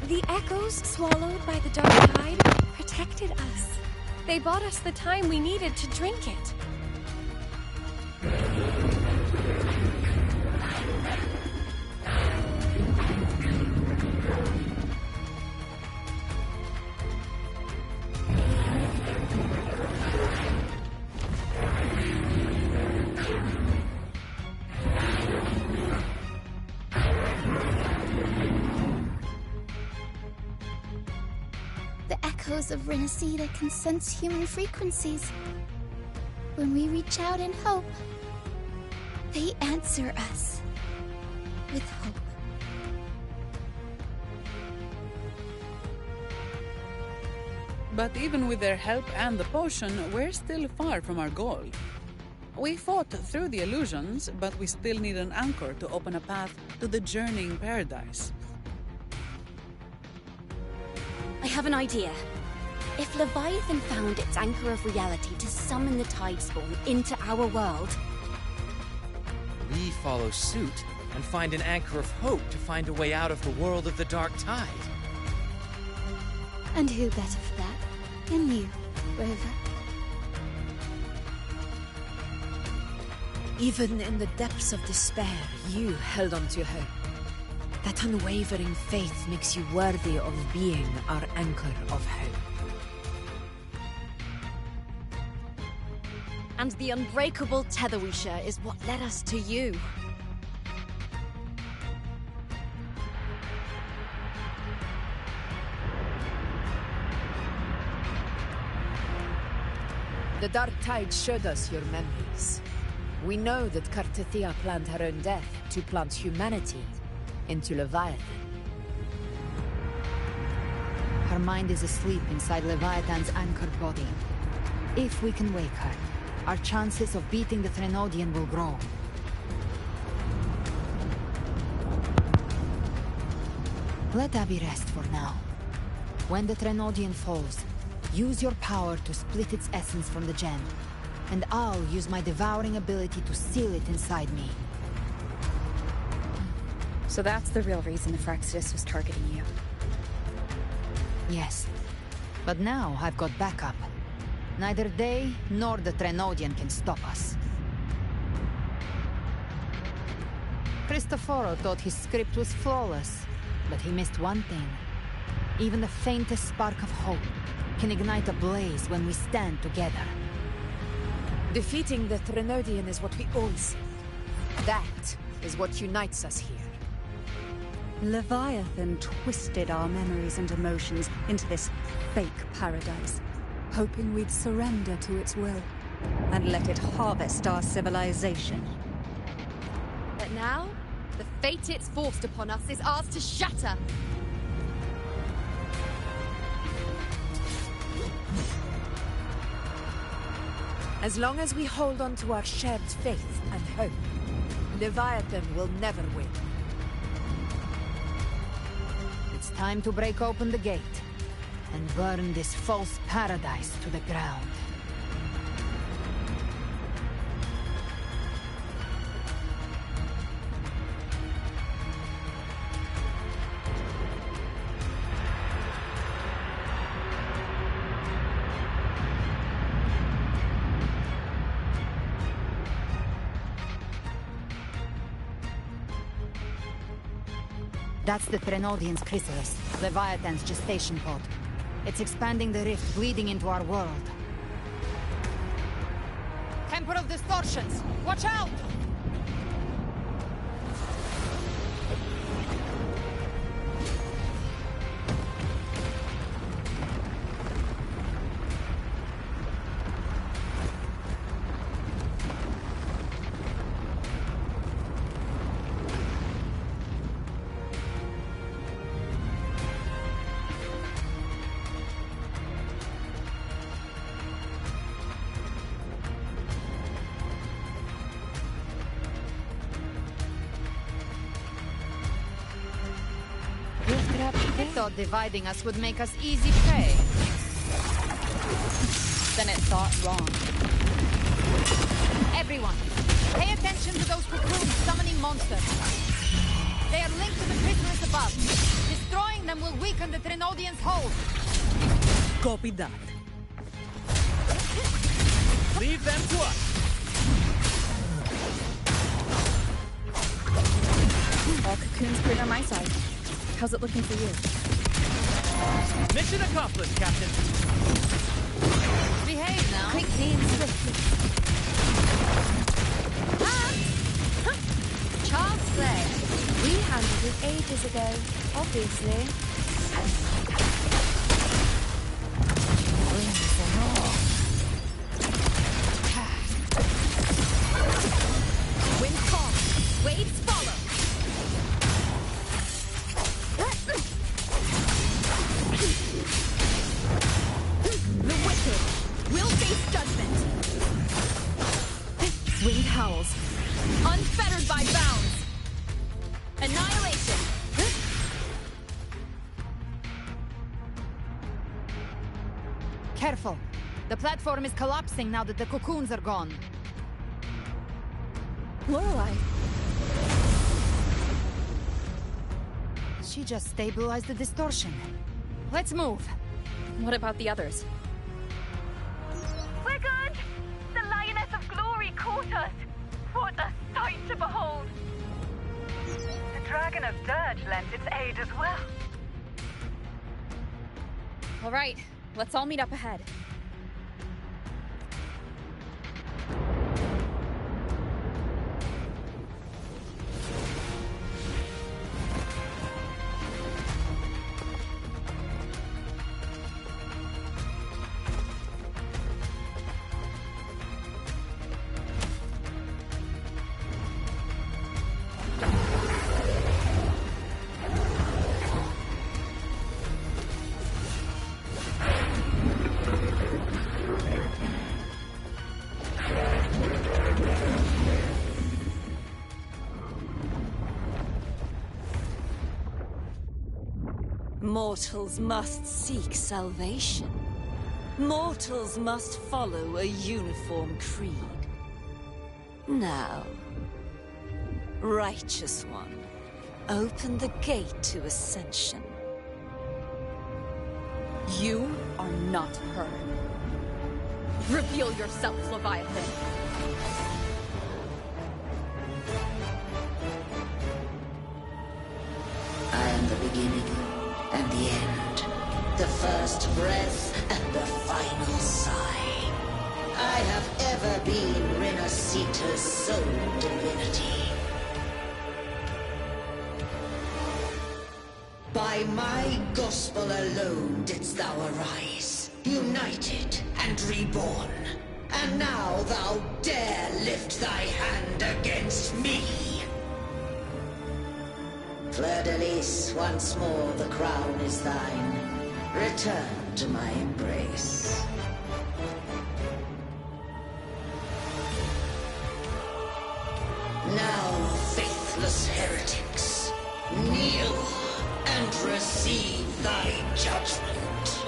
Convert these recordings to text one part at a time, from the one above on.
The echoes swallowed by the dark tide protected us. They bought us the time we needed to drink it. Of Renacida can sense human frequencies. When we reach out in hope, they answer us with hope. But even with their help and the potion, we're still far from our goal. We fought through the illusions, but we still need an anchor to open a path to the journeying paradise. I have an idea. If Leviathan found its anchor of reality to summon the Tidespawn into our world... we follow suit and find an anchor of hope to find a way out of the world of the Dark Tide. And who better for that than you, Rover? Even in the depths of despair, you held on to hope. That unwavering faith makes you worthy of being our anchor of hope. And the unbreakable tether we share is what led us to you. The Dark Tide showed us your memories. We know that Kartithia planned her own death to plant humanity into Leviathan. Her mind is asleep inside Leviathan's anchored body. If we can wake her, our chances of beating the Threnodian will grow. Let Abby rest for now. When the Threnodian falls, use your power to split its essence from the gem, and I'll use my devouring ability to seal it inside me. So that's the real reason the Phraxidus was targeting you. Yes, but now I've got backup. Neither they nor the Threnodian can stop us. Cristoforo thought his script was flawless, but he missed one thing. Even the faintest spark of hope can ignite a blaze when we stand together. Defeating the Threnodian is what we all seek. That is what unites us here. Leviathan twisted our memories and emotions into this fake paradise, hoping we'd surrender to its will and let it harvest our civilization. But now, the fate it's forced upon us is ours to shatter. As long as we hold on to our shared faith and hope, Leviathan will never win. It's time to break open the gate and burn this false paradise to the ground. That's the Threnodian's chrysalis, Leviathan's gestation pod. It's expanding the rift, bleeding into our world. Temper of Distortions! Watch out! They thought dividing us would make us easy prey. Then it thought wrong. Everyone, pay attention to those cocoons summoning monsters. They are linked to the chrysalis above. Destroying them them will weaken the Trinodians' hold. Copy that. Leave them to us. All cocoons cleared on my side. How's it looking for you? Mission accomplished, Captain. Behave now. Quickly and swiftly. Charles said we handled it ages ago, obviously. Wind calm. Waves follow. The wicked will face judgment. Wind howls. Unfettered by bounds. Annihilation. Careful. The platform is collapsing now that the cocoons are gone. Lorelei. She just stabilized the distortion. Let's move. What about the others? We're good! The Lioness of Glory caught us! What a sight to behold! The Dragon of Dirge lent its aid as well. All right, let's all meet up ahead. Mortals must seek salvation. Mortals must follow a uniform creed. Now, Righteous One, open the gate to ascension. You are not her. Reveal yourself, Leviathan. I am the beginning and the end, the first breath and the final sigh. I have ever been Renacita's sole divinity. By my gospel alone didst thou arise, united and reborn. And now thou dare lift thy hand against me. Fleur-de-Lis, once more the crown is thine. Return to my embrace. Now, faithless heretics, kneel and receive thy judgment.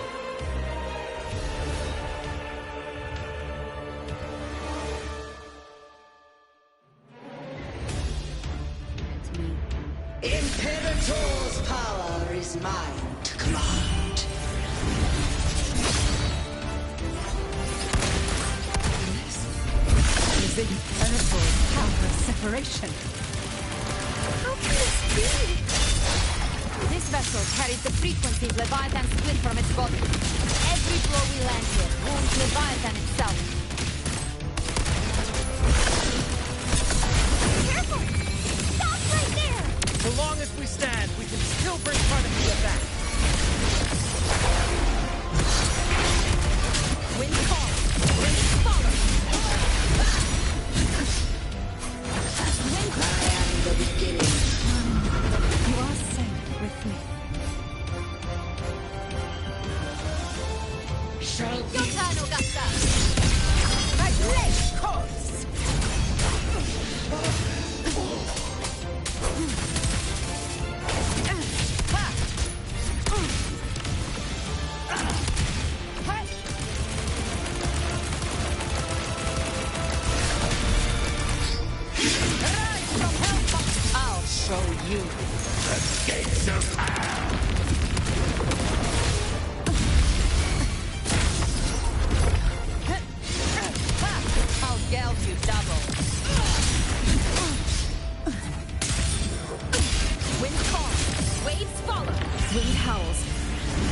Imperator's power is mine to command. Is Imperator's power of separation? How can this be? This vessel carries the frequencies Leviathan split from its body. Every blow we land here wounds Leviathan itself. Careful! Stop right there! So long as we stand, we can still bring Carnegie back. Wind calm. Wind follow. I am the beginning. You are safe with me. Shall Your turn, Augusta! Flesh course! I'll show you the gates of hell. scaled you double. Wind calls, waves follow. Wind howls,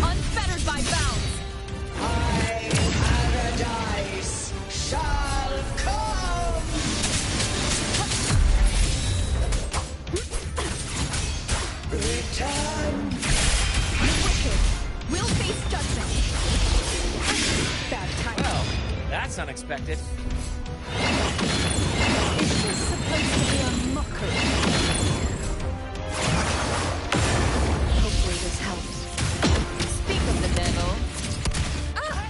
unfettered by bounds. My paradise shall come! Return! The wicked will face judgment. Bad time. Well, that's unexpected. Is this supposed to be a mockery? Hopefully this helps. Speak of the devil. Ah!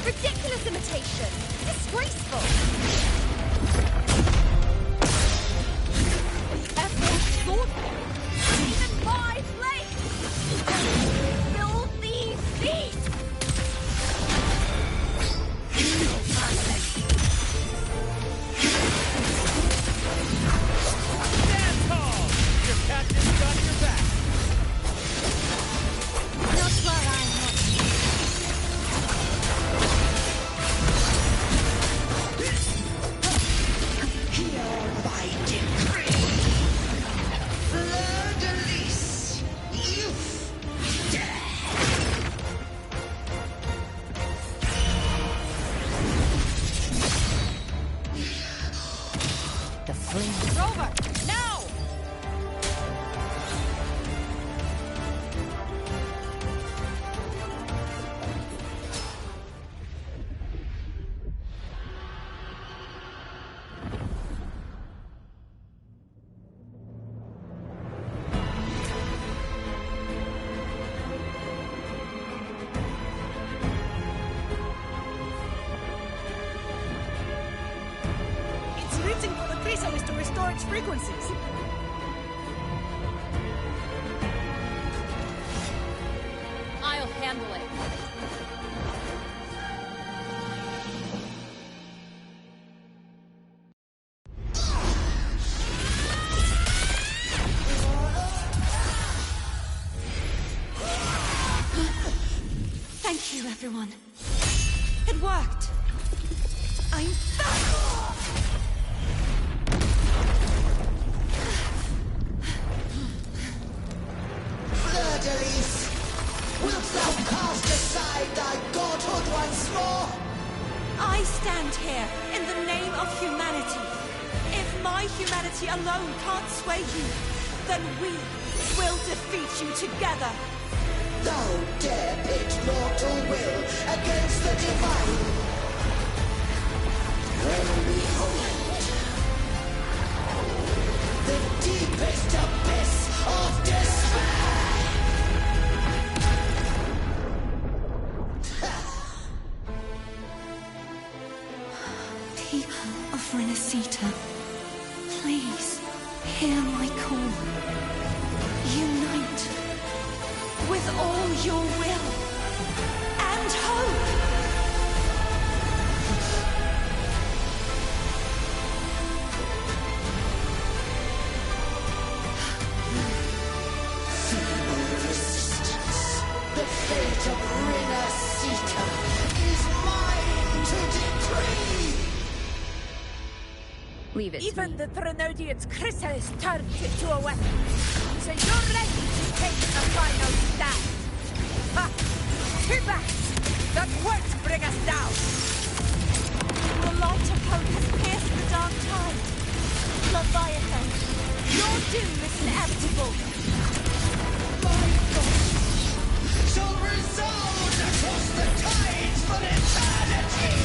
Ridiculous imitation! Disgraceful! Every sword, even my blade! Filthy thief! Stand tall! Your captain's got your back. Not while I'm not. Hear my decree! Fleur-de-lis! Youth! Death! The flame. Rover, now! It's written for the chrysalis to restore its frequencies. I'll handle it. Thank you, everyone. It worked. I'm back! Fleur-de-lis! Wilt thou cast aside thy godhood once more? I stand here in the name of humanity. If my humanity alone can't sway you, then we will defeat you together. Thou dare pit mortal will against the divine. Well, behold, the deepest abyss of despair. People of Renacita, please hear my call. Unite with all your will and hope. Feeble resistance. The fate of Renacita is mine to decree. Leave it to Even me. the Trinodian's chrysalis turns into a weapon. So you're ready to take the final stand. Ha! Two backs! That won't bring us down! The light of hope has pierced the dark tide. Leviathan, your doom is inevitable. My voice shall resound across the tides for eternity.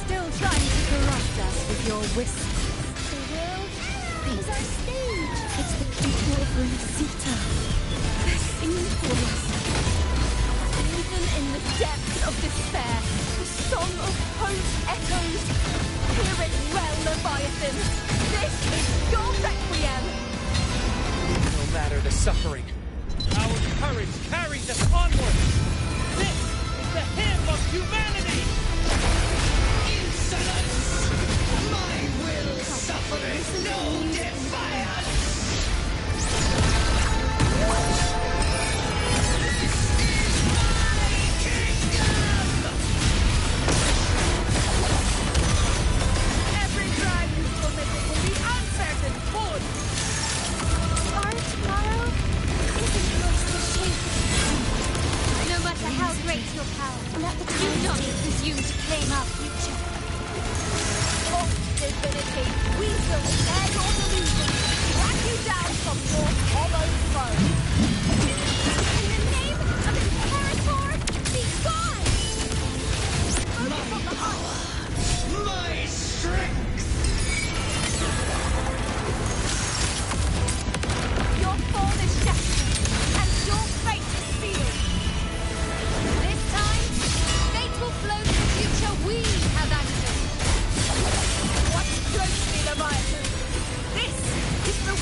Still trying to corrupt us with your whispers. The world is our stage. It's the people of Renacita. They're singing for us. Even in the depths of despair, the song of hope echoes. Hear it well, Leviathan. This is your requiem. No matter the suffering, our courage carries us onward. This is the hymn of humanity. Insolence! My will suffereth no defiance! This is my kingdom!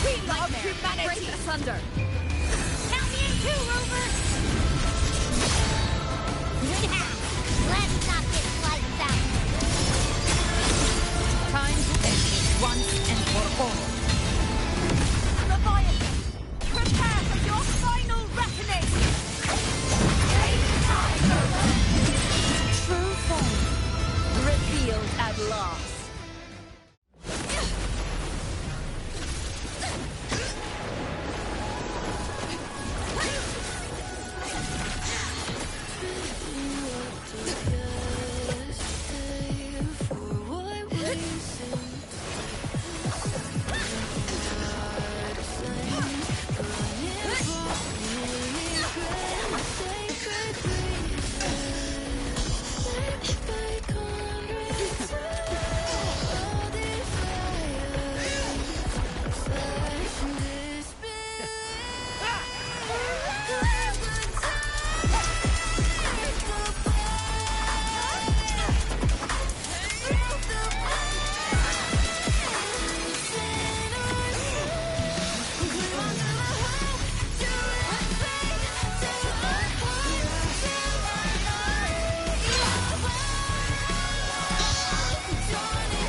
Queen of humanity! Break asunder! Count me in too, Rover! Let's knock this lights out! Time to end this once and for all. Leviathan, prepare for your final reckoning! True form revealed at last.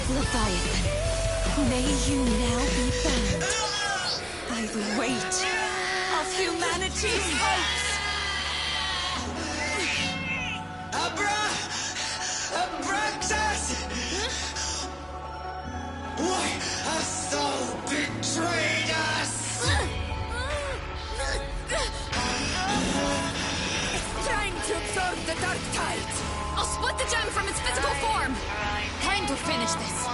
Leviathan, may you now be bound by the weight of humanity's hopes. Abraxas! Why hast thou betrayed us? It's time to absorb the dark tide. I'll split the gem from its physical form. Time to finish this.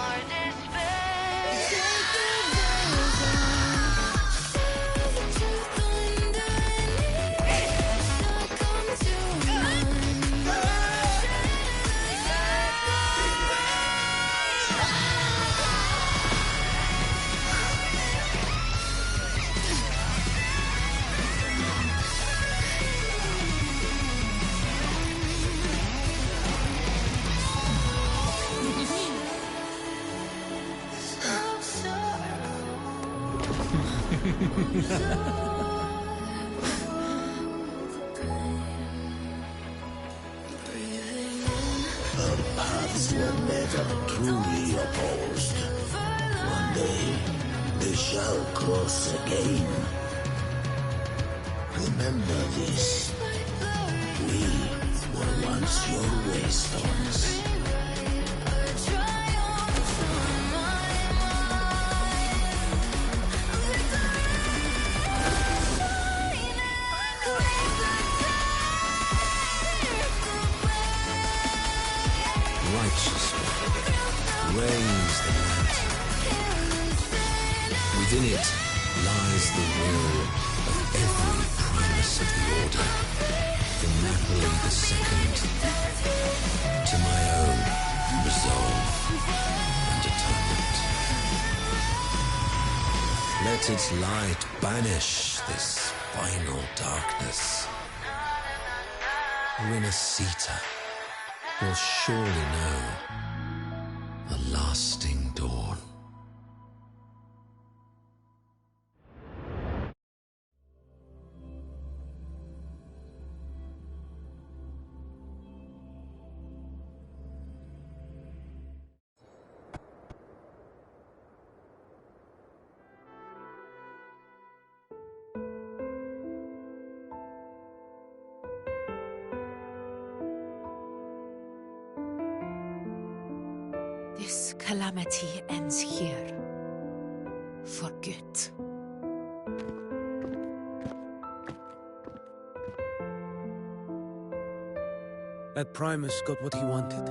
Our paths were never truly opposed. One day, they shall cross again. Remember this. We were once your waystones. Reigns the night. Within it lies the will of every primus of the Order, from Napoli II to my own resolve and atonement. Let its light banish this final darkness. Rinascita will surely know a lasting dawn. This calamity ends here. For good. That Primus got what he wanted.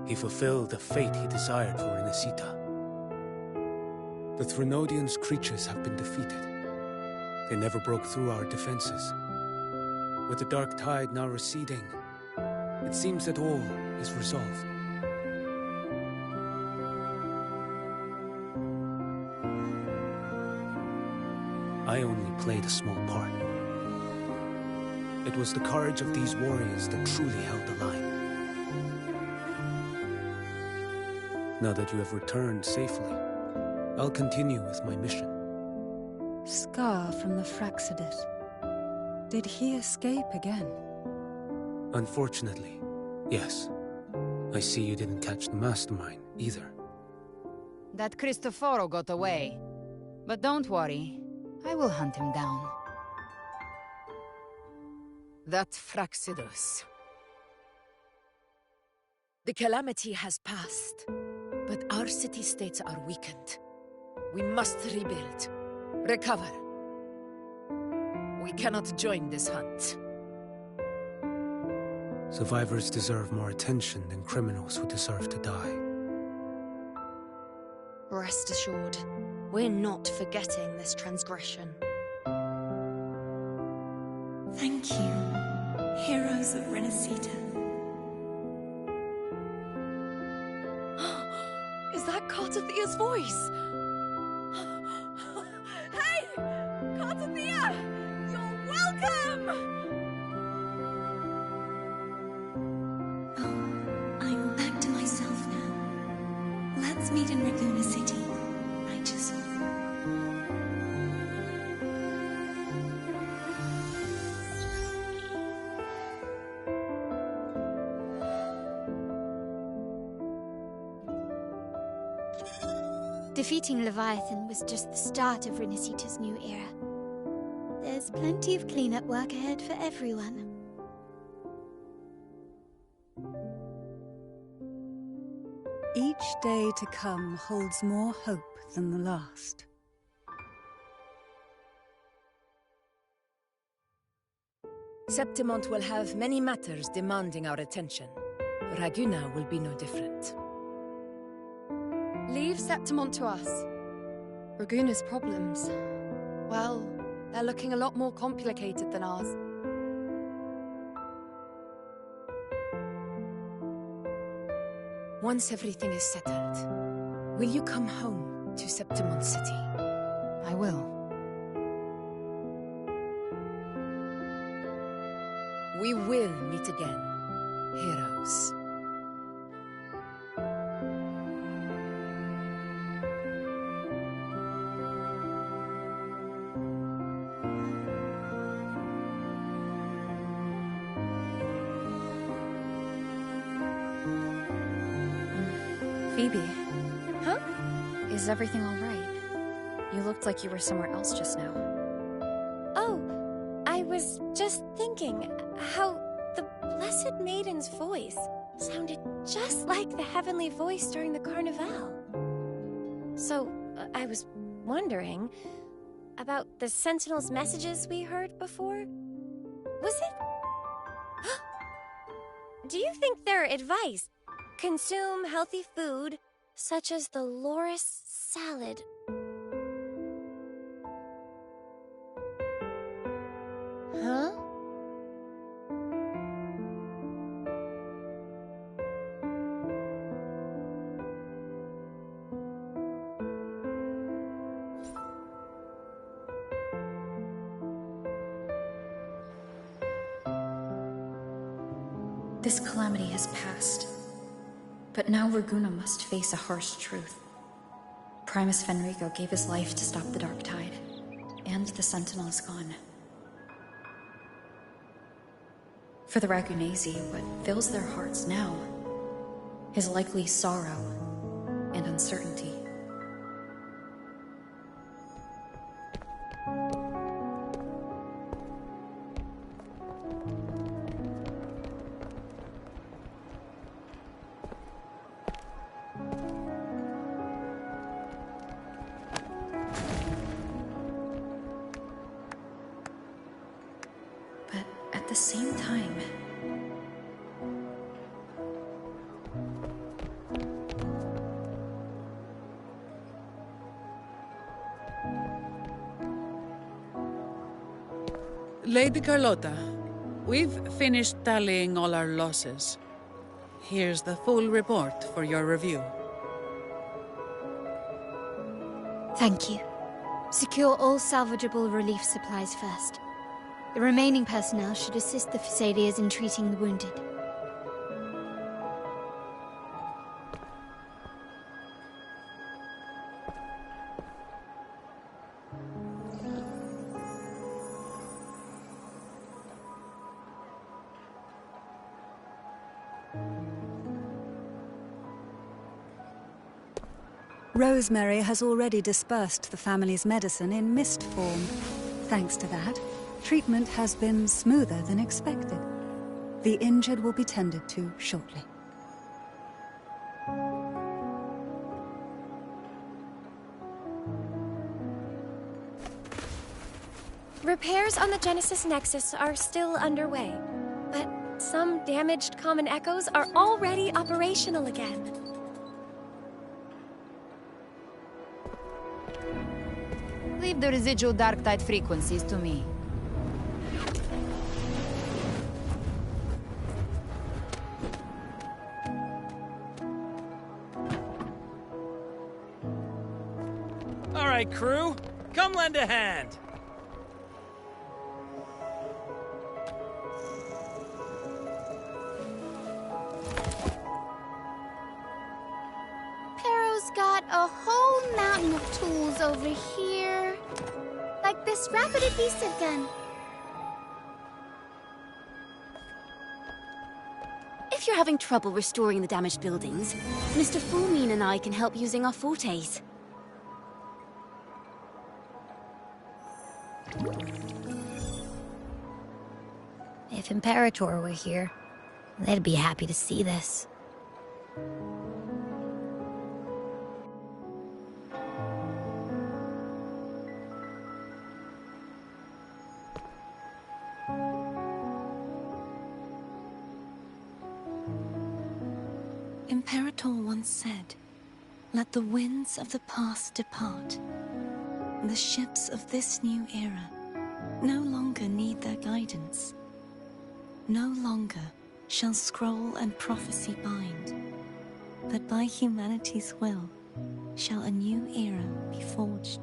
He fulfilled the fate he desired for Rinascita. The Threnodians' creatures have been defeated. They never broke through our defenses. With the dark tide now receding, it seems that all is resolved. I only played a small part. It was the courage of these warriors that truly held the line. Now that you have returned safely, I'll continue with my mission. Scar from the Fraxidus. Did he escape again? Unfortunately, yes. I see you didn't catch the mastermind, either. That Cristoforo got away. But don't worry, I will hunt him down. That Fraxidus. The calamity has passed, but our city-states are weakened. We must rebuild, recover. We cannot join this hunt. Survivors deserve more attention than criminals who deserve to die. Rest assured, we're not forgetting this transgression. Thank you, heroes of Renacita. Is that Cartathea's voice? Hey! Cartathea! You're welcome! Oh, I'm back to myself now. Let's meet in Laguna City, righteous one. Defeating Leviathan was just the start of Renacita's new era. There's plenty of cleanup work ahead for everyone. Each day to come holds more hope than the last. Septimont will have many matters demanding our attention. Raguna will be no different. Leave Septimont to us. Raguna's problems, well, they're looking a lot more complicated than ours. Once everything is settled, will you come home to Septimont City? I will. We will meet again, heroes. Phoebe. Huh? Is everything all right? You looked like you were somewhere else just now. Oh, I was just thinking how the Blessed Maiden's voice sounded just like the heavenly voice during the Carnival. So, I was wondering about the Sentinel's messages we heard before. Was it? Do you think their advice? Consume healthy food, such as the loris salad. Huh? This calamity has passed. But now Raguna must face a harsh truth. Primus Fenrico gave his life to stop the Dark Tide, and the Sentinel is gone. For the Ragunesi, what fills their hearts now is likely sorrow and uncertainty. At the same time, Lady Carlotta, we've finished tallying all our losses. Here's the full report for your review. Thank you. Secure all salvageable relief supplies first. The remaining personnel should assist the Phasaelias in treating the wounded. Rosemary has already dispersed the family's medicine in mist form. Thanks to that, treatment has been smoother than expected. The injured will be tended to shortly. Repairs on the Genesis Nexus are still underway, but some damaged common echoes are already operational again. Leave the residual Darktide frequencies to me. All right, crew, come lend a hand. Pero's got a whole mountain of tools over here. Like this rapid adhesive gun. If you're having trouble restoring the damaged buildings, Mr. Fulmine and I can help using our fortes. If Imperator were here, they'd be happy to see this. Imperator once said, "Let the winds of the past depart. The ships of this new era no longer need their guidance. No longer shall scroll and prophecy bind, but by humanity's will shall a new era be forged."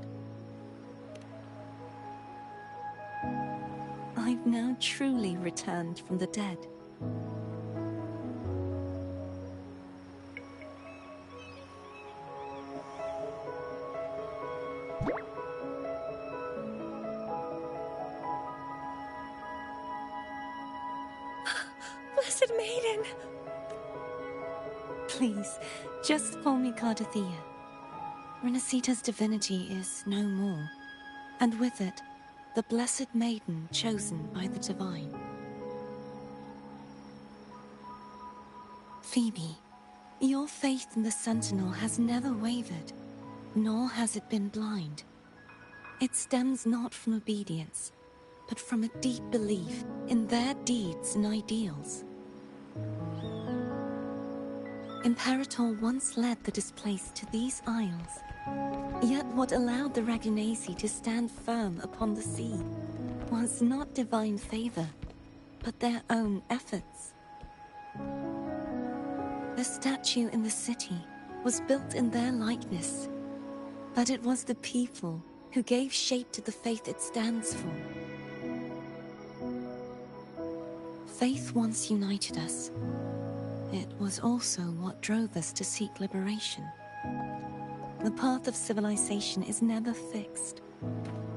I've now truly returned from the dead. Blessed Maiden! Please, just call me Cardathea. Renacita's divinity is no more, and with it, the Blessed Maiden chosen by the Divine. Phoebe, your faith in the Sentinel has never wavered, nor has it been blind. It stems not from obedience, but from a deep belief in their deeds and ideals. Imperator once led the displaced to these isles, yet what allowed the Ragunasi to stand firm upon the sea was not divine favor, but their own efforts. The statue in the city was built in their likeness, but it was the people who gave shape to the faith it stands for. Faith once united us. It was also what drove us to seek liberation. The path of civilization is never fixed.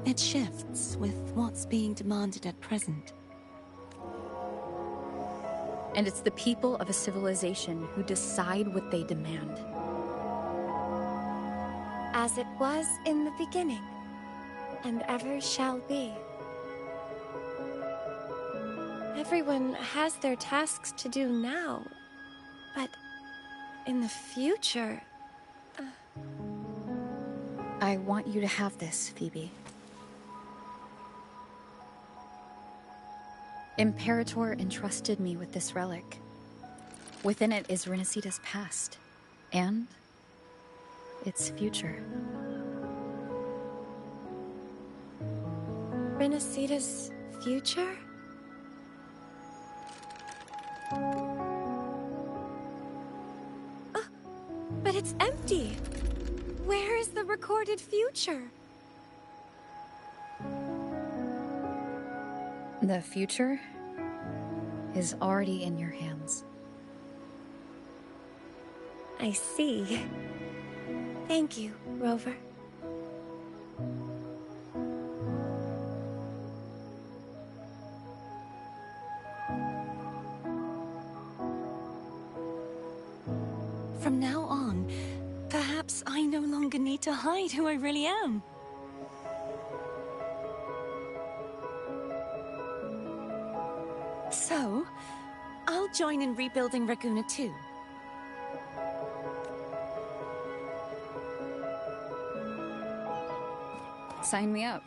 It shifts with what's being demanded at present. And it's the people of a civilization who decide what they demand. As it was in the beginning, and ever shall be. Everyone has their tasks to do now, but in the future... I want you to have this, Phoebe. Imperator entrusted me with this relic. Within it is Renacita's past, and its future. Renacita's future? But it's empty! Where is the recorded future? The future is already in your hands. I see. Thank you, Rover. From now on, perhaps I no longer longer need to hide who I really am. So, I'll join in rebuilding Raguna too. Sign me up.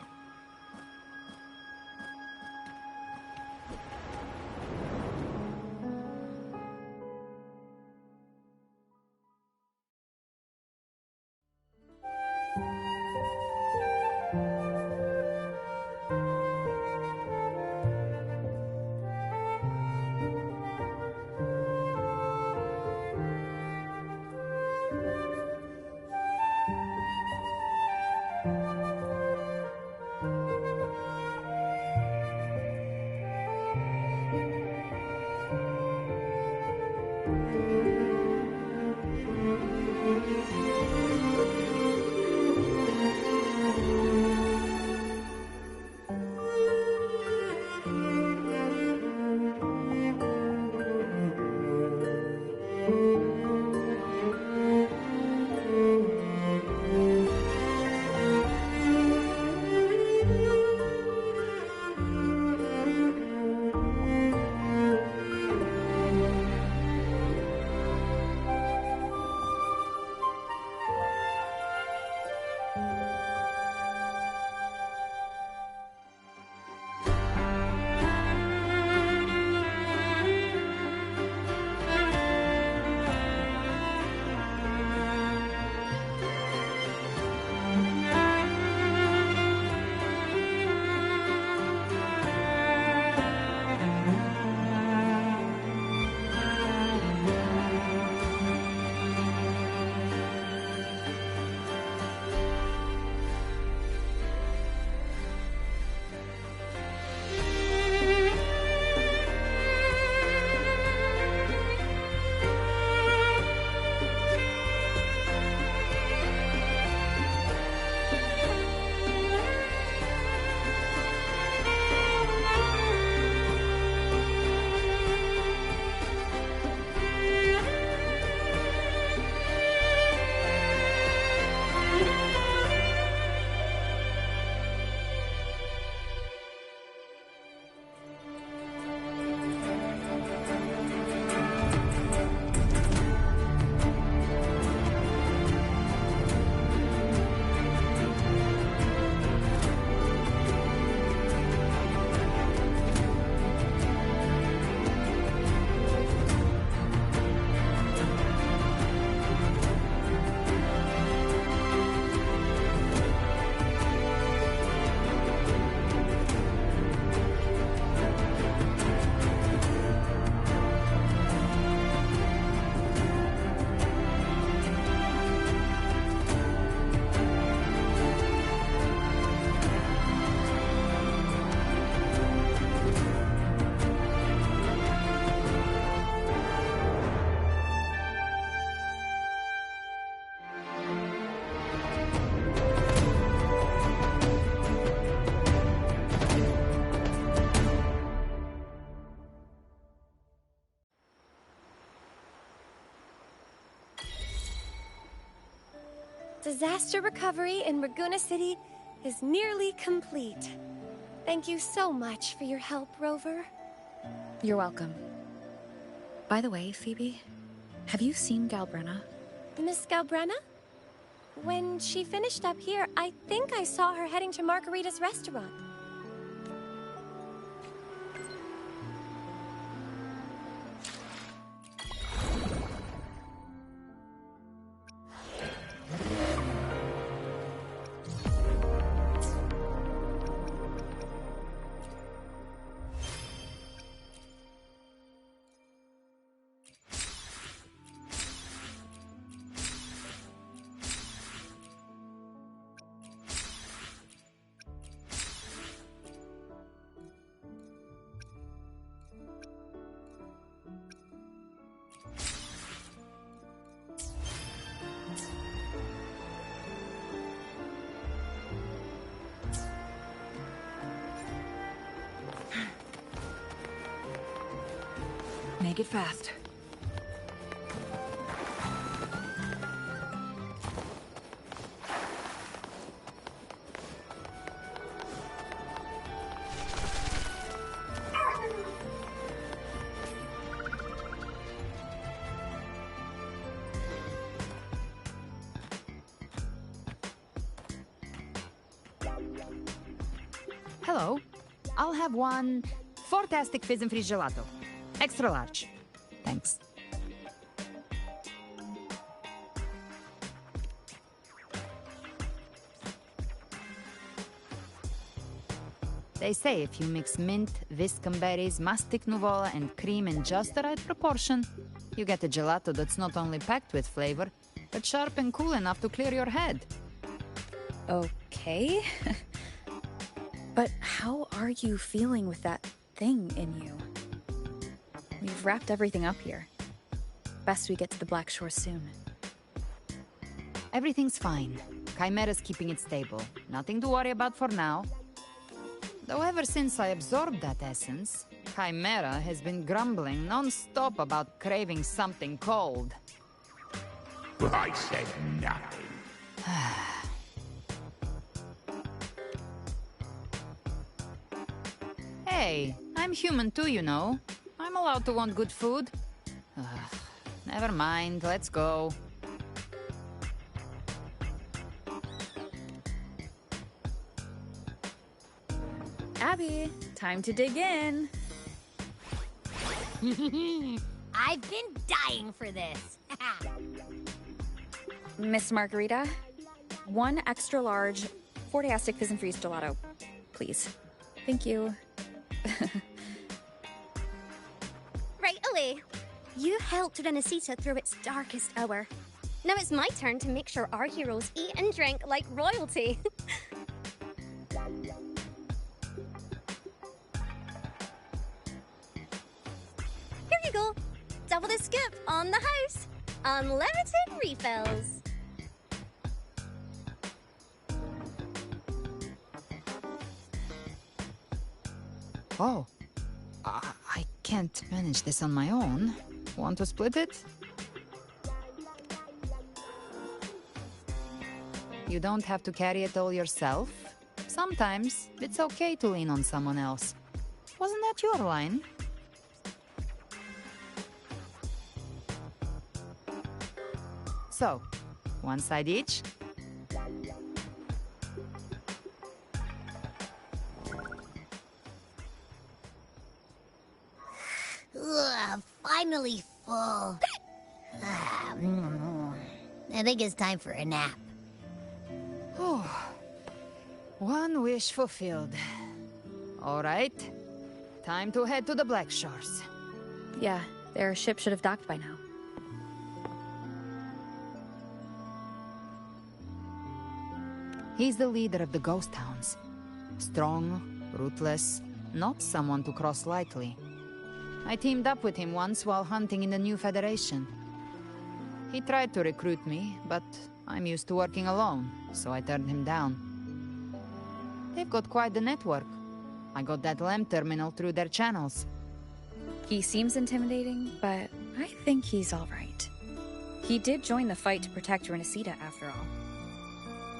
Disaster recovery in Raguna City is nearly complete. Thank you so much for your help, Rover. You're welcome. By the way, Phoebe, have you seen Galbrenna? Miss Galbrenna? When she finished up here, I think I saw her heading to Margarita's restaurant. Make it fast. Hello. I'll have one fantastic fizz and freeze gelato. Extra large. Thanks. They say if you mix mint, viscum berries, mastic nuvola, and cream in just the right proportion, you get a gelato that's not only packed with flavor, but sharp and cool enough to clear your head. Okay. But how are you feeling with that thing in you? We've wrapped everything up here. Best we get to the Black Shore soon. Everything's fine. Chimera's keeping it stable. Nothing to worry about for now. Though ever since I absorbed that essence, Chimera has been grumbling non-stop about craving something cold. I said nothing. Hey, I'm human too, you know. I'm allowed to want good food. Never mind, let's go. Abby, time to dig in. I've been dying for this. Miss Margarita, one extra large Fortiastic Fizz and Freeze gelato, please. Thank you. Right away. You helped Renesita through its darkest hour. Now it's my turn to make sure our heroes eat and drink like royalty. Here you go. Double the scoop on the house. Unlimited refills. Oh, I can't manage this on my own. Want to split it? You don't have to carry it all yourself. Sometimes it's okay to lean on someone else. Wasn't that your line? So, one side each? Ugh, finally full. I think it's time for a nap. One wish fulfilled. All right, time to head to the Black Shores. Yeah, their ship should have docked by now. He's the leader of the Ghost Towns. Strong, ruthless, not someone to cross lightly. I teamed up with him once while hunting in the new Federation. He tried to recruit me, but I'm used to working alone, so I turned him down. They've got quite the network. I got that LEM terminal through their channels. He seems intimidating, but I think he's all right. He did join the fight to protect Renesita, after all.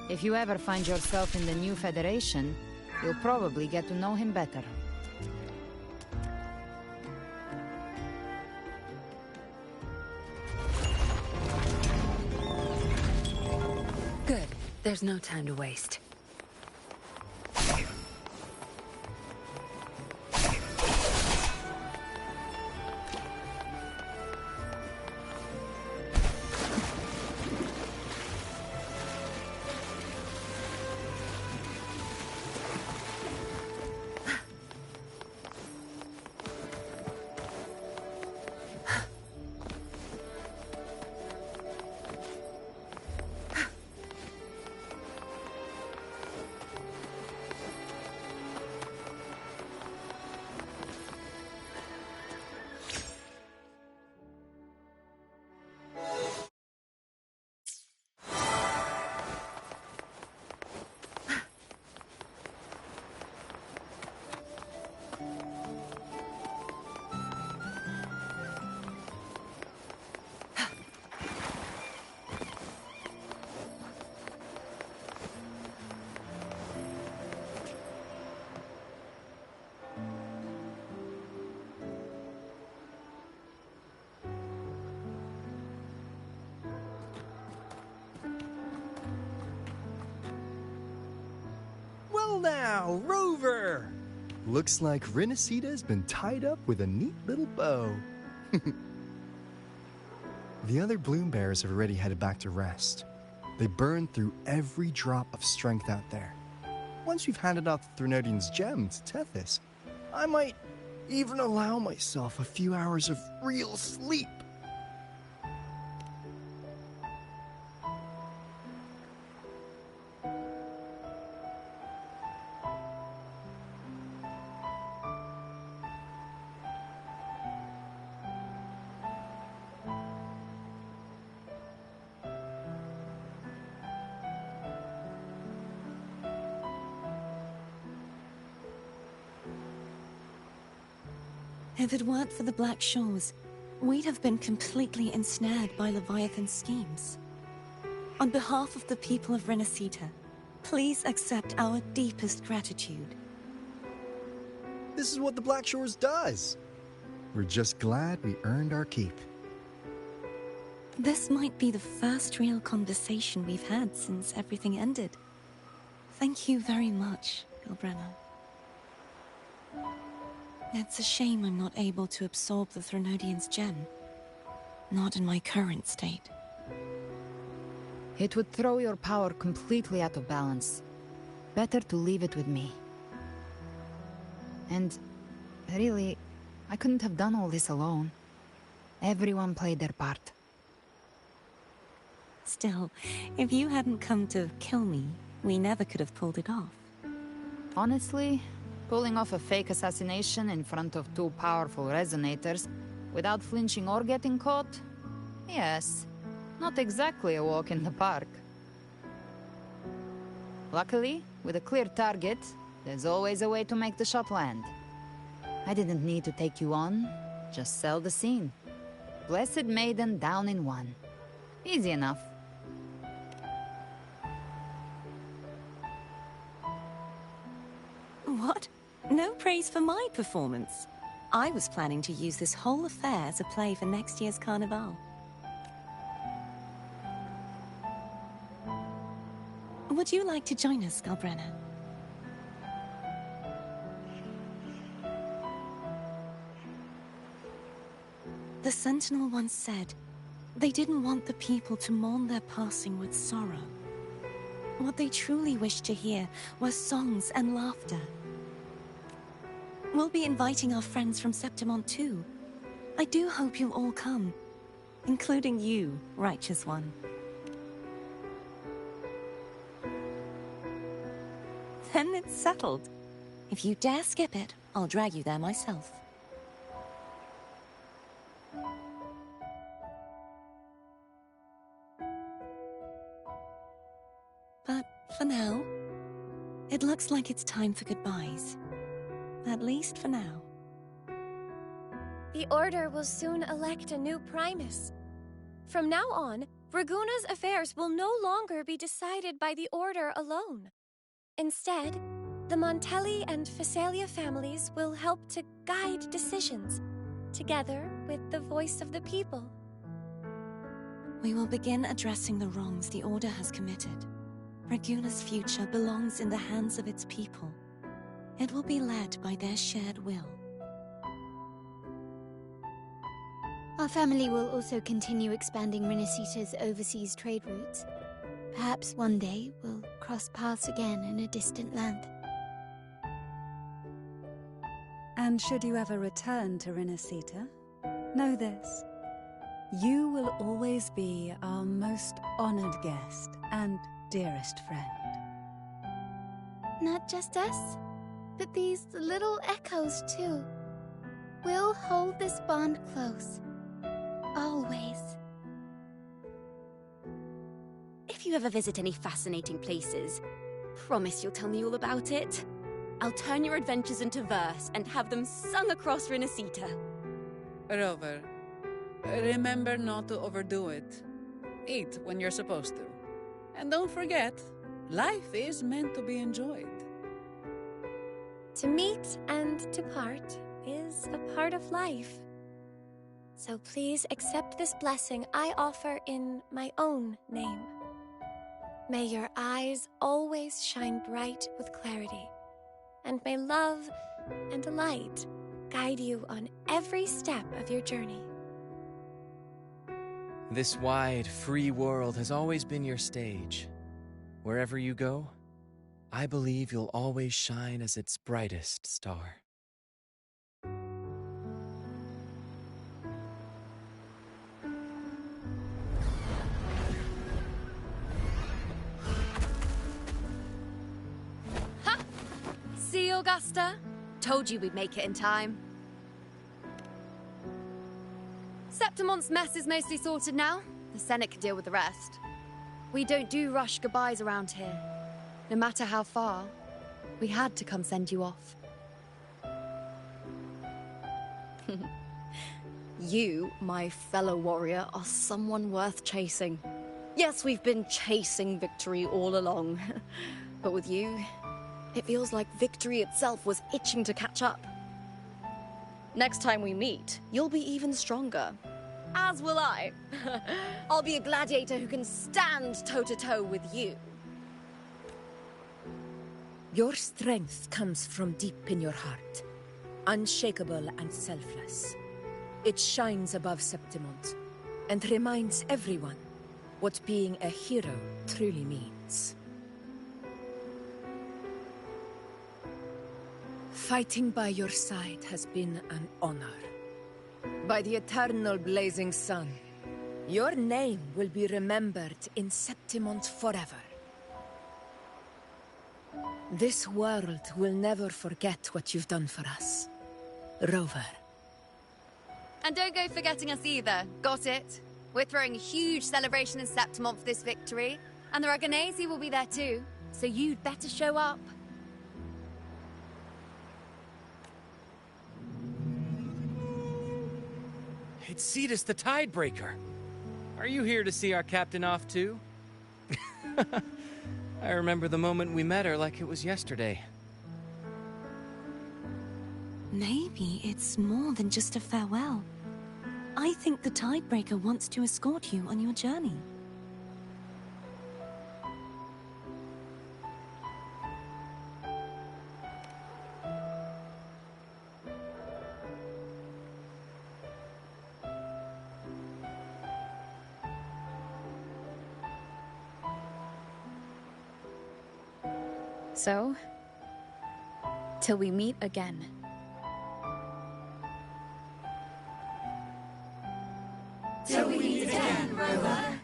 If you ever find yourself in the new Federation, you'll probably get to know him better. Good. There's no time to waste. now, Rover! Looks like Renacita's been tied up with a neat little bow. The other Bloom Bears have already headed back to rest. They burned through every drop of strength out there. Once we've handed out the Threnodian's gem to Tethys, I might even allow myself a few hours of real sleep. If it weren't for the Black Shores, we'd have been completely ensnared by Leviathan's schemes. On behalf of the people of Renacita, please accept our deepest gratitude. This is what the Black Shores does. We're just glad we earned our keep. This might be the first real conversation we've had since everything ended. Thank you very much, Gilbrenna. It's a shame I'm not able to absorb the Threnodian's gem. Not in my current state. It would throw your power completely out of balance. Better to leave it with me. And really, I couldn't have done all this alone. Everyone played their part. Still, if you hadn't come to kill me, we never could have pulled it off. Honestly, pulling off a fake assassination in front of two powerful resonators without flinching or getting caught? Yes, not exactly a walk in the park. Luckily, with a clear target, there's always a way to make the shot land. I didn't need to take you on, just sell the scene. Blessed Maiden down in one. Easy enough. What? No praise for my performance. I was planning to use this whole affair as a play for next year's Carnival. Would you like to join us, Galbrenna? The Sentinel once said, they didn't want the people to mourn their passing with sorrow. What they truly wished to hear were songs and laughter. We'll be inviting our friends from Septimont too. I do hope you'll all come, including you, Righteous One. Then it's settled. If you dare skip it, I'll drag you there myself. But for now, it looks like it's time for goodbyes. At least for now. The Order will soon elect a new Primus. From now on, Raguna's affairs will no longer be decided by the Order alone. Instead, the Montelli and Phasalia families will help to guide decisions, together with the voice of the people. We will begin addressing the wrongs the Order has committed. Raguna's future belongs in the hands of its people. It will be led by their shared will. Our family will also continue expanding Renacita's overseas trade routes. Perhaps one day we'll cross paths again in a distant land. And should you ever return to Renacita, know this. You will always be our most honored guest and dearest friend. Not just us, but these little echoes too. We'll hold this bond close. Always. If you ever visit any fascinating places, promise you'll tell me all about it. I'll turn your adventures into verse and have them sung across Renacita. Rover, remember not to overdo it. Eat when you're supposed to. And don't forget, life is meant to be enjoyed. To meet and to part is a part of life. So please accept this blessing I offer in my own name. May your eyes always shine bright with clarity, and may love and light guide you on every step of your journey. This wide, free world has always been your stage. Wherever you go, I believe you'll always shine as its brightest star. Ha! See, Augusta? Told you we'd make it in time. Septimon's mess is mostly sorted now. The Senate can deal with the rest. We don't do rush goodbyes around here. No matter how far, we had to come send you off. You, my fellow warrior, are someone worth chasing. Yes, we've been chasing victory all along. But with you, it feels like victory itself was itching to catch up. Next time we meet, you'll be even stronger. As will I. I'll be a gladiator who can stand toe-to-toe with you. Your strength comes from deep in your heart, unshakable and selfless. It shines above Septimont and reminds everyone what being a hero truly means. Fighting by your side has been an honor. By the eternal blazing sun, your name will be remembered in Septimont forever. This world will never forget what you've done for us, Rover. And don't go forgetting us either, got it? We're throwing a huge celebration in Septimont for this victory, and the Raganesi will be there too, so you'd better show up. It's Cetus the Tidebreaker. Are you here to see our captain off too? I remember the moment we met her like it was yesterday. Maybe it's more than just a farewell. I think the Tidebreaker wants to escort you on your journey. So, till we meet again. Till we meet again, Rover.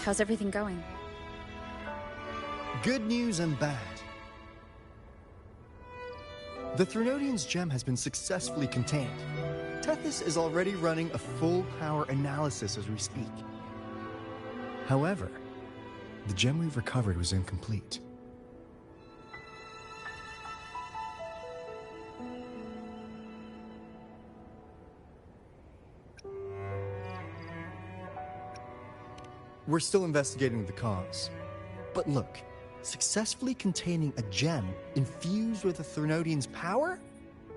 How's everything going? Good news and bad. The Threnodian's gem has been successfully contained. Tethys is already running a full power analysis as we speak. However, the gem we've recovered was incomplete. We're still investigating the cause. But look, successfully containing a gem infused with the Threnodian's power?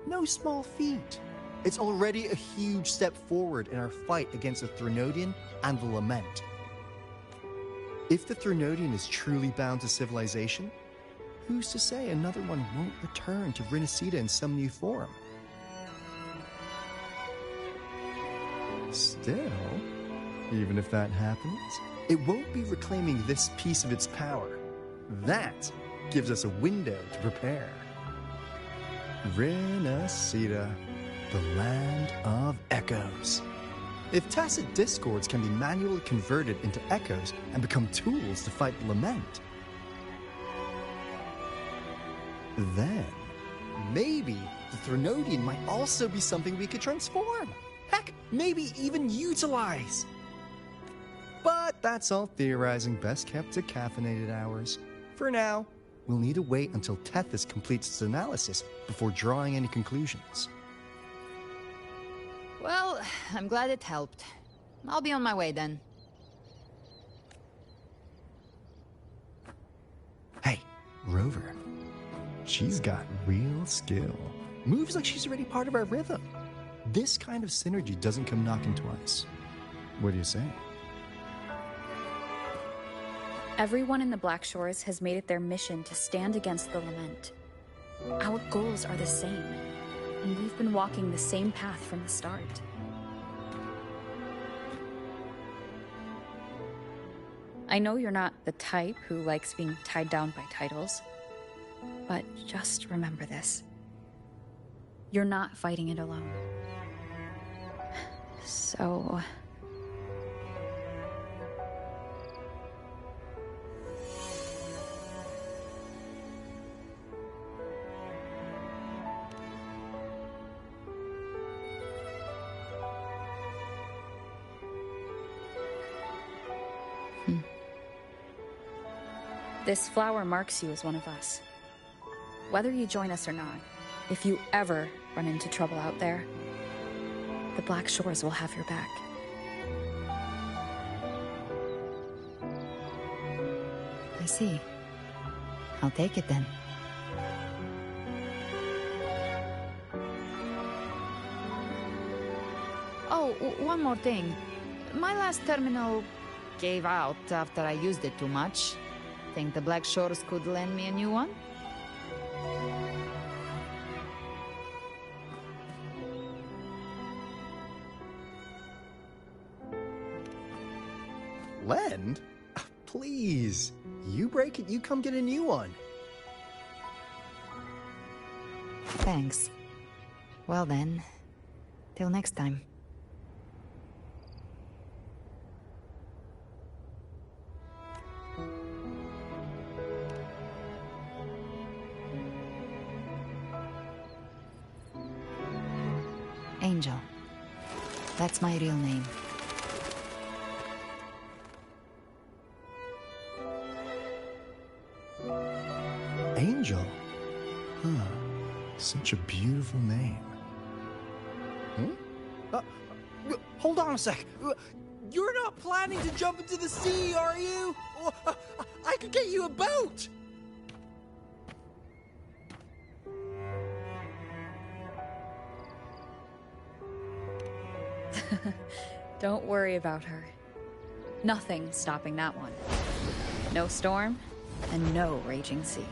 No small feat. It's already a huge step forward in our fight against the Threnodian and the Lament. If the Threnodian is truly bound to civilization, who's to say another one won't return to Rinasita in some new form? Still, even if that happens, it won't be reclaiming this piece of its power. That gives us a window to prepare. Rinasita, the land of echoes. If tacit discords can be manually converted into echoes and become tools to fight the Lament, then maybe the Threnodian might also be something we could transform. Heck, maybe even utilize. But that's all theorizing best kept to caffeinated hours. For now, we'll need to wait until Tethys completes its analysis before drawing any conclusions. Well, I'm glad it helped. I'll be on my way then. Rover. She's got real skill. Moves like she's already part of our rhythm. This kind of synergy doesn't come knocking twice. What do you say? Everyone in the Black Shores has made it their mission to stand against the Lament. Our goals are the same, and we've been walking the same path from the start. I know you're not the type who likes being tied down by titles, but just remember this. You're not fighting it alone. So... This flower marks you as one of us. Whether you join us or not, if you ever run into trouble out there, the Black Shores will have your back. I see. I'll take it then. Oh, one more thing. My last terminal gave out after I used it too much. Think the Black Shores could lend me a new one? Lend? Please. You break it, you come get a new one. Thanks. Well then, till next time. Angel. That's my real name. Angel? Huh. Such a beautiful name. Hold on a sec. You're not planning to jump into the sea, are you? I could get you a boat! Don't worry about her. Nothing's stopping that one. No storm, and no raging sea.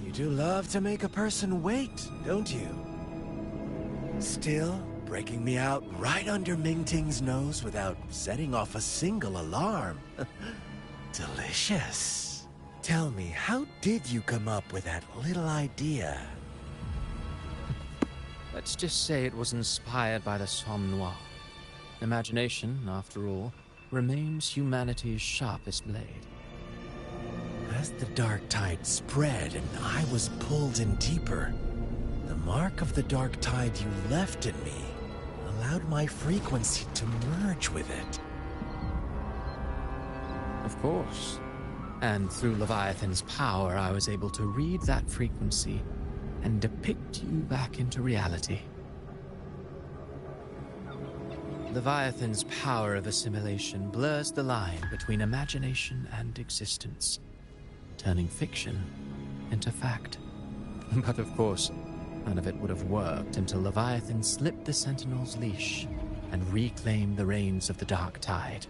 You do love to make a person wait, don't you? Still, breaking me out right under Mingting's nose without setting off a single alarm. Delicious. Tell me, how did you come up with that little idea? Let's just say it was inspired by the Somme Noir. Imagination, after all, remains humanity's sharpest blade. As the dark tide spread and I was pulled in deeper, the mark of the dark tide you left in me allowed my frequency to merge with it. Of course. And through Leviathan's power, I was able to read that frequency and depict you back into reality. Leviathan's power of assimilation blurs the line between imagination and existence, turning fiction into fact. But of course, none of it would have worked until Leviathan slipped the Sentinel's leash and reclaimed the reins of the Dark Tide.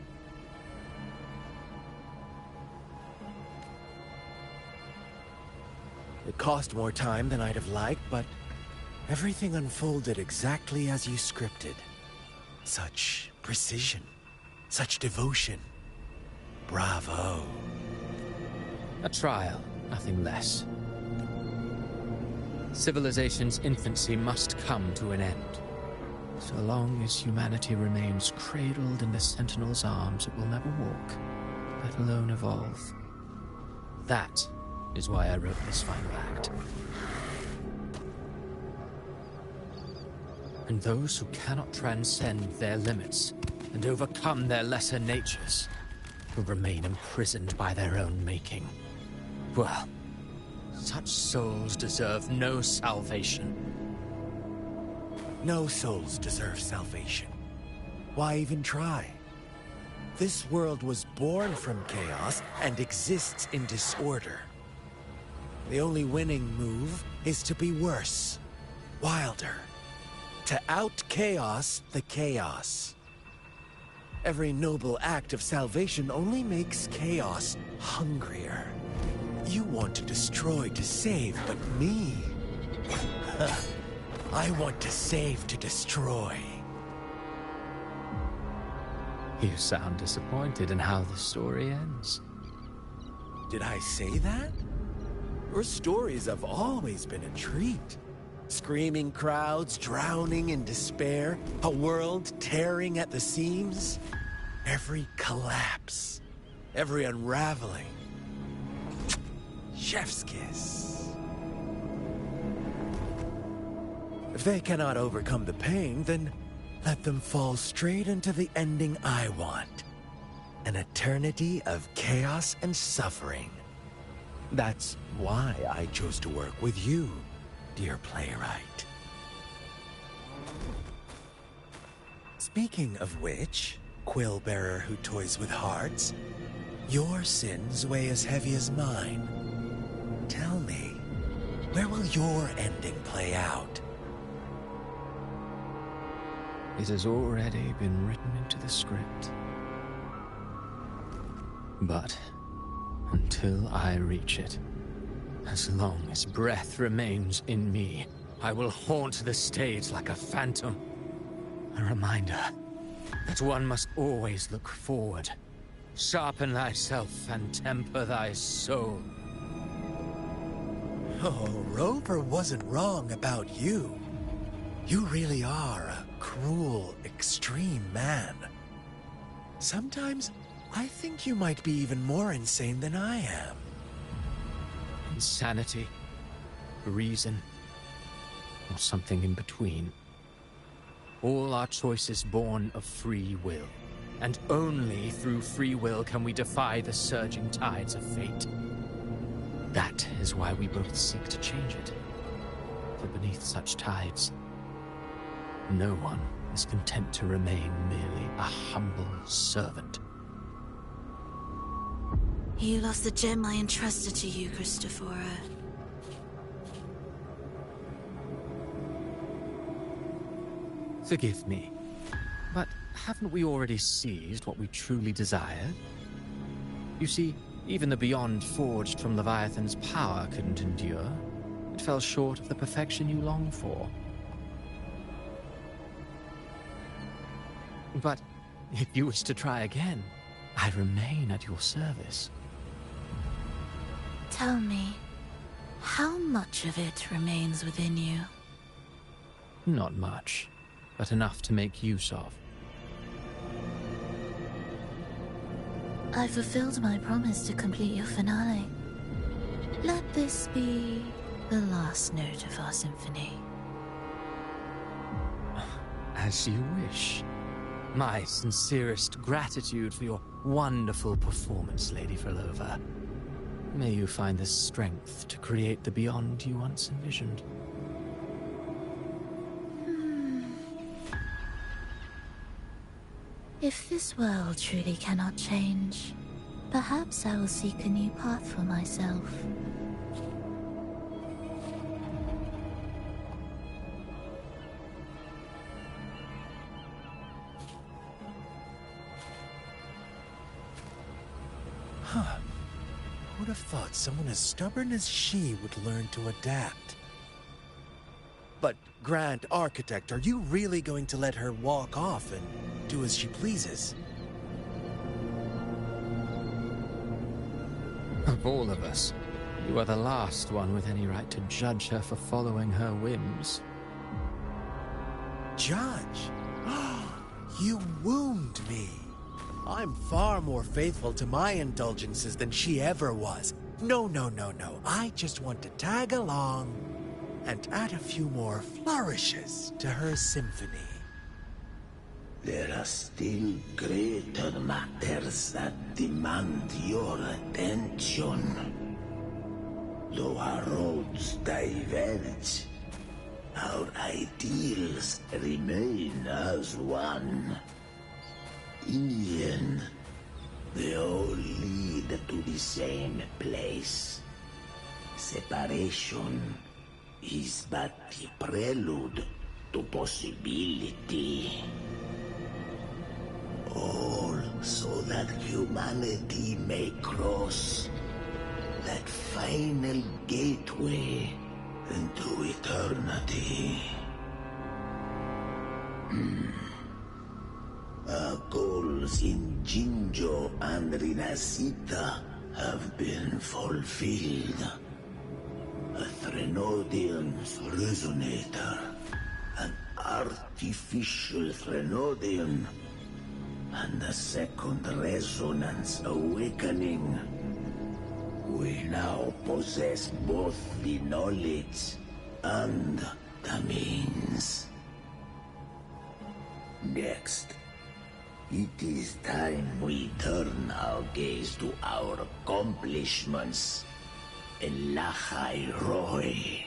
It cost more time than I'd have liked, but everything unfolded exactly as you scripted. Such precision, such devotion. Bravo. A trial, nothing less. Civilization's infancy must come to an end. So long as humanity remains cradled in the Sentinel's arms, it will never walk, let alone evolve. That is why I wrote this final act. And those who cannot transcend their limits and overcome their lesser natures will remain imprisoned by their own making. Well, such souls deserve no salvation. No souls deserve salvation. Why even try? This world was born from chaos and exists in disorder. The only winning move is to be worse, wilder, to out-chaos the chaos. Every noble act of salvation only makes chaos hungrier. You want to destroy to save, but me? I want to save to destroy. You sound disappointed in how the story ends. Did I say that? Your stories have always been a treat. Screaming crowds drowning in despair, a world tearing at the seams. Every collapse, every unraveling. Chef's kiss. If they cannot overcome the pain, then let them fall straight into the ending I want. An eternity of chaos and suffering. That's why I chose to work with you, dear playwright. Speaking of which, quill-bearer who toys with hearts, your sins weigh as heavy as mine. Tell me, where will your ending play out? It has already been written into the script. But until I reach it, as long as breath remains in me, I will haunt the stage like a phantom. A reminder that one must always look forward. Sharpen thyself and temper thy soul. Oh, Rover wasn't wrong about you. You really are a cruel, extreme man. Sometimes I think you might be even more insane than I am. Insanity, reason, or something in between. All our choices born of free will, and only through free will can we defy the surging tides of fate. That is why we both seek to change it. For beneath such tides, no one is content to remain merely a humble servant. You lost the gem I entrusted to you, Christophora. Forgive me, but haven't we already seized what we truly desired? You see, even the beyond forged from Leviathan's power couldn't endure. It fell short of the perfection you long for. But if you wish to try again, I remain at your service. Tell me, how much of it remains within you? Not much, but enough to make use of. I fulfilled my promise to complete your finale. Let this be the last note of our symphony. As you wish. My sincerest gratitude for your wonderful performance, Lady Frolova. May you find the strength to create the beyond you once envisioned. If this world truly cannot change, perhaps I will seek a new path for myself. Huh. Who would have thought someone as stubborn as she would learn to adapt? But, Grand Architect, are you really going to let her walk off and do as she pleases? Of all of us, you are the last one with any right to judge her for following her whims. Judge? You wound me. I'm far more faithful to my indulgences than she ever was. No. I just want to tag along and add a few more flourishes to her symphony. There are still greater matters that demand your attention. Though our roads diverge, our ideals remain as one. In the end, they all lead to the same place. Separation is but the prelude to possibility. All so that humanity may cross that final gateway into eternity. Our goals in Jinjo and Rinasita have been fulfilled. A Threnodian's resonator, an artificial Threnodian, and a second resonance awakening. We now possess both the knowledge and the means. Next, it is time we turn our gaze to our accomplishments in Lahai Roy.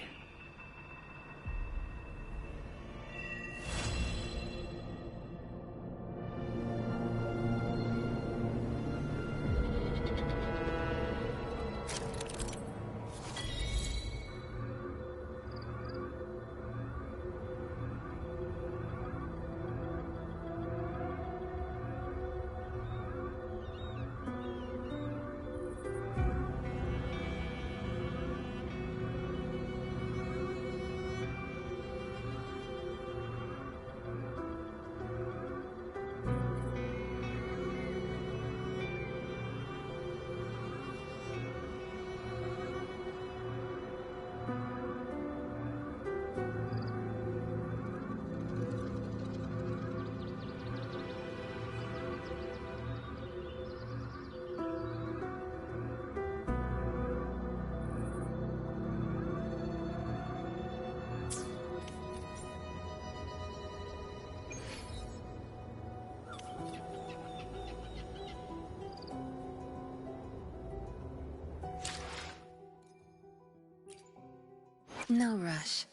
No rush.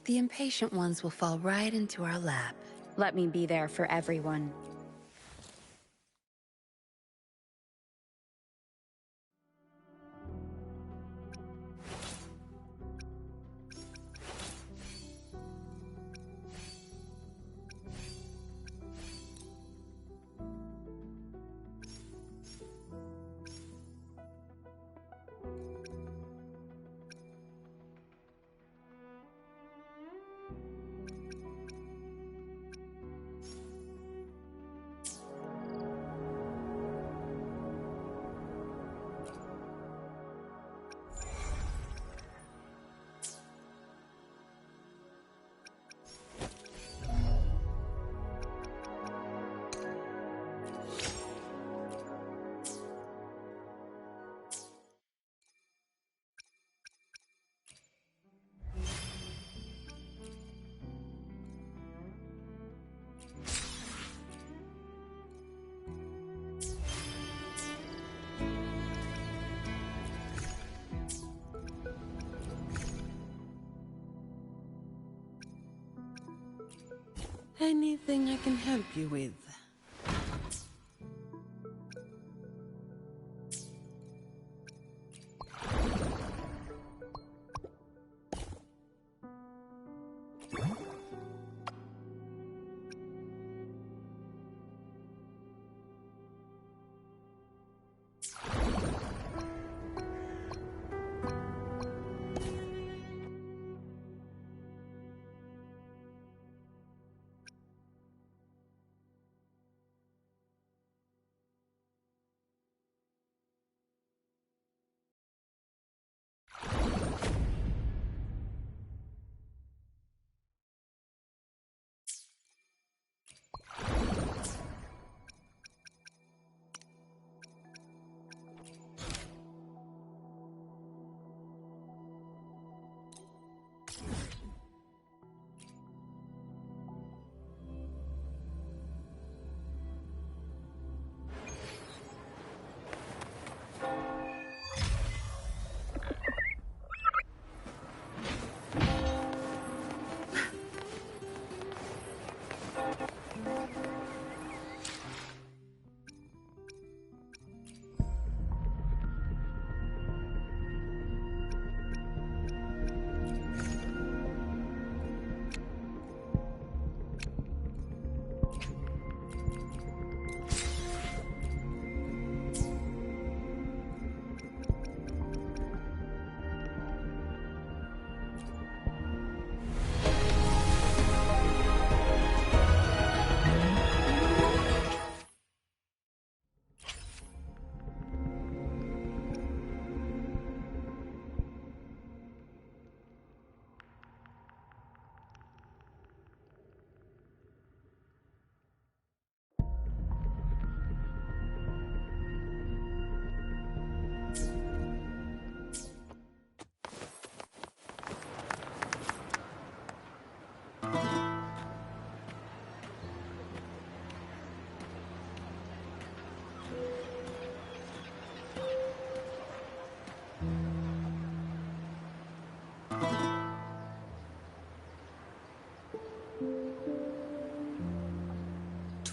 The impatient ones will fall right into our lap. Let me be there for everyone. Anything I can help you with?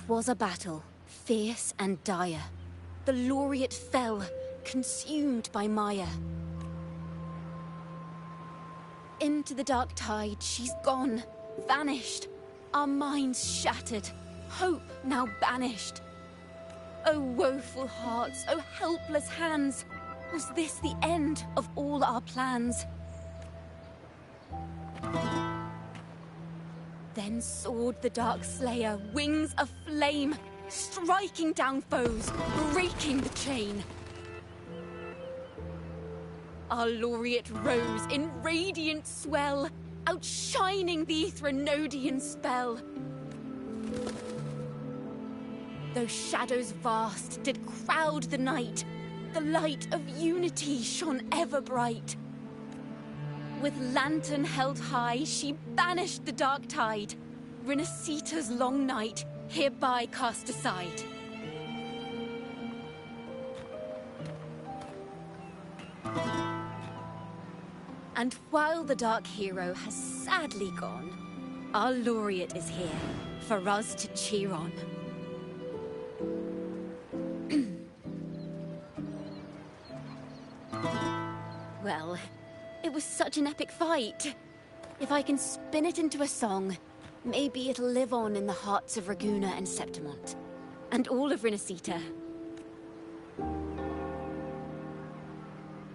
'Twas a battle, fierce and dire. The laureate fell, consumed by mire. Into the dark tide, she's gone, vanished. Our minds shattered, hope now banished. Oh woeful hearts, oh helpless hands, was this the end of all our plans? Then soared the Dark Slayer, wings aflame, striking down foes, breaking the chain. Our laureate rose in radiant swell, outshining the Threnodian spell. Those shadows vast did crowd the night, the light of unity shone ever bright. With lantern held high, she banished the dark tide, Rinasita's long night hereby cast aside. And while the dark hero has sadly gone, our laureate is here for us to cheer on. Well, it was such an epic fight. If I can spin it into a song, maybe it'll live on in the hearts of Raguna and Septimont, and all of Rinasita.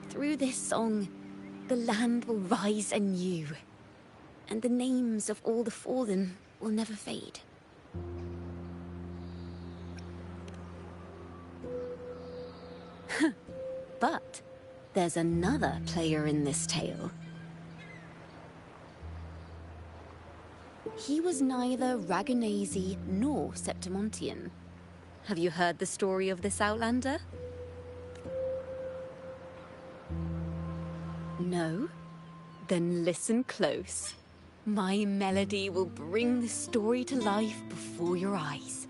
Through this song, the land will rise anew, and the names of all the fallen will never fade. But there's another player in this tale. He was neither Raganese nor Septimontian. Have you heard the story of this Outlander? No? Then listen close. My melody will bring the story to life before your eyes.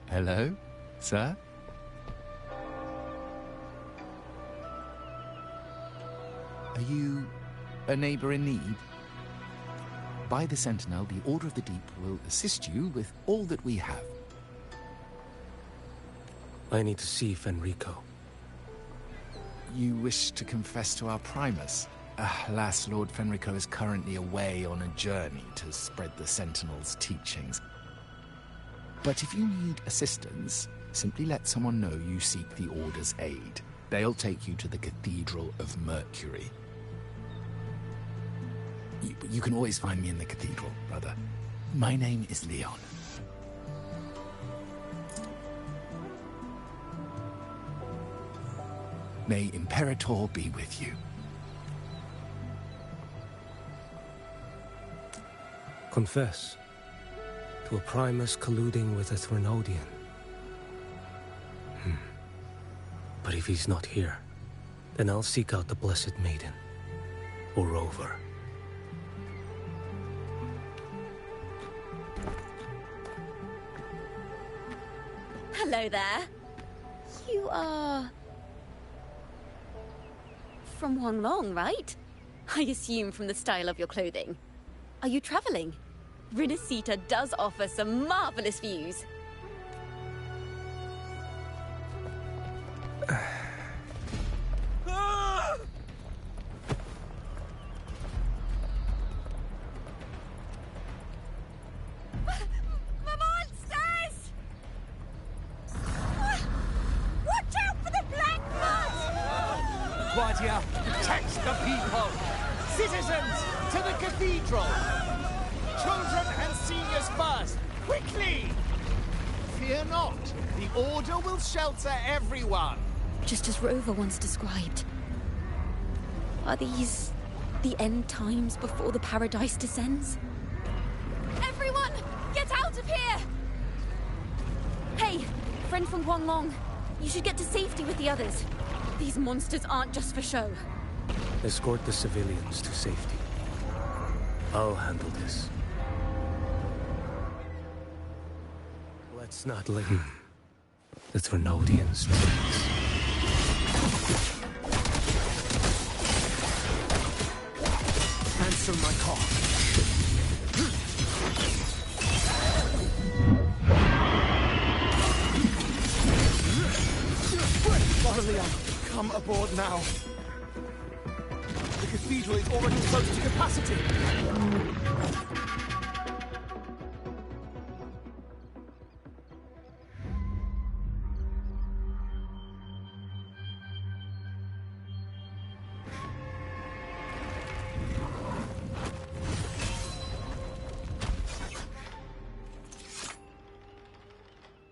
Hello, sir? Are you a neighbor in need? By the Sentinel, the Order of the Deep will assist you with all that we have. I need to see Fenrico. You wish to confess to our Primus? Alas, Lord Fenrico is currently away on a journey to spread the Sentinel's teachings. But if you need assistance, simply let someone know you seek the Order's aid. They'll take you to the Cathedral of Mercury. You can always find me in the Cathedral, brother. My name is Leon. May Imperator be with you. Confess to a Primus colluding with a Threnodian. But if he's not here, then I'll seek out the Blessed Maiden, or Rover. Hello there. You are... from Huanglong, right? I assume from the style of your clothing. Are you traveling? Rinasita does offer some marvelous views. Guardia, protect the people! Citizens, to the cathedral! Children and seniors first! Quickly! Fear not, the Order will shelter everyone! Just as Rover once described. Are these the end times before the paradise descends? Everyone, get out of here! Hey, friend from Huanglong, you should get to safety with the others. These monsters aren't just for show. Escort the civilians to safety. I'll handle this. Let's not linger. The Trinodians' tricks. Answer my call. Aurelion, come aboard now. The cathedral is already close to capacity.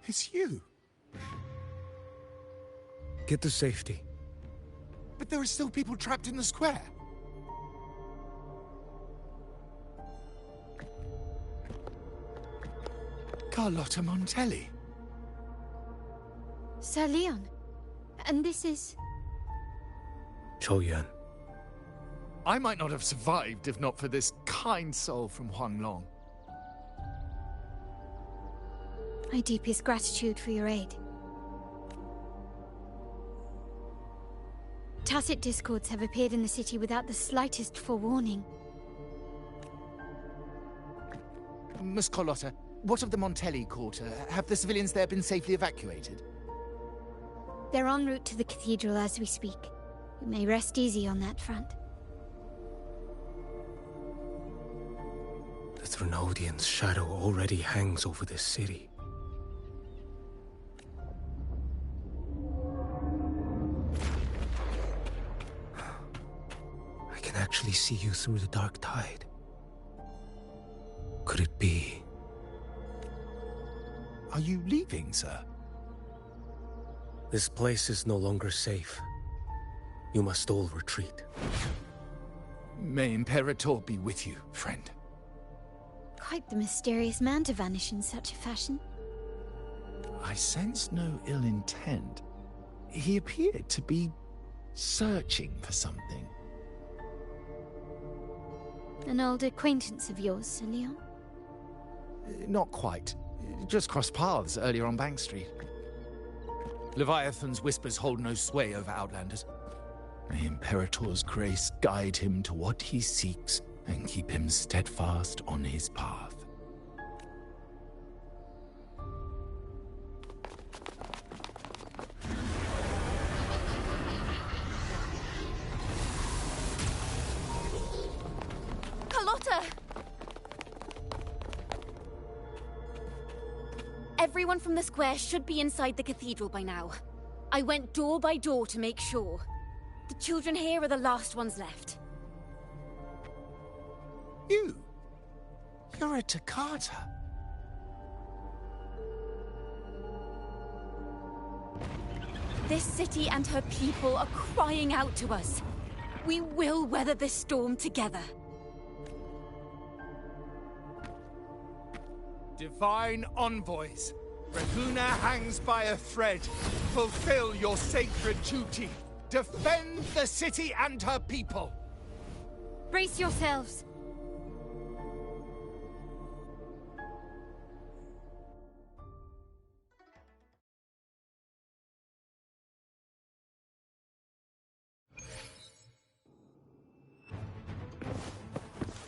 It's you. Get to safety. But there are still people trapped in the square. Carlotta Montelli. Sir Leon. And this is... Choyan. I might not have survived if not for this kind soul from Huanglong. My deepest gratitude for your aid. Tacit discords have appeared in the city without the slightest forewarning. Miss Carlotta, what of the Montelli quarter? Have the civilians there been safely evacuated? They're en route to the cathedral as we speak. You may rest easy on that front. The Trinodian's shadow already hangs over this city. I can actually see you through the dark tide. Could it be? Are you leaving, sir? This place is no longer safe. You must all retreat. May Imperator be with you, friend. Quite the mysterious man to vanish in such a fashion. I sense no ill intent. He appeared to be searching for something. An old acquaintance of yours, Sir Leon? Not quite. Just crossed paths earlier on Bank Street. Leviathan's whispers hold no sway over Outlanders. May Imperator's grace guide him to what he seeks and keep him steadfast on his path. Carlotta! Everyone from the square should be inside the cathedral by now. I went door by door to make sure. The children here are the last ones left. You're a Toccata. This city and her people are crying out to us. We will weather this storm together. Divine envoys, Raguna hangs by a thread. Fulfill your sacred duty. Defend the city and her people. Brace yourselves.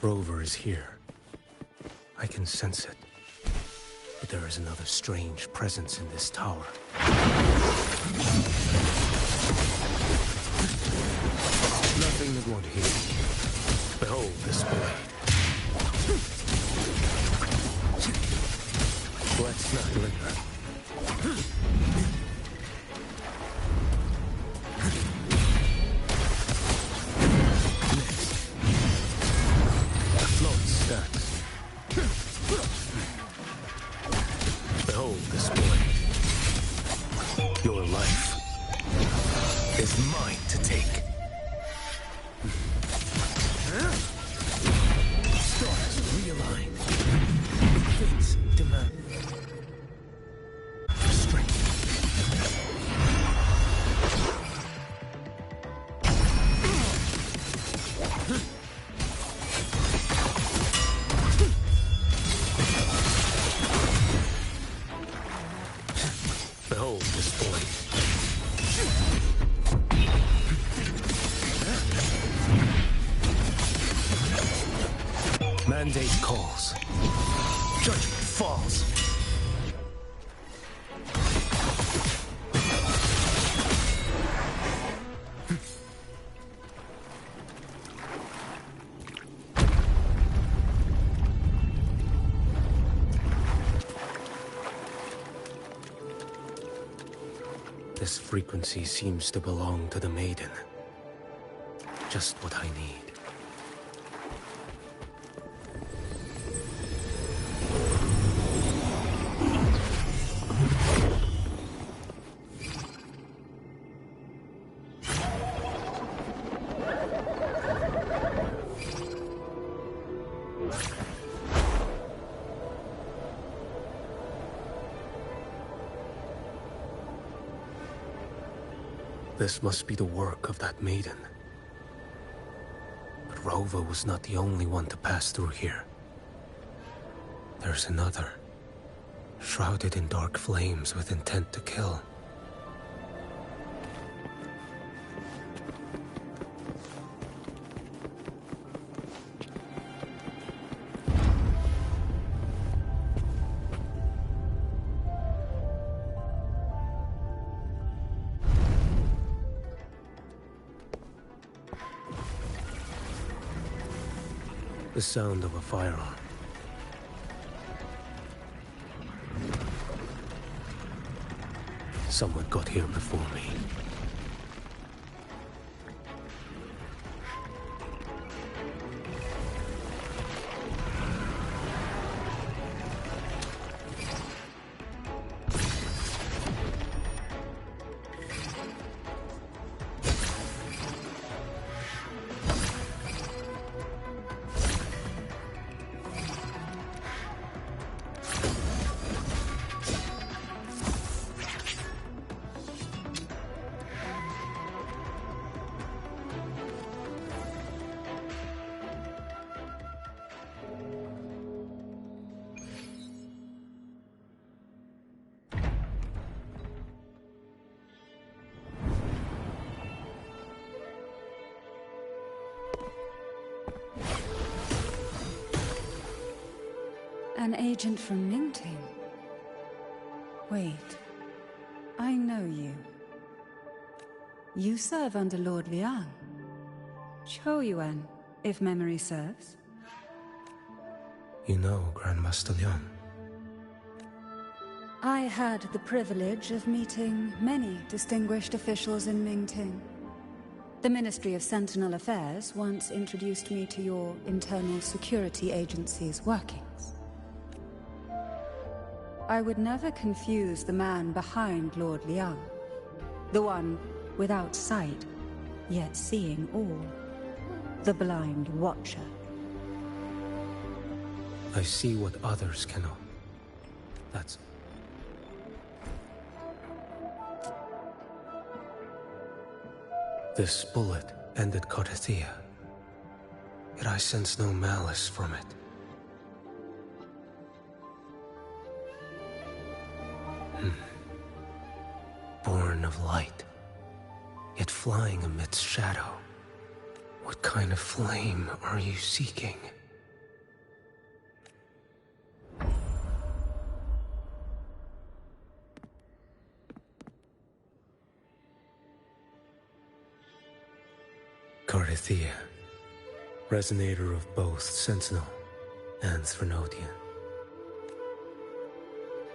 Rover is here. I can sense it. But there is another strange presence in this tower. Nothing that won't heal. Behold this blade. Let's not linger. Behold this blade. Your life is mine to take. Stars realign. Fates demand. Strength. Mandate calls. Judgment falls. This frequency seems to belong to the Maiden. Just what I need. This must be the work of that maiden. But Rova was not the only one to pass through here. There's another, shrouded in dark flames with intent to kill. The sound of a firearm. Someone got here before me. An agent from Mingting? Wait, I know you. You serve under Lord Liang. Choyuan, if memory serves. You know Grandmaster Liang. I had the privilege of meeting many distinguished officials in Mingting. The Ministry of Sentinel Affairs once introduced me to your internal security agency's workings. I would never confuse the man behind Lord Liang. The one without sight, yet seeing all. The blind watcher. I see what others cannot. That's... This bullet ended Carthia. Yet I sense no malice from it. Born of light, yet flying amidst shadow. What kind of flame are you seeking? Carthia, resonator of both Sentinel and Threnodian.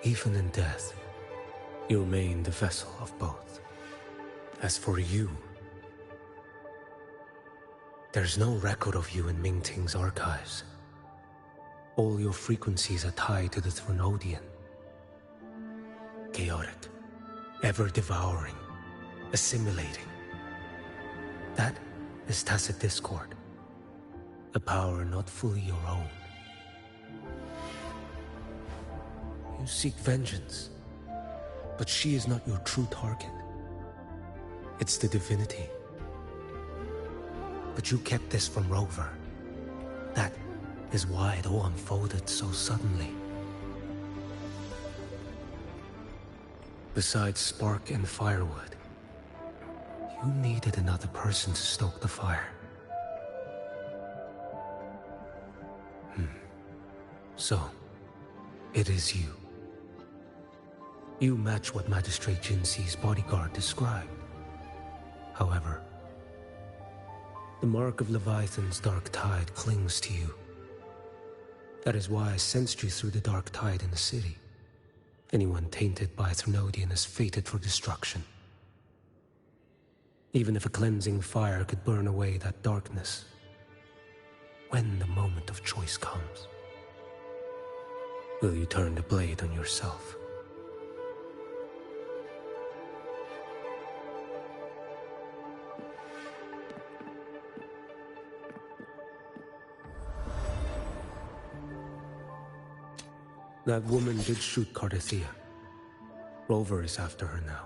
Even in death, you remain the vessel of both. As for you, there's no record of you in Mingting's archives. All your frequencies are tied to the Threnodian. Chaotic, ever-devouring, assimilating. That is tacit discord, a power not fully your own. You seek vengeance, but she is not your true target. It's the divinity. But you kept this from Rover. That is why it all unfolded so suddenly. Besides spark and firewood, you needed another person to stoke the fire. So, it is you. You match what Magistrate Jinxi's bodyguard described. However, the mark of Leviathan's dark tide clings to you. That is why I sensed you through the dark tide in the city. Anyone tainted by Threnodian is fated for destruction. Even if a cleansing fire could burn away that darkness, when the moment of choice comes, will you turn the blade on yourself? That woman did shoot Cardathia. Rover is after her now.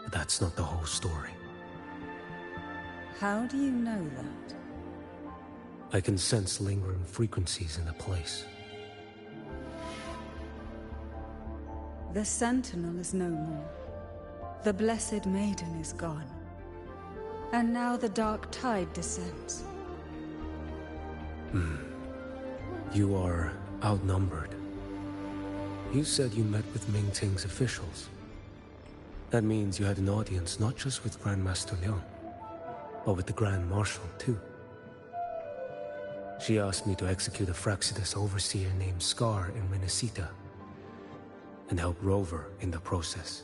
But that's not the whole story. How do you know that? I can sense lingering frequencies in the place. The Sentinel is no more. The Blessed Maiden is gone. And now the dark tide descends. You are outnumbered. You said you met with Mingting's officials. That means you had an audience not just with Grandmaster Liang, but with the Grand Marshal too. She asked me to execute a Fraxidus overseer named Scar in Renacita, and help Rover in the process.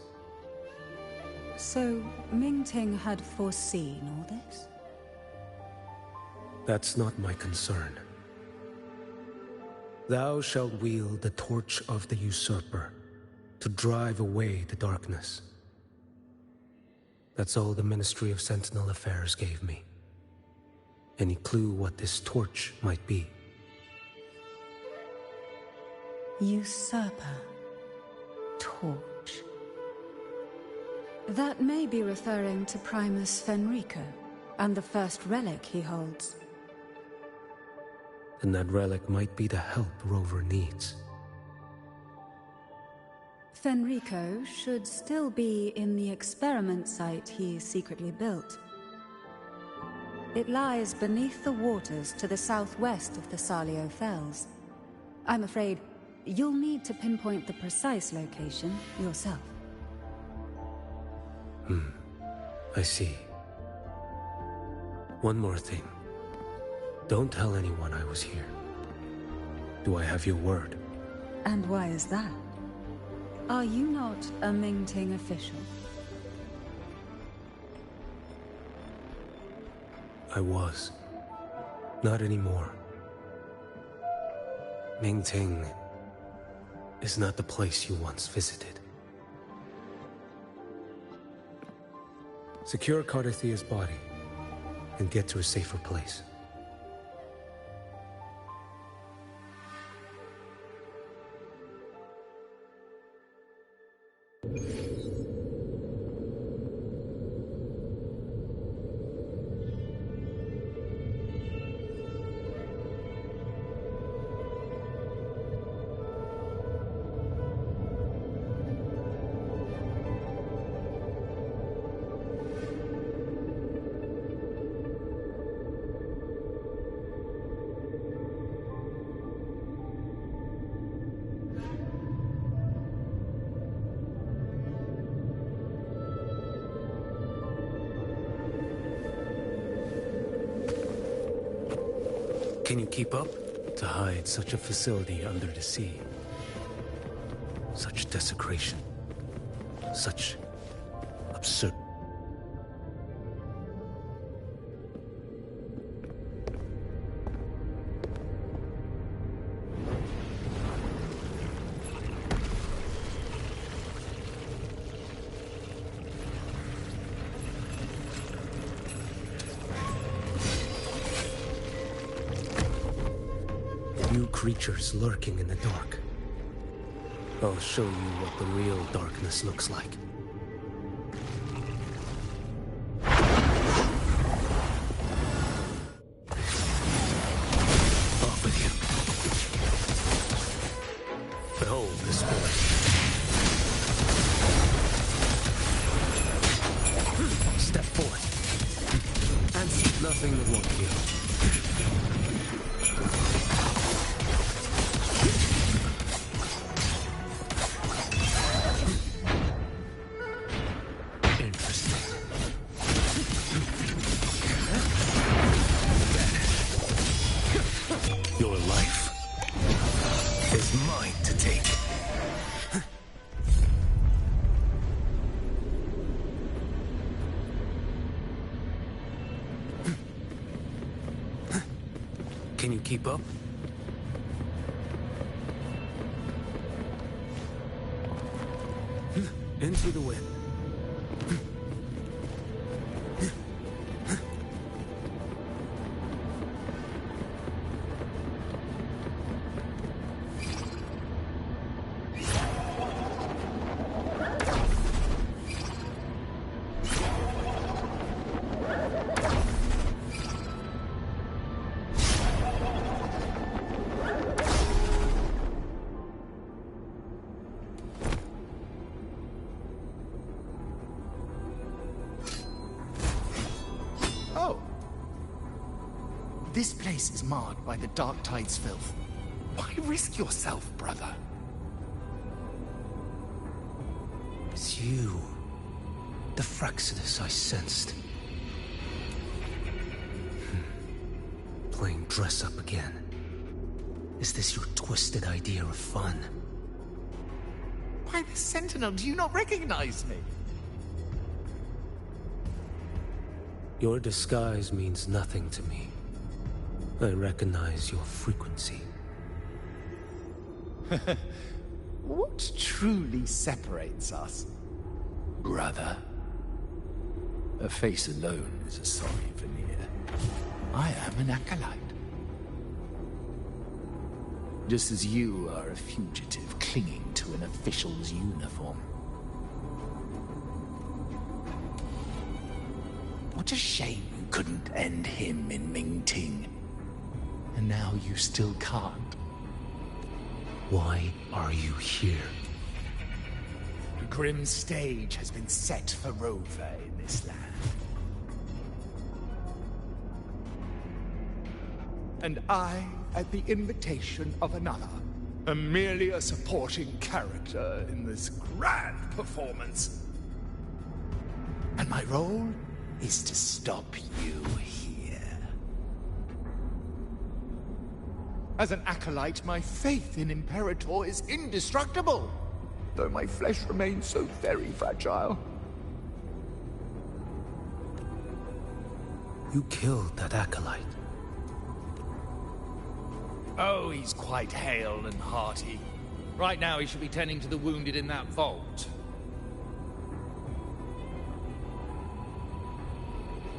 So, Mingting had foreseen all this? That's not my concern. Thou shalt wield the torch of the usurper to drive away the darkness. That's all the Ministry of Sentinel Affairs gave me. Any clue what this torch might be? Usurper. Torch. That may be referring to Primus Fenrico, and the first relic he holds. And that relic might be the help Rover needs. Fenrico should still be in the experiment site he secretly built. It lies beneath the waters to the southwest of the Salio Fells. I'm afraid you'll need to pinpoint the precise location yourself. I see. One more thing. Don't tell anyone I was here. Do I have your word? And why is that? Are you not a Mingting official? I was. Not anymore. Mingting is not the place you once visited. Secure Cardathia's body and get to a safer place. Can you keep up? To hide such a facility under the sea. Such desecration. Such absurd. Creatures lurking in the dark. I'll show you what the real darkness looks like. Off with you. Behold this boy. Step forth. And nothing that won't kill. Can you keep up? Into the wind. This place is marred by the Dark Tide's filth. Why risk yourself, brother? It's you. The Fraxidus I sensed. Playing dress up again. Is this your twisted idea of fun? Why, the Sentinel, do you not recognize me? Your disguise means nothing to me. I recognize your frequency. What truly separates us? Brother. A face alone is a sorry veneer. I am an acolyte. Just as you are a fugitive clinging to an official's uniform. What a shame you couldn't end him in Mingting. And now you still can't. Why are you here? The grim stage has been set for Rover in this land. And I, at the invitation of another, am merely a supporting character in this grand performance. And my role is to stop you here. As an acolyte, my faith in Imperator is indestructible, though my flesh remains so very fragile. You killed that acolyte. Oh, he's quite hale and hearty. Right now he should be tending to the wounded in that vault.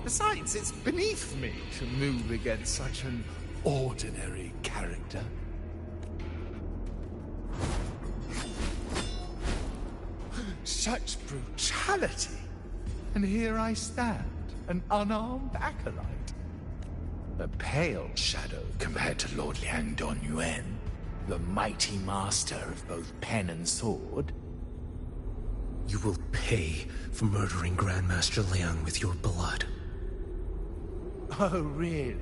Besides, it's beneath me to move against such an ordinary character. Such brutality! And here I stand, an unarmed acolyte. A pale shadow compared to Lord Liang Don Yuan, the mighty master of both pen and sword. You will pay for murdering Grandmaster Liang with your blood. Oh, really?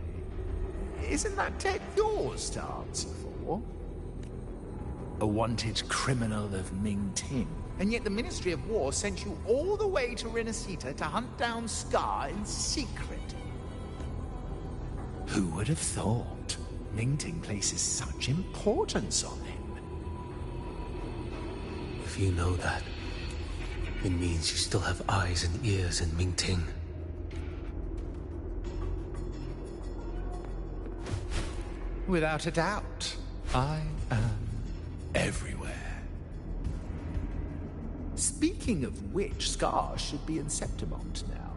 Isn't that debt yours to answer for? A wanted criminal of Mingting. And yet the Ministry of War sent you all the way to Renacita to hunt down Scar in secret. Who would have thought Mingting places such importance on him? If you know that, it means you still have eyes and ears in Mingting. Without a doubt, I am everywhere. Speaking of which, Scar should be in Septimont now.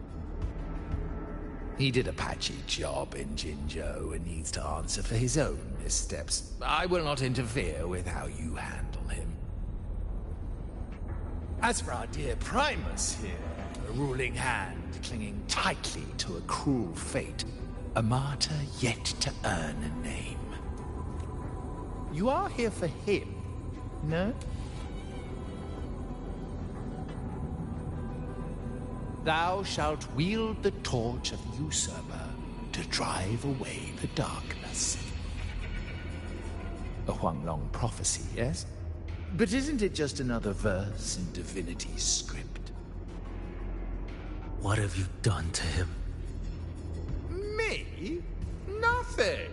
He did a patchy job in Jinzhou and needs to answer for his own missteps. I will not interfere with how you handle him. As for our dear Primus here, a ruling hand clinging tightly to a cruel fate, a martyr yet to earn a name. You are here for him, no? Thou shalt wield the torch of the usurper to drive away the darkness. A Huanglong prophecy, yes? But isn't it just another verse in Divinity's script? What have you done to him? Me? Nothing.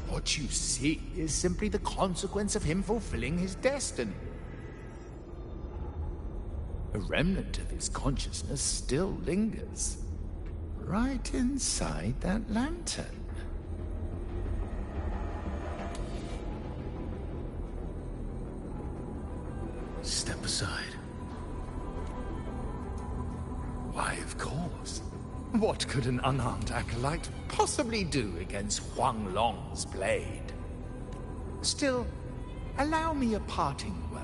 What you see is simply the consequence of him fulfilling his destiny. A remnant of his consciousness still lingers, right inside that lantern. Why, of course. What could an unarmed acolyte possibly do against Huang Long's blade? Still, allow me a parting word.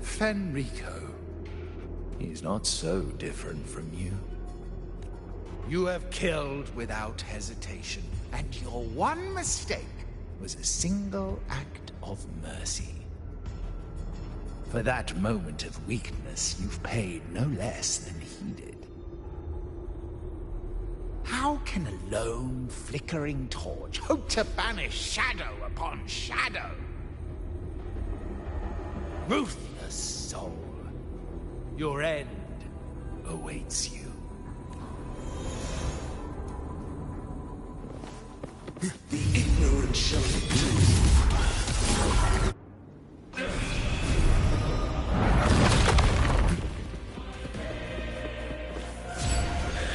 Fenrico, he's not so different from you. You have killed without hesitation, and your one mistake was a single act of mercy. For that moment of weakness, you've paid no less than heeded. How can a lone, flickering torch hope to banish shadow upon shadow? Ruthless soul, your end awaits you. The ignorant shall do.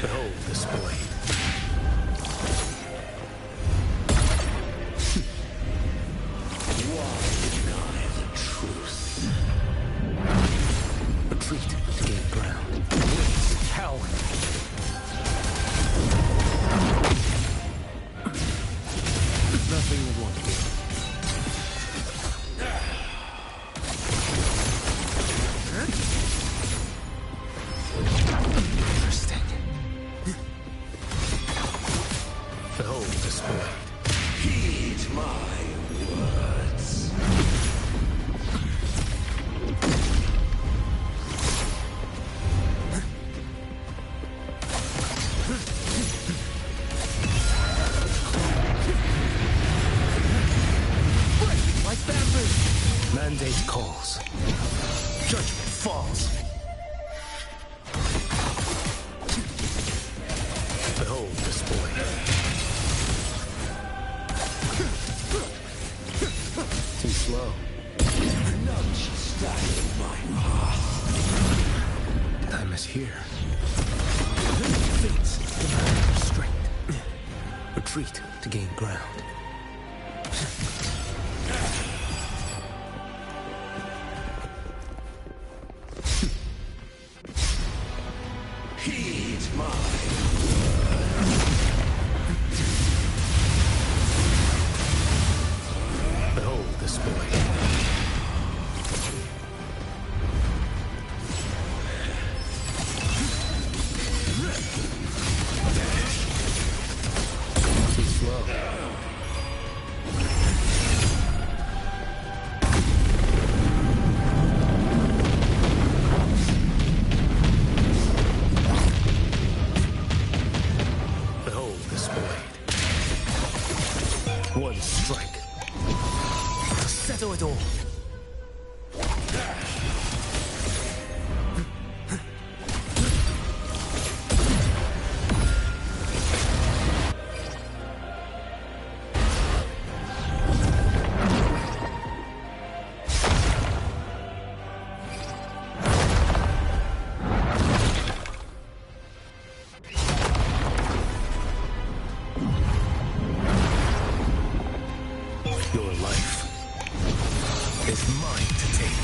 Behold this blade. Why deny the truth? Retreat to gain ground. Please, coward. Nothing you want to do. Interesting. Behold this blade. Heed my words. Like bamboo. Mandate calls. Judgment falls. Behold this blade. Too slow. None shall stand in my path. Time is here. Fates demand restraint. Retreat to gain ground. Heed my Behold this blade. Too slow. Behold this blade. One strike. To settle it all. Your life is mine to take.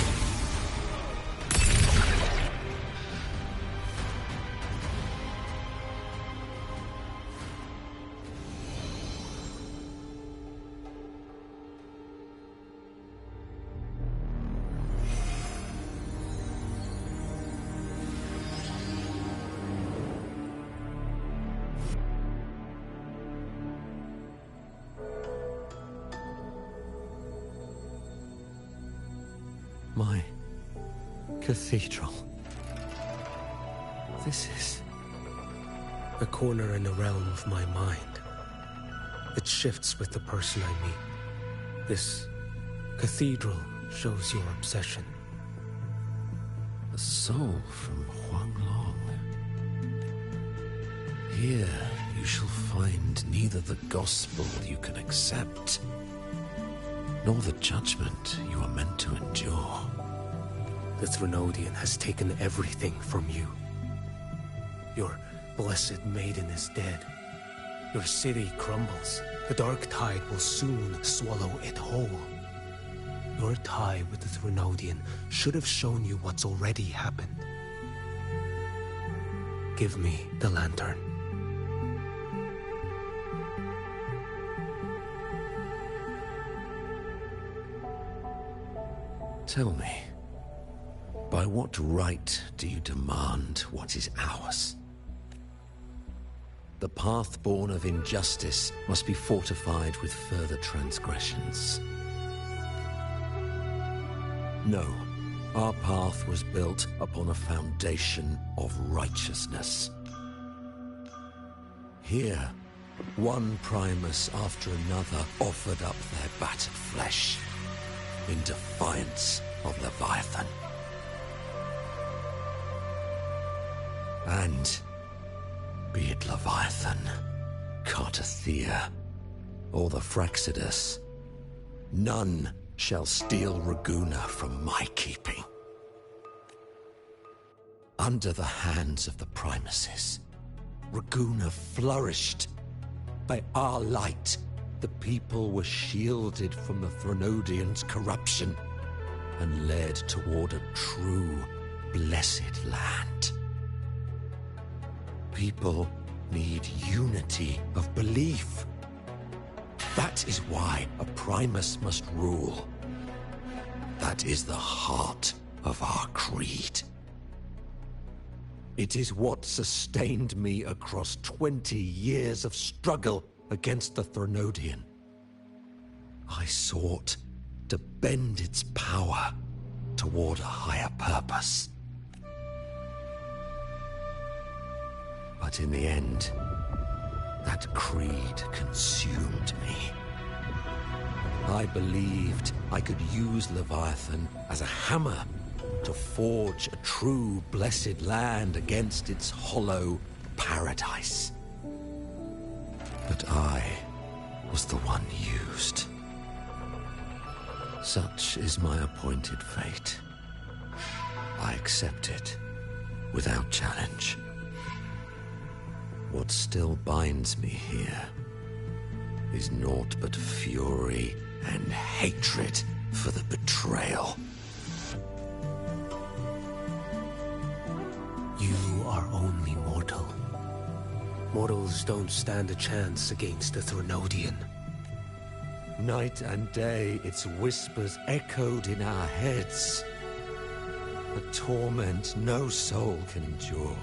My cathedral. This is A corner in the realm of my mind. It shifts with the person I meet. This cathedral shows your obsession. A soul from Huang Long. Here you shall find neither the gospel you can accept, nor the judgment you are meant to endure. The Threnodian has taken everything from you. Your blessed maiden is dead. Your city crumbles. The dark tide will soon swallow it whole. Your tie with the Threnodian should have shown you what's already happened. Give me the lantern. Tell me, by what right do you demand what is ours? The path born of injustice must be fortified with further transgressions. No, our path was built upon a foundation of righteousness. Here, one Primus after another offered up their battered flesh in defiance of Leviathan. And be it Leviathan, Cartathea, or the Fraxidus, none shall steal Raguna from my keeping. Under the hands of the Primuses, Raguna flourished. By our light, the people were shielded from the Threnodians' corruption and led toward a true, blessed land. People need unity of belief. That is why a Primus must rule. That is the heart of our creed. It is what sustained me across 20 years of struggle against the Threnodian. I sought to bend its power toward a higher purpose. But in the end, that creed consumed me. I believed I could use Leviathan as a hammer to forge a true blessed land against its hollow paradise. But I was the one used. Such is my appointed fate. I accept it without challenge. What still binds me here is naught but fury and hatred for the betrayal. You are only mortal. Mortals don't stand a chance against the Threnodian. Night and day, its whispers echoed in our heads. A torment no soul can endure.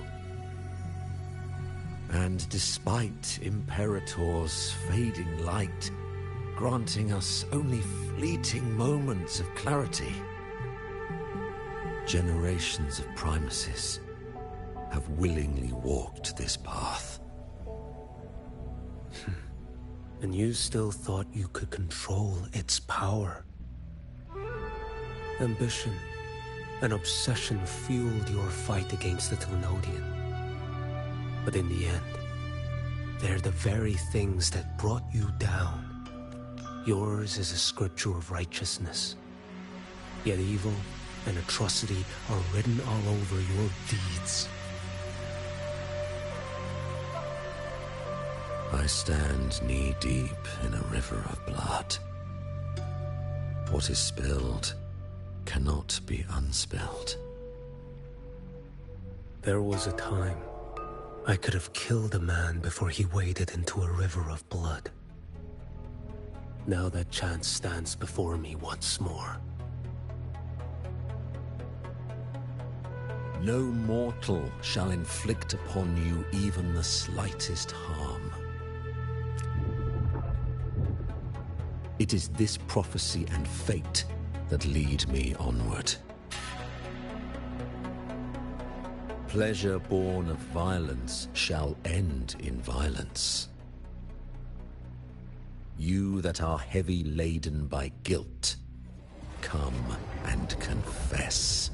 And despite Imperator's fading light, granting us only fleeting moments of clarity, generations of Primuses have willingly walked this path. And you still thought you could control its power. Ambition and obsession fueled your fight against the Threnodian. But in the end, they're the very things that brought you down. Yours is a scripture of righteousness. Yet evil and atrocity are written all over your deeds. I stand knee-deep in a river of blood. What is spilled cannot be unspilled. There was a time I could have killed a man before he waded into a river of blood. Now that chance stands before me once more. No mortal shall inflict upon you even the slightest harm. It is this prophecy and fate that lead me onward. Pleasure born of violence shall end in violence. You that are heavy laden by guilt, come and confess.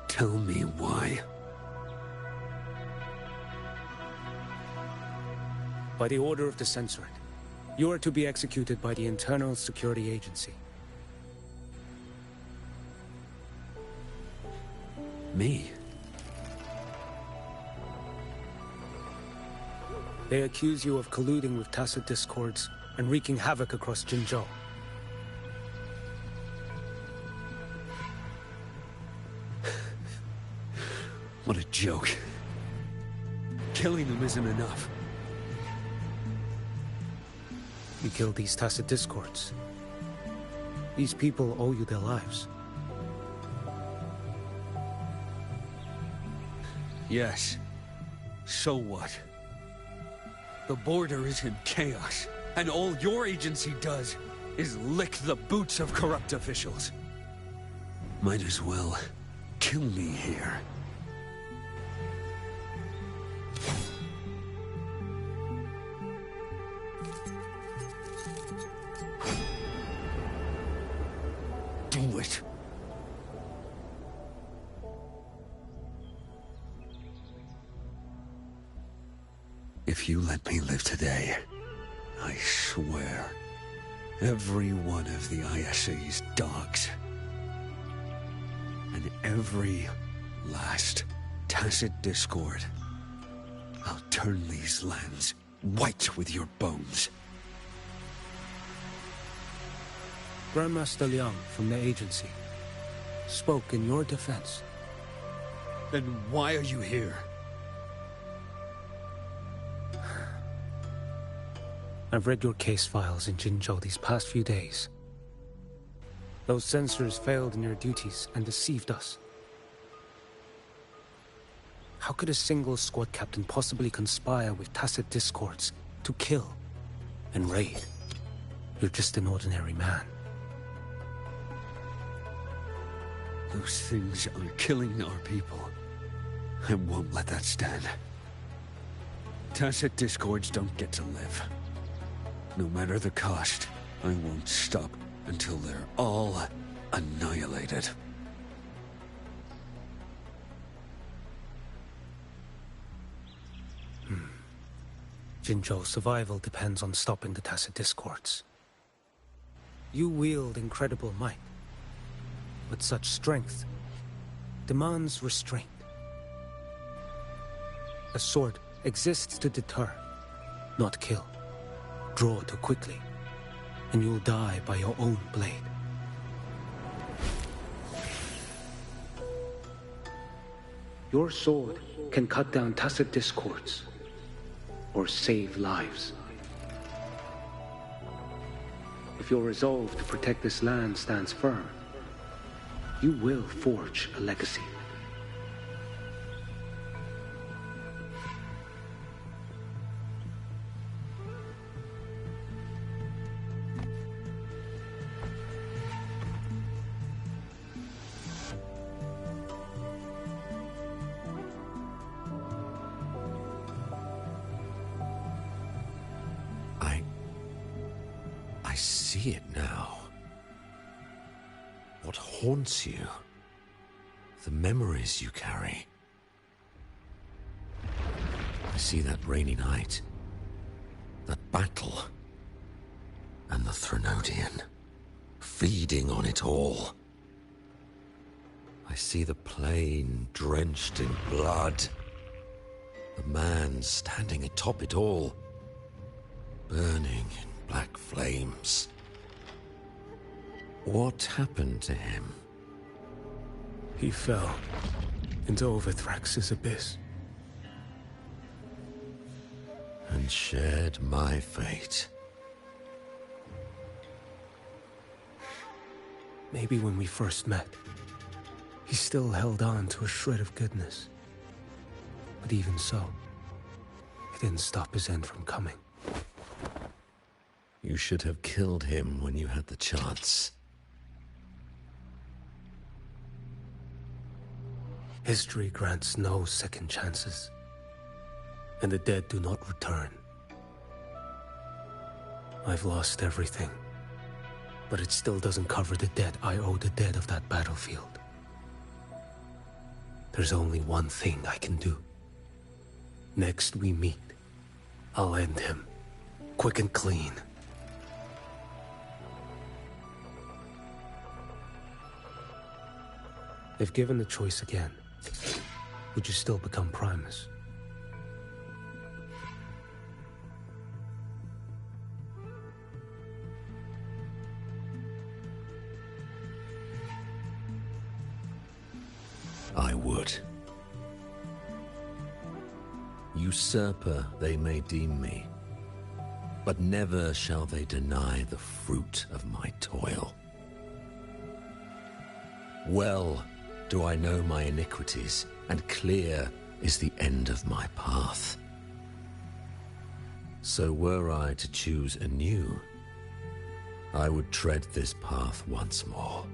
Tell me why. By the order of the Censored, you are to be executed by the Internal Security Agency. Me? They accuse you of colluding with tacit discords and wreaking havoc across Jinzhou. What a joke. Killing them isn't enough. You killed these tacit discords. These people owe you their lives. Yes. So what? The border is in chaos, and all your agency does is lick the boots of corrupt officials. Might as well kill me here. Do it. If you let me live today, I swear, every one of the ISA's dogs, and every last tacit discord, I'll turn these lands white with your bones. Grandmaster Liang from the agency spoke in your defense. Then why are you here? I've read your case files in Jinzhou these past few days. Those censors failed in their duties and deceived us. How could a single squad captain possibly conspire with tacit discords to kill and raid? You're just an ordinary man. Those things are killing our people. I won't let that stand. Tacit discords don't get to live. No matter the cost, I won't stop until they're all annihilated. Jinzhou's survival depends on stopping the tacit discords. You wield incredible might, but such strength demands restraint. A sword exists to deter, not kill. Draw too quickly, and you'll die by your own blade. Your sword can cut down tacit discords, or save lives. If your resolve to protect this land stands firm, you will forge a legacy. I see it now. What haunts you? The memories you carry. I see that rainy night, that battle, and the Threnodian, feeding on it all. I see the plain drenched in blood, the man standing atop it all, burning in black flames. What happened to him? He fell into Overthrax's abyss. And shared my fate. Maybe when we first met, he still held on to a shred of goodness. But even so, it didn't stop his end from coming. You should have killed him when you had the chance. History grants no second chances, and the dead do not return. I've lost everything. But it still doesn't cover the debt I owe the dead of that battlefield. There's only one thing I can do. Next we meet, I'll end him, quick and clean. If given the choice again, would you still become Primus? I would. Usurper they may deem me, but never shall they deny the fruit of my toil. Well do I know my iniquities, and clear is the end of my path. So were I to choose anew, I would tread this path once more.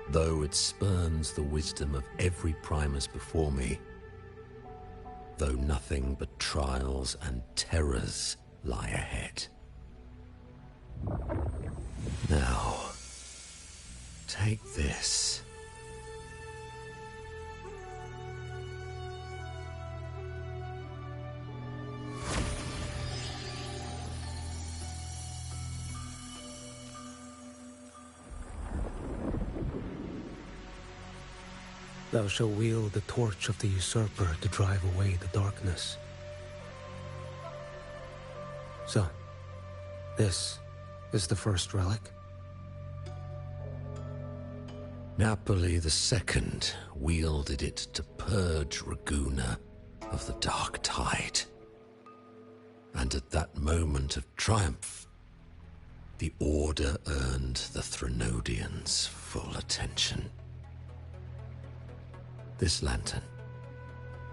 Though it spurns the wisdom of every Primus before me, though nothing but trials and terrors lie ahead. Now, take this. Thou shalt wield the torch of the usurper to drive away the darkness. So, this is the first relic? Napoli II wielded it to purge Raguna of the dark tide. And at that moment of triumph, the Order earned the Threnodians full attention. This lantern,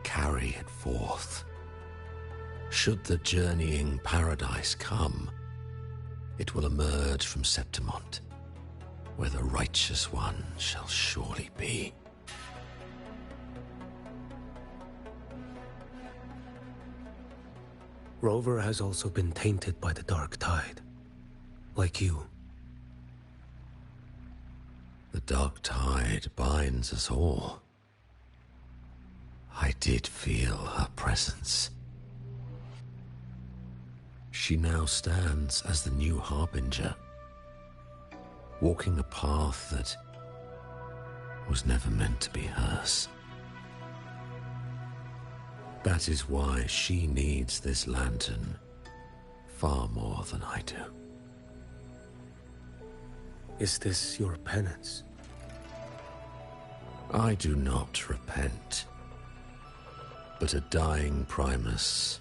carry it forth. Should the journeying paradise come, it will emerge from Septimont, where the righteous one shall surely be. Rover has also been tainted by the dark tide, like you. The dark tide binds us all. I did feel her presence. She now stands as the new harbinger, walking a path that was never meant to be hers. That is why she needs this lantern far more than I do. Is this your penance? I do not repent. But a dying Primus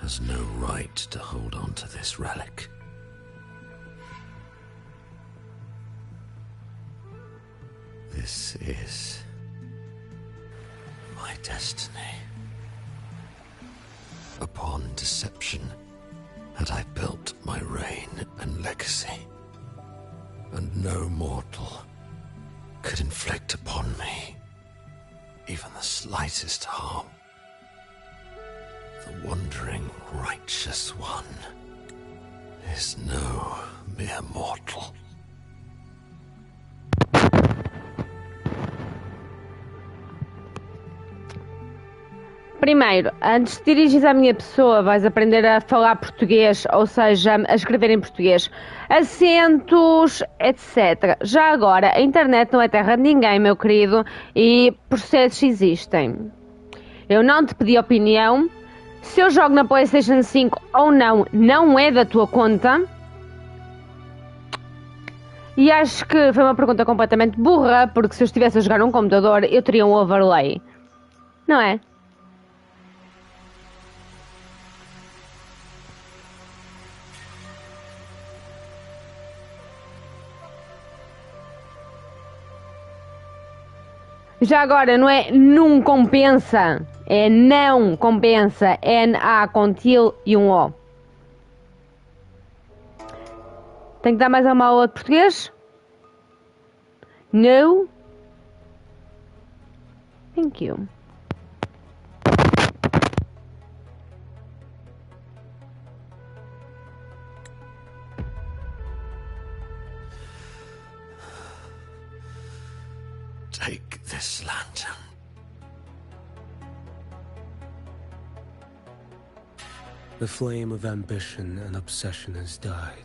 has no right to hold on to this relic. This is my destiny. Upon deception had I built my reign and legacy, and no mortal could inflict upon me even the slightest harm. The wandering righteous one is no mere mortal. Primeiro, antes de dirigires à minha pessoa, vais aprender a falar português, ou seja, a escrever em português. Acentos, etc. Já agora, a internet não é terra de ninguém, meu querido, e processos existem. Eu não te pedi opinião. Se eu jogo na PlayStation 5 ou não, não é da tua conta. E acho que foi uma pergunta completamente burra, porque se eu estivesse a jogar num computador, eu teria um overlay. Não é? Já agora, não é não compensa, é não compensa. N-A com til e um O. Tenho que dar mais uma aula de português? No? Thank you. Take this lantern. The flame of ambition and obsession has died.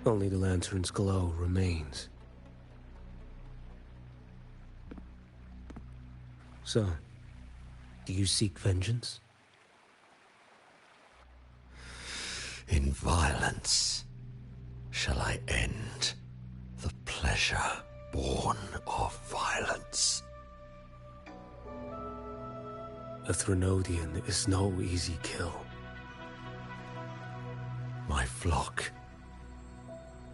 Only the lantern's glow remains. So, do you seek vengeance? In violence shall I end the pleasure born of violence. A Threnodian is no easy kill. My flock,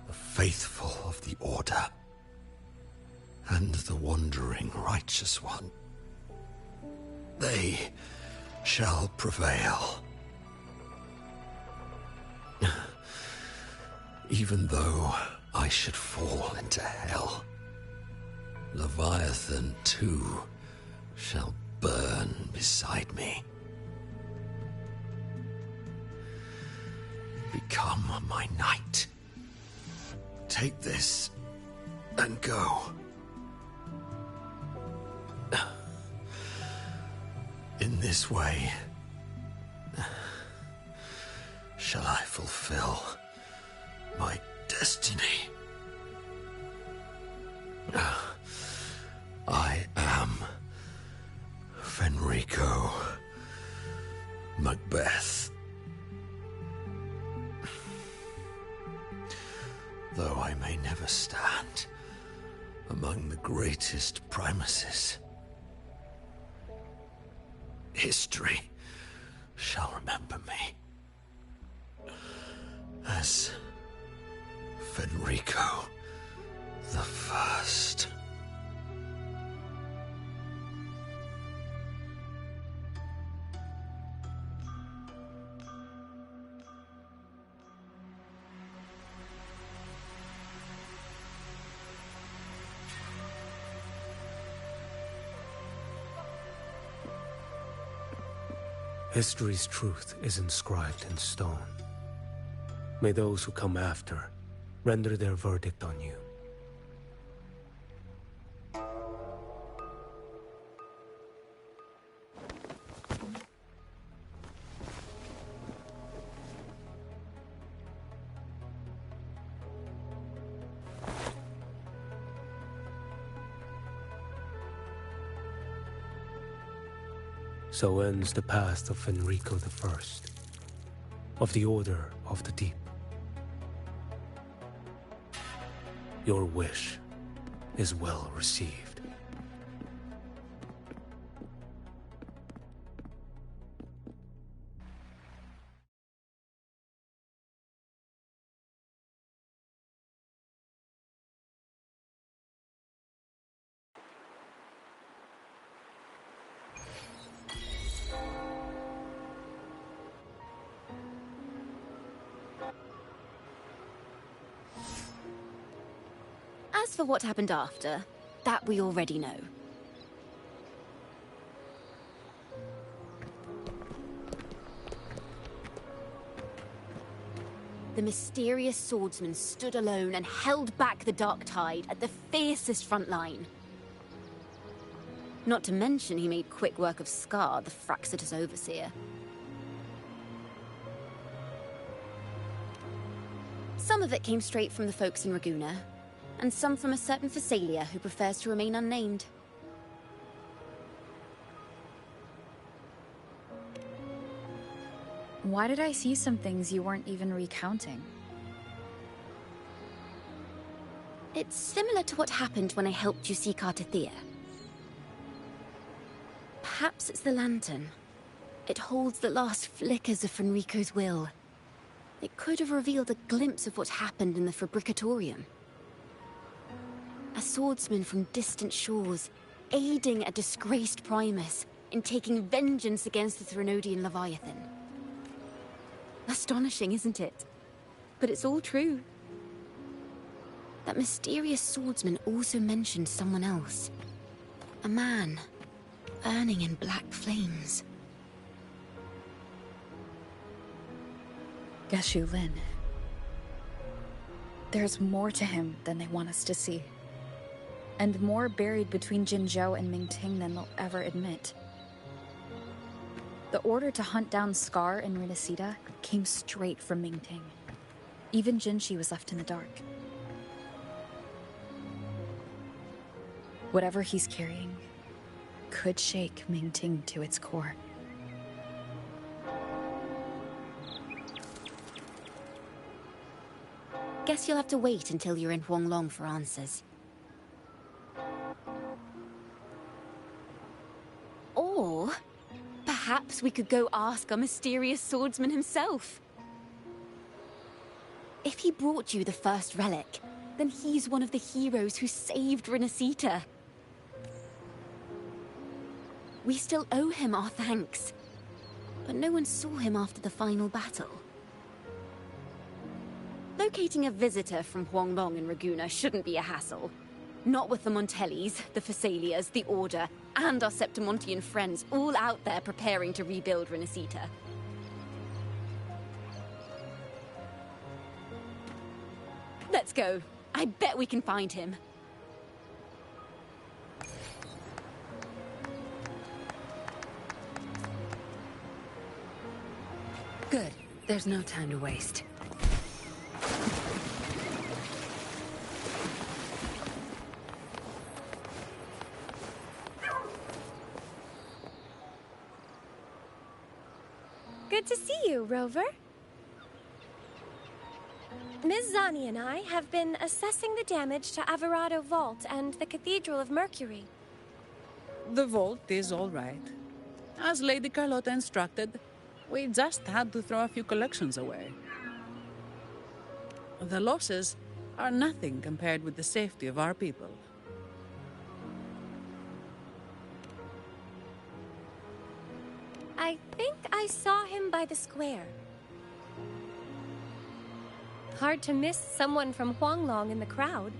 the faithful of the Order, and the wandering righteous one, they shall prevail. Even though I should fall into hell, Leviathan too shall burn beside me. Become my knight. Take this and go. In this way, shall I fulfill my destiny. I am Fenrico Macbeth. Though I may never stand among the greatest primacies, history shall remember me as Fenrico the First. History's truth is inscribed in stone. May those who come after render their verdict on you. So ends the path of Fenrico the First, of the Order of the Deep. Your wish is well received. As for what happened after, that we already know. The mysterious swordsman stood alone and held back the Dark Tide at the fiercest front line. Not to mention he made quick work of Scar, the Fraxidus Overseer. Some of it came straight from the folks in Raguna, and some from a certain Phasalia who prefers to remain unnamed. Why did I see some things you weren't even recounting? It's similar to what happened when I helped you seek Artathea. Perhaps it's the lantern. It holds the last flickers of Fenrico's will. It could have revealed a glimpse of what happened in the Fabricatorium. A swordsman from distant shores, aiding a disgraced Primus in taking vengeance against the Threnodian Leviathan. Astonishing, isn't it? But it's all true. That mysterious swordsman also mentioned someone else. A man, burning in black flames. Geshu Lin. There's more to him than they want us to see. and more buried between Jinzhou and Mingting than they'll ever admit. The order to hunt down Scar and Renacita came straight from Mingting. Even Jinshi was left in the dark. Whatever he's carrying could shake Mingting to its core. Guess you'll have to wait until you're in Huanglong for answers. Or perhaps we could go ask our mysterious swordsman himself. If he brought you the first relic, then he's one of the heroes who saved Renacita. We still owe him our thanks, but no one saw him after the final battle. Locating a visitor from Huanglong and Raguna shouldn't be a hassle. Not with the Montellis, the Phassalias, the Order, and our Septimontian friends all out there preparing to rebuild Renacita. Let's go. I bet we can find him. Good. There's no time to waste. Good to see you, Rover. Ms. Zani and I have been assessing the damage to Averado Vault and the Cathedral of Mercury. The vault is all right. As Lady Carlotta instructed, we just had to throw a few collections away. The losses are nothing compared with the safety of our people. I think I saw him by the square. Hard to miss someone from Huanglong in the crowd.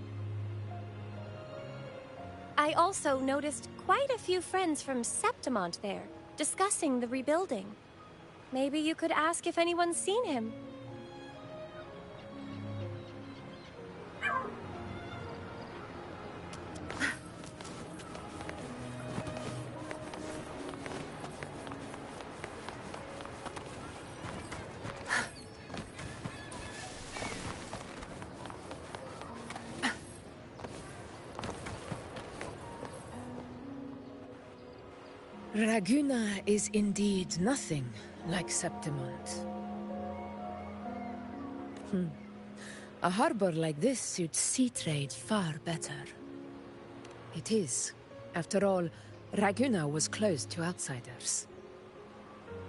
I also noticed quite a few friends from Septimont there, discussing the rebuilding. Maybe you could ask if anyone's seen him. Raguna is indeed nothing like Septimont. A harbor like this suits sea trade far better. It is. After all, Raguna was closed to outsiders.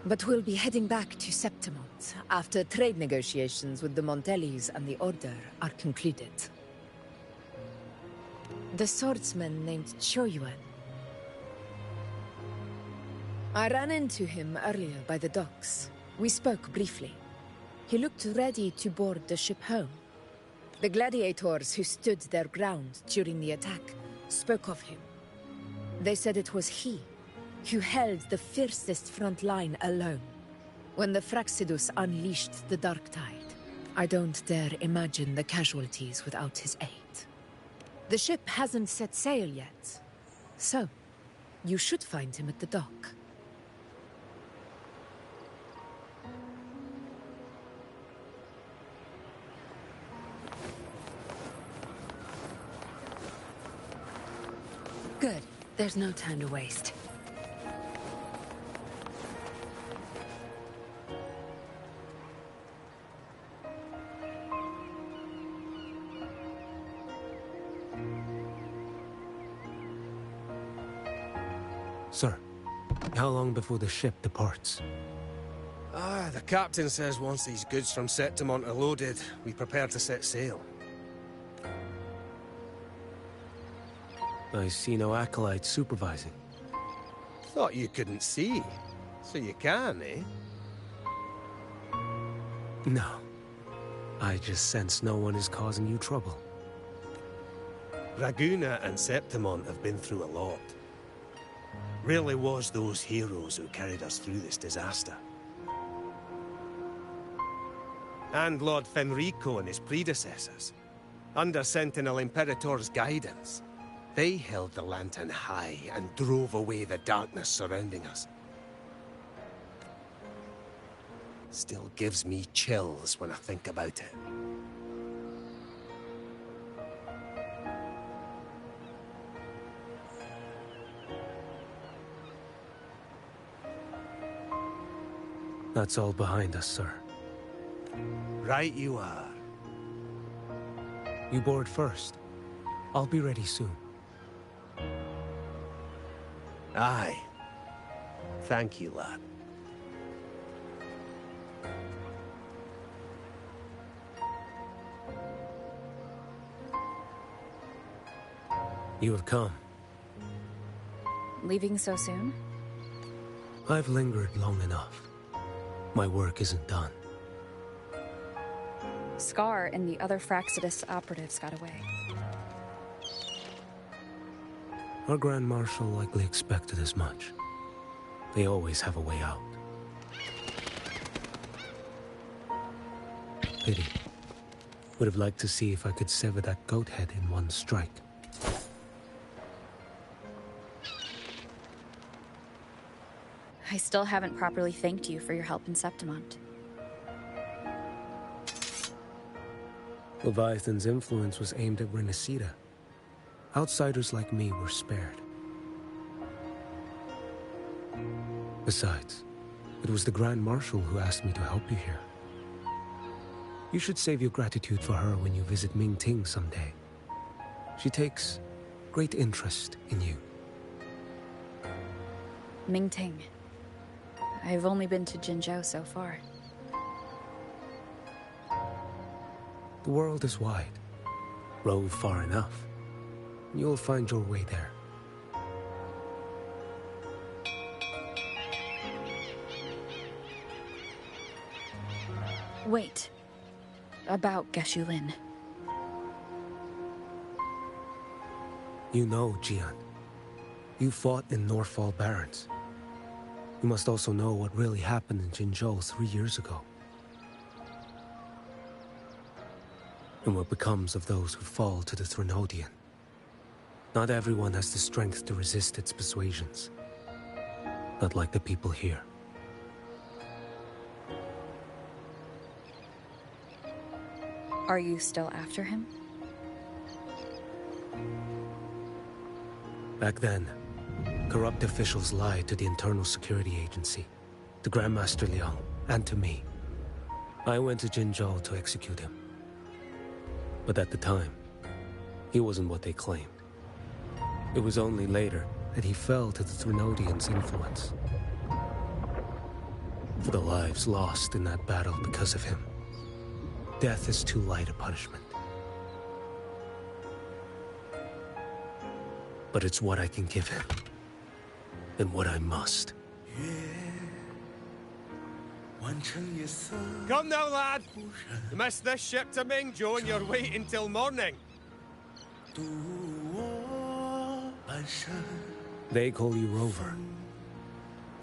But we'll be heading back to Septimont after trade negotiations with the Montellis and the Order are concluded. The swordsman named Choyuan. I ran into him earlier by the docks. We spoke briefly. He looked ready to board the ship home. The gladiators who stood their ground during the attack spoke of him. They said it was he who held the fiercest front line alone when the Fraxidus unleashed the Dark Tide. I don't dare imagine the casualties without his aid. The ship hasn't set sail yet, so you should find him at the dock. Good. There's no time to waste. Sir, how long before the ship departs? The captain says once these goods from Septimont are loaded, we prepare to set sail. I see no acolytes supervising. Thought you couldn't see. So you can, eh? No. I just sense no one is causing you trouble. Raguna and Septimont have been through a lot. Really was those heroes who carried us through this disaster. And Lord Fenrico and his predecessors, under Sentinel Imperator's guidance, They held the lantern high and drove away the darkness surrounding us. Still gives me chills when I think about it. That's all behind us, sir. Right you are. You board first. I'll be ready soon. Aye. Thank you, lad. You have come. Leaving so soon? I've lingered long enough. My work isn't done. Scar and the other Fraxidus operatives got away. Our Grand Marshal likely expected as much. They always have a way out. Pity. Would have liked to see if I could sever that goat head in one strike. I still haven't properly thanked you for your help in Septimont. Leviathan's influence was aimed at Renacida. Outsiders like me were spared. Besides, it was the Grand Marshal who asked me to help you here. You should save your gratitude for her when you visit Mingting someday. She takes great interest in you. Mingting. I've only been to Jinzhou so far. The world is wide. Rove far enough, and you'll find your way there. Wait. About Geshulin. You know, Jian. You fought in Norfall Barrens. You must also know what really happened in Jinzhou 3 years ago. And what becomes of those who fall to the Threnodian. Not everyone has the strength to resist its persuasions. Not like the people here. Are you still after him? Back then, corrupt officials lied to the Internal Security Agency, to Grandmaster Liang, and to me. I went to Jinzhou to execute him. But at the time, he wasn't what they claimed. It was only later that he fell to the Threnodians' influence. For the lives lost in that battle because of him, death is too light a punishment. But it's what I can give him, and what I must. Come now, lad! You missed this ship to Mingzhou and you're waiting till morning. They call you Rover.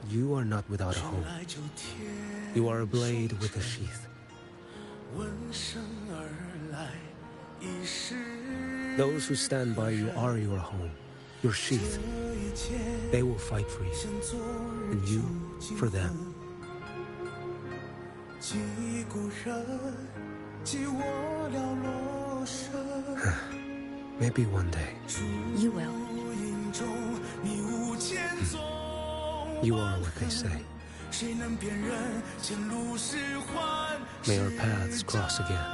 You are not without a home. You are a blade with a sheath. Those who stand by you are your home, your sheath. They will fight for you, and you for them. Maybe one day. You will. You are what they say. May our paths cross again.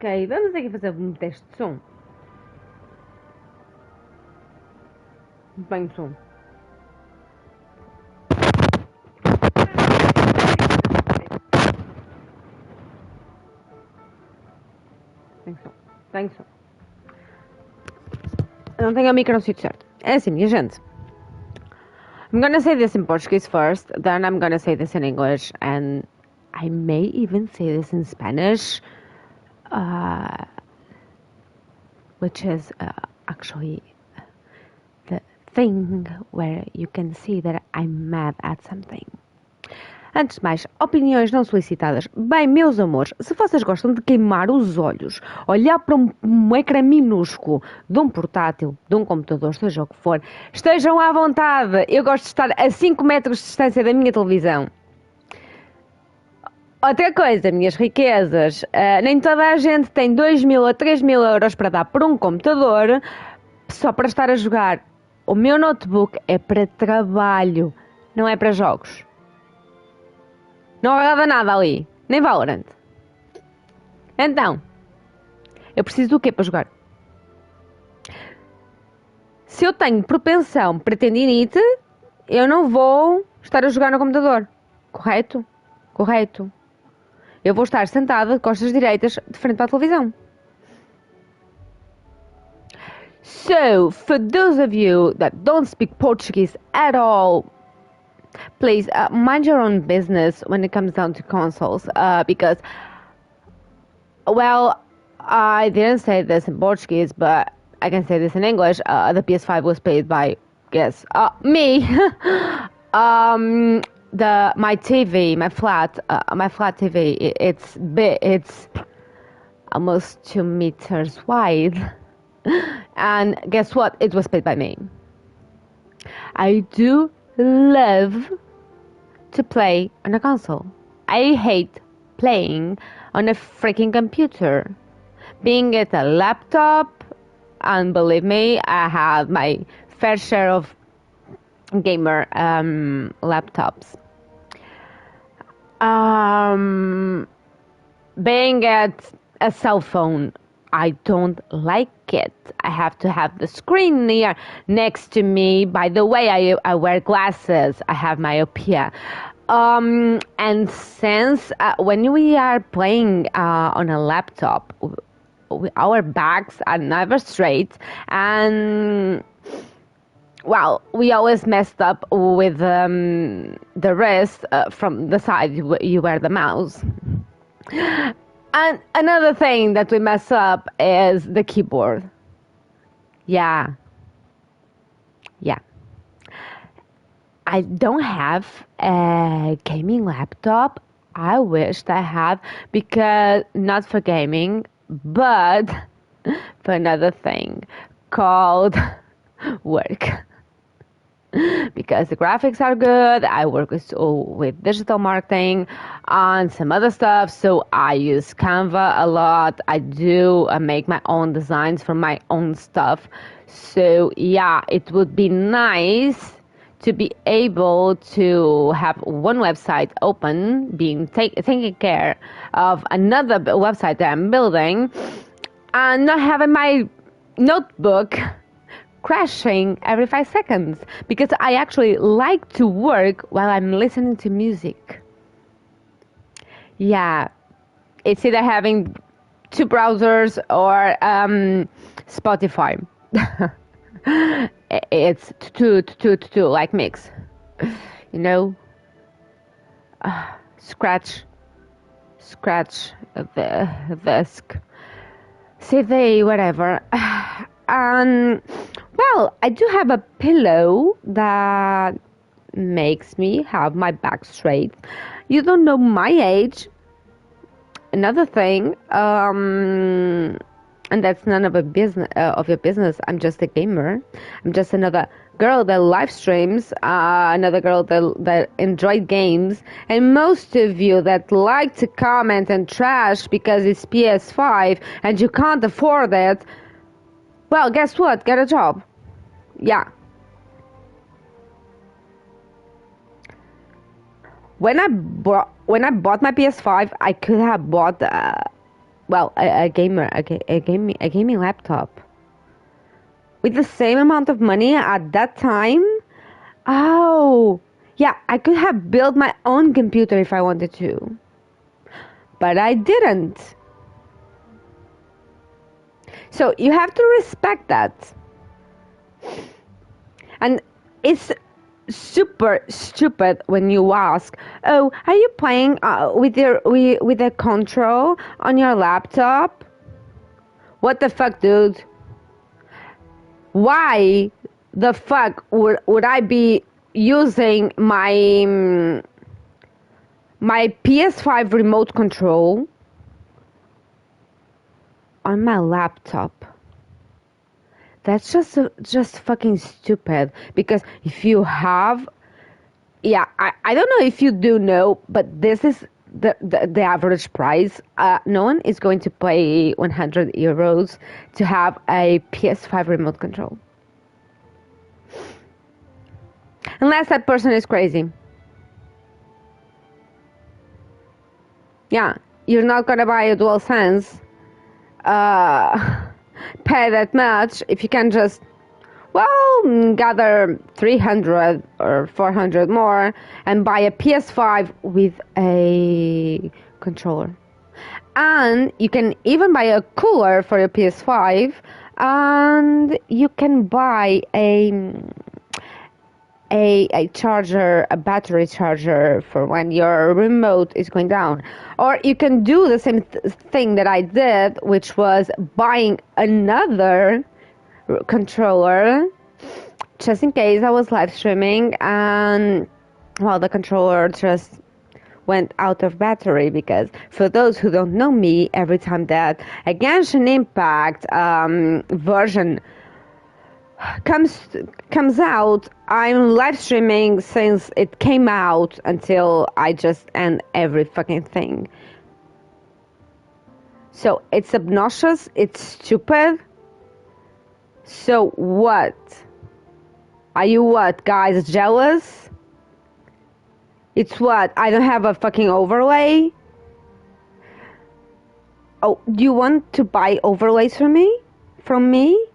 Ok, vamos aqui fazer um teste de som. Bem de som. Tem som. Eu não tenho o micro no sítio certo. É assim, minha gente. I'm gonna say this in Portuguese first, then I'm gonna say this in English, and I may even say this in Spanish, which is actually the thing where you can see that I'm mad at something. Antes de mais, opiniões não solicitadas. Bem, meus amores, se vocês gostam de queimar os olhos, olhar para um ecrã minúsculo de um portátil, de um computador, seja o que for, estejam à vontade. Eu gosto de estar a 5 metros de distância da minha televisão. Outra coisa, minhas riquezas, nem toda a gente tem 2.000 ou 3.000 euros para dar por um computador só para estar a jogar. O meu notebook é para trabalho, não é para jogos. Não roda nada ali, nem Valorant. Então, eu preciso do quê para jogar? Se eu tenho propensão para tendinite, eu não vou estar a jogar no computador. Correto? Correto. Eu vou estar sentada de costas direitas de frente para a televisão. So, for those of you that don't speak Portuguese at all, please mind your own business when it comes down to consoles, because, well, I didn't say this in Portuguese, but I can say this in English. The PS5 was paid by, guess, me. My TV, my flat TV, it's big. It's almost 2 meters wide, and guess what? It was paid by me. I do love to play on a console. I hate playing on a freaking computer. Being it a laptop, and believe me, I have my fair share of gamer laptops. Being at a cell phone, I don't like it. I have to have the screen next to me. By the way, I wear glasses. I have myopia. And since when we are playing on a laptop, our backs are never straight, and well, we always messed up with the wrist from the side you wear the mouse. And another thing that we mess up is the keyboard. Yeah. I don't have a gaming laptop. I wished I had, because not for gaming, but for another thing called work. Because the graphics are good, I work with digital marketing and some other stuff, so I use Canva a lot. I do make my own designs for my own stuff. So yeah, it would be nice to be able to have one website open, taking care of another website that I'm building, and not having my notebook crashing every 5 seconds, because I actually like to work while I'm listening to music. Yeah, it's either having 2 browsers or Spotify. It's two, like mix, you know. Scratch the desk, CD, whatever. Well, I do have a pillow that makes me have my back straight. You don't know my age. Another thing, and that's none of your business. I'm just a gamer. I'm just another girl that live streams, another girl that enjoyed games, and most of you that like to comment and trash because it's PS5 and you can't afford it. Well, guess what? Get a job. Yeah. When I bought my PS5, I could have bought well, a gaming laptop. With the same amount of money at that time? Oh, yeah, I could have built my own computer if I wanted to. But I didn't. So you have to respect that. And it's super stupid when you ask, "Oh, are you playing with a control on your laptop?" What the fuck, dude? Why the fuck would I be using my PS5 remote control on my laptop? That's just fucking stupid. Because if you have, yeah, I don't know if you do know, but this is the average price. No one is going to pay 100 euros to have a PS5 remote control. Unless that person is crazy. Yeah, you're not gonna buy a DualSense, pay that much if you can just, well, gather 300 or 400 more and buy a PS5 with a controller. And you can even buy a cooler for your PS5, and you can buy a charger, a battery charger for when your remote is going down. Or you can do the same thing that I did, which was buying another controller just in case I was live streaming and, well, the controller just went out of battery. Because for those who don't know me, every time that a Genshin Impact version comes out, I'm live streaming since it came out until I just end every fucking thing. So it's obnoxious, it's stupid. So what? Are you what, guys, jealous? It's what? I don't have a fucking overlay? Oh, do you want to buy overlays from me? From me?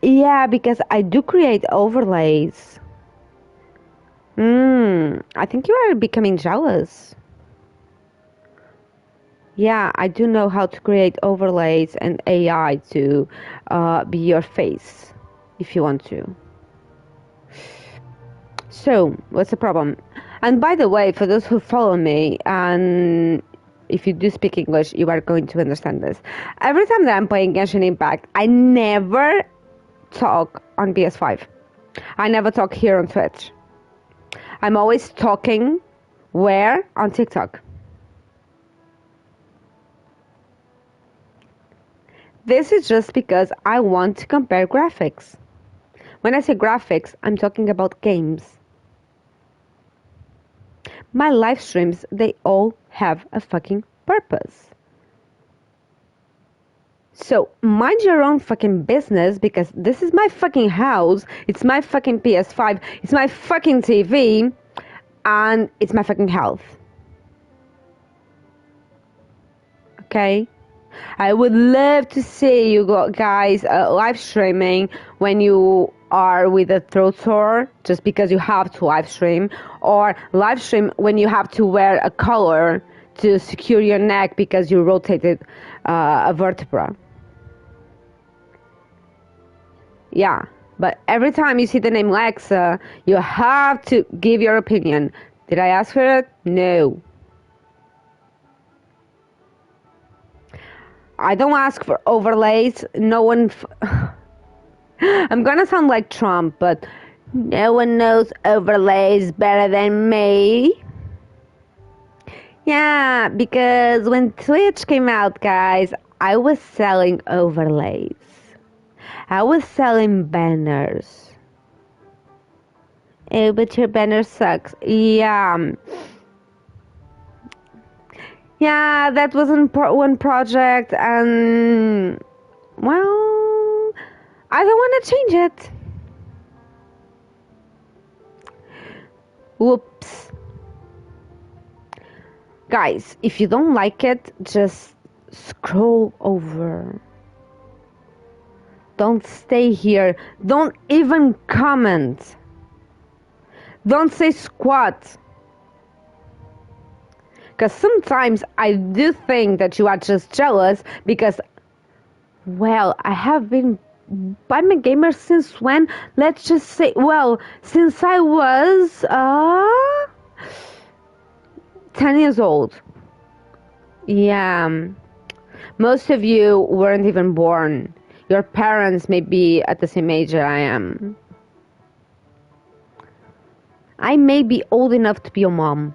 Yeah, because I do create overlays. I think you are becoming jealous. Yeah, I do know how to create overlays and AI to be your face, if you want to. So, what's the problem? And by the way, for those who follow me, and if you do speak English, you are going to understand this. Every time that I'm playing Genshin Impact, I never talk on PS5. I never talk here on Twitch. I'm always talking where? On TikTok. This is just because I want to compare graphics. When I say graphics, I'm talking about games. My live streams, they all have a fucking purpose. So, mind your own fucking business, because this is my fucking house, it's my fucking PS5, it's my fucking TV, and it's my fucking health. Okay? I would love to see you guys live streaming when you are with a throat sore, just because you have to live stream, or live stream when you have to wear a collar to secure your neck because you rotated a vertebra. Yeah, but every time you see the name Lexa, you have to give your opinion. Did I ask for it? No. I don't ask for overlays. No one... I'm gonna sound like Trump, but no one knows overlays better than me. Yeah, because when Twitch came out, guys, I was selling overlays. I was selling banners. Oh, but your banner sucks. Yeah. Yeah, that was one project, and, well, I don't want to change it. Whoops. Guys, if you don't like it, just scroll over. Don't stay here. Don't even comment. Don't say squat. Because sometimes I do think that you are just jealous because, well, I have been... I'm a gamer since when? Let's just say, well, since I was 10 years old. Yeah. Most of you weren't even born. Your parents may be at the same age I am. I may be old enough to be your mom.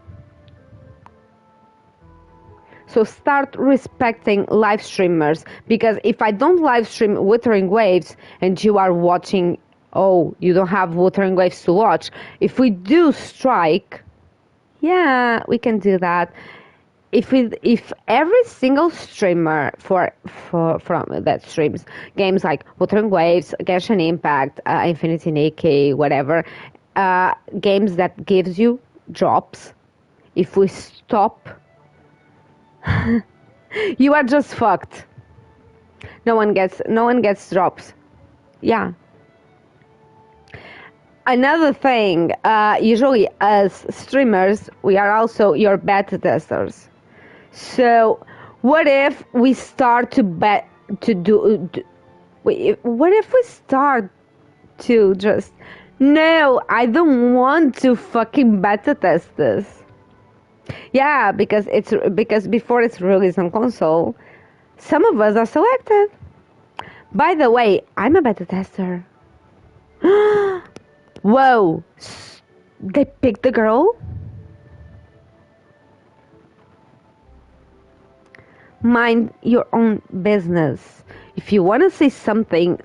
So start respecting live streamers, because if I don't live stream Wuthering Waves and you are watching, oh, you don't have Wuthering Waves to watch. If we do strike, yeah, we can do that. If every single streamer from that streams games like Wuthering Waves, Genshin Impact, Infinity Nikki, whatever, games that gives you drops, if we stop, you are just fucked. No one gets drops. Yeah. Another thing, usually as streamers, we are also your beta testers. So, what if we start to what if we start to just, no, I don't want to fucking beta test this. Yeah, because before it's released on console, some of us are selected. By the way, I'm a beta tester. Whoa, they picked the girl? Mind your own business. If you want to say something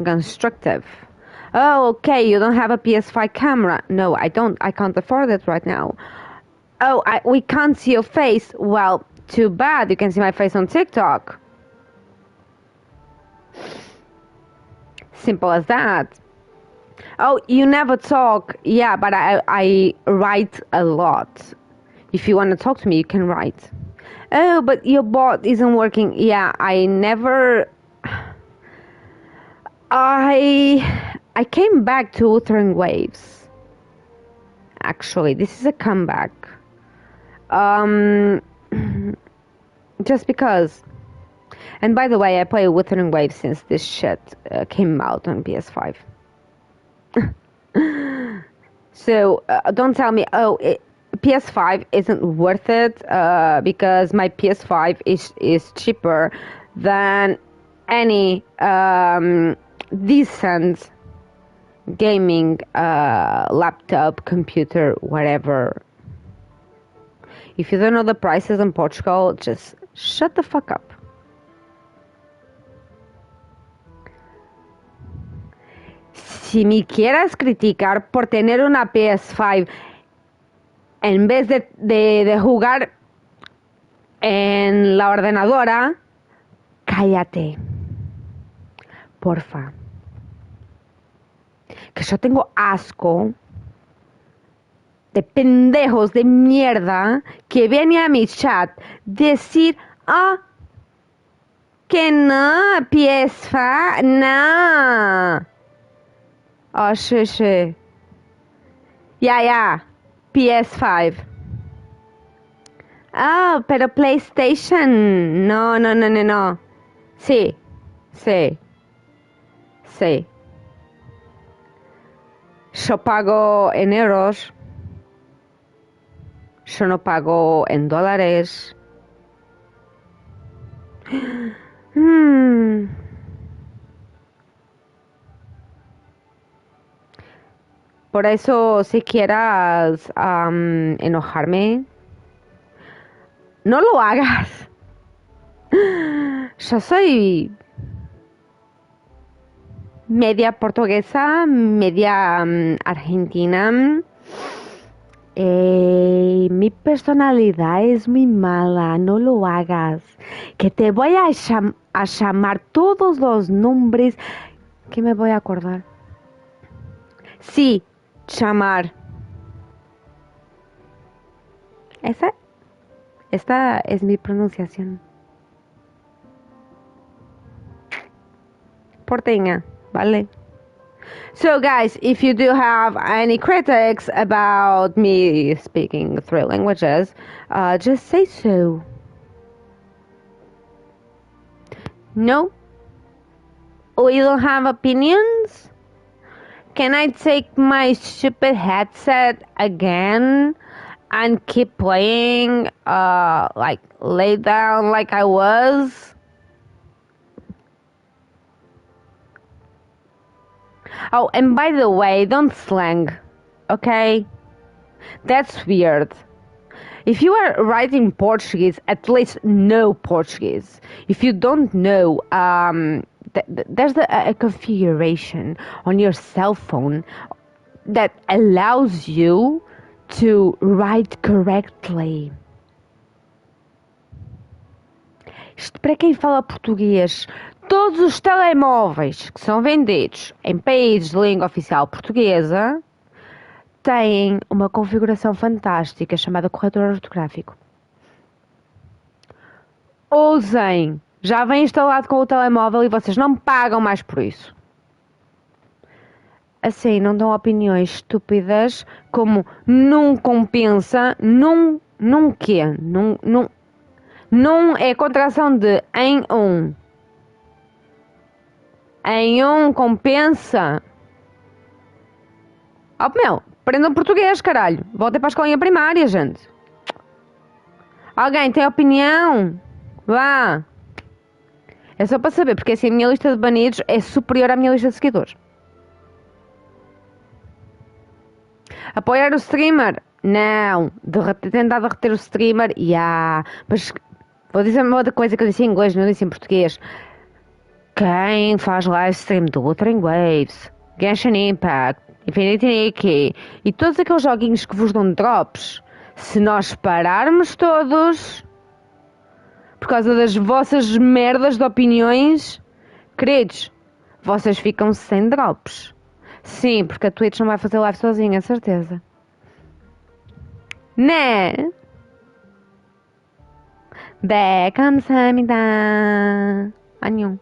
constructive. Oh, okay, you don't have a PS5 camera. No, I don't. I can't afford it right now. Oh, we can't see your face. Well, too bad. You can see my face on TikTok. Simple as that. Oh, you never talk. Yeah, but I write a lot. If you want to talk to me, you can write. Oh, but your bot isn't working. Yeah, I came back to Wuthering Waves. Actually, this is a comeback. Just because. And by the way, I play Wuthering Waves since this shit came out on PS5. So don't tell me, PS5 isn't worth it, because my PS5 is cheaper than any decent gaming laptop, computer, whatever. If you don't know the prices in Portugal, just shut the fuck up. Si me quieres criticar por tener una PS5 en vez de jugar en la ordenadora, cállate. Porfa. Que yo tengo asco de pendejos de mierda que vienen a mi chat decir, que no, PS5, no. Oh, sí. Yeah, PS5. Oh, pero PlayStation. No. Sí. Yo pago en euros. Yo no pago en dólares. Por eso, si quieras enojarme, no lo hagas. Yo soy media portuguesa, media argentina. Mi personalidad es muy mala, no lo hagas. Que te voy a llamar todos los nombres que me voy a acordar. Sí, llamar. Esta es mi pronunciación. portinha, vale? So guys, if you do have any critics about me speaking 3 languages, just say so. No? We don't have opinions? Can I take my stupid headset again and keep playing, like, lay down like I was? Oh, and by the way, don't slang, okay? That's weird. If you are writing Portuguese, at least know Portuguese. If you don't know, there's a configuration on your cell phone that allows you to write correctly. Isto para quem fala português. Todos os telemóveis que são vendidos em países de língua oficial portuguesa têm uma configuração fantástica chamada corretor ortográfico. Usem! Já vem instalado com o telemóvel e vocês não pagam mais por isso. Assim, não dão opiniões estúpidas como não compensa, não quê? Não é contração de em um. Em um compensa. Oh, meu, aprendam português, caralho. Voltem para a escolinha primária, gente. Alguém tem opinião? Vá. É só para saber, porque assim a minha lista de banidos é superior à minha lista de seguidores. Apoiar o streamer? Não. Tentar derreter o streamer? Yeah. Mas vou dizer uma outra coisa que eu disse em inglês, não disse em português. Quem faz live stream do Wuthering Waves, Genshin Impact, Infinity Nikki e todos aqueles joguinhos que vos dão drops, se nós pararmos todos por causa das vossas merdas de opiniões, queridos, vocês ficam sem drops. Sim, porque a Twitch não vai fazer live sozinha, certeza. Né? 감사합니다. 안녕.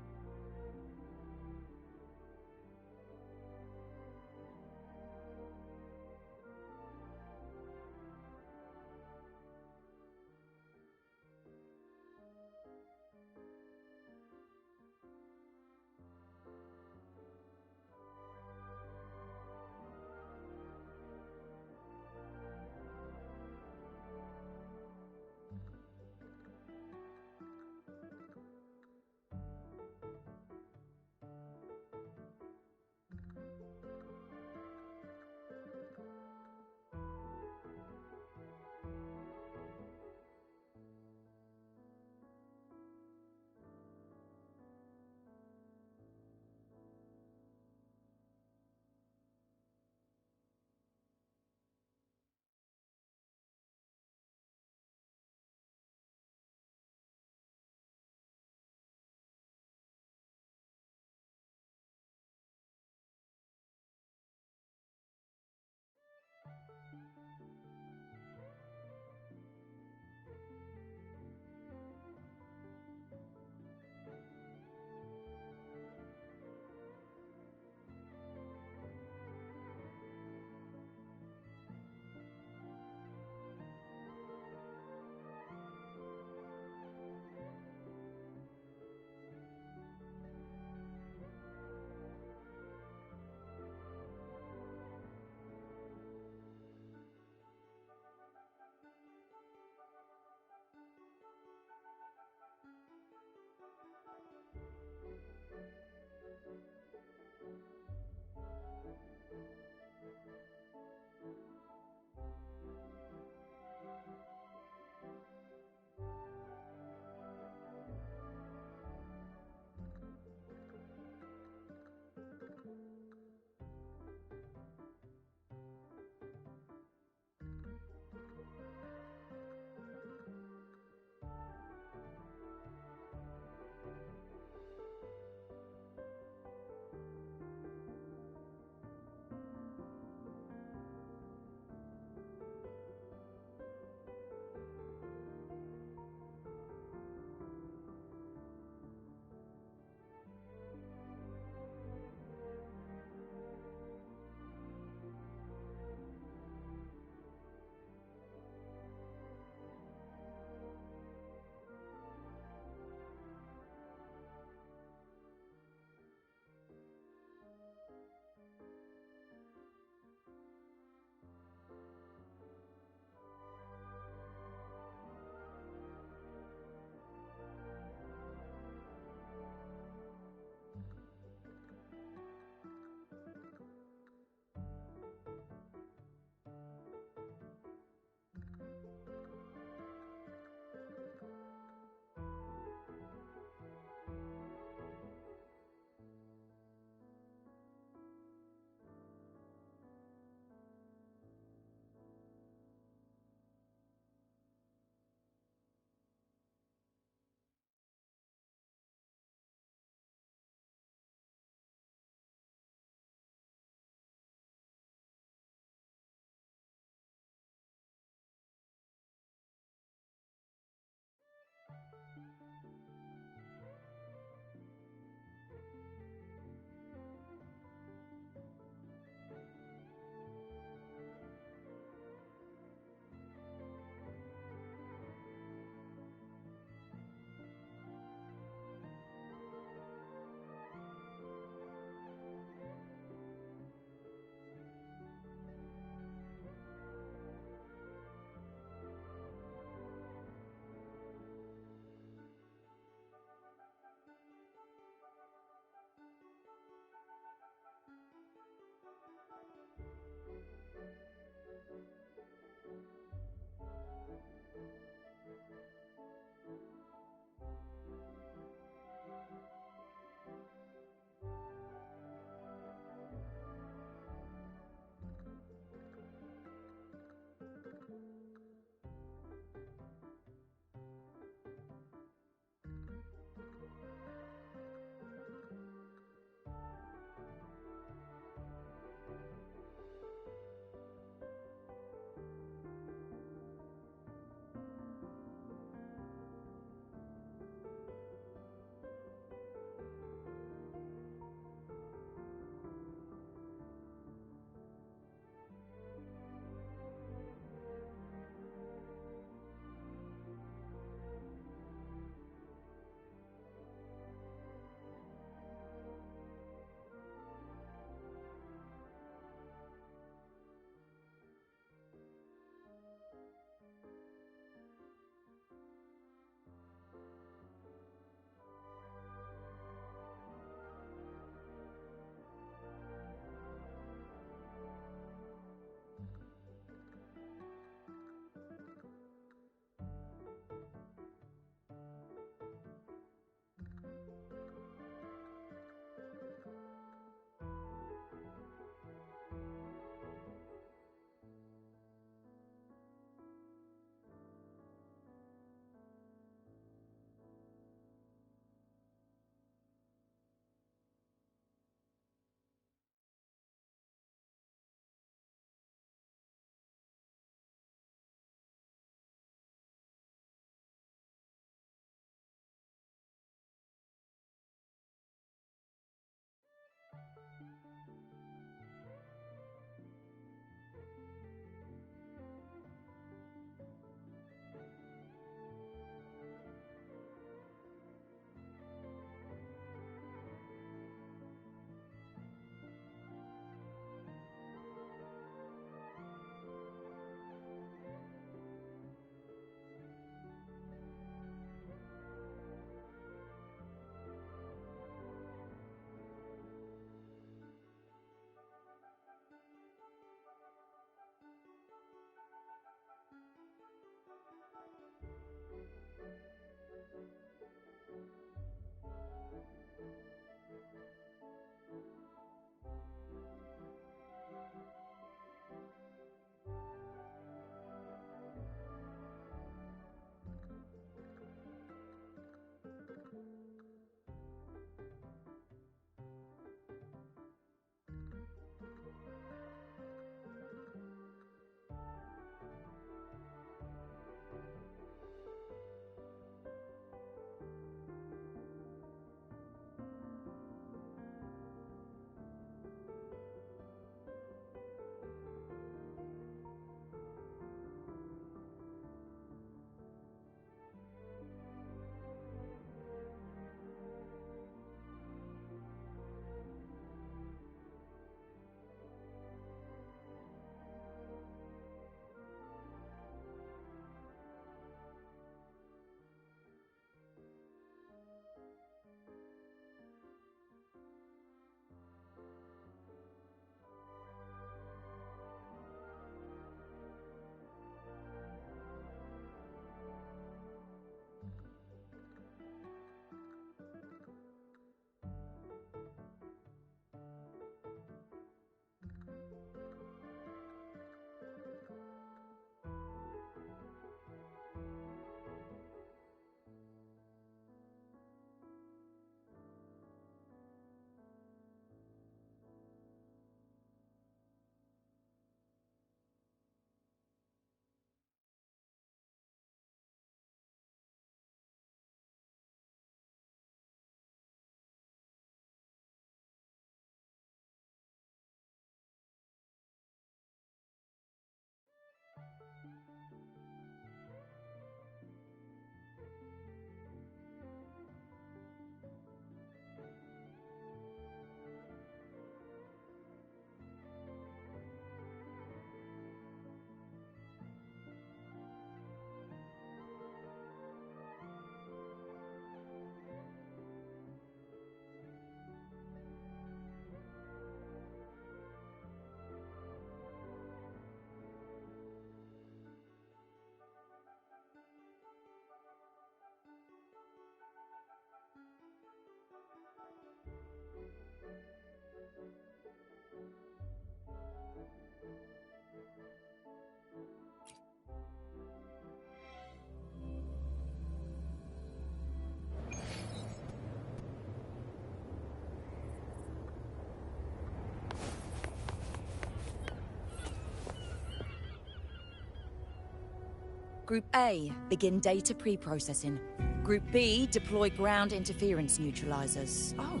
Group A, begin data pre-processing. Group B, deploy ground interference neutralizers. Oh,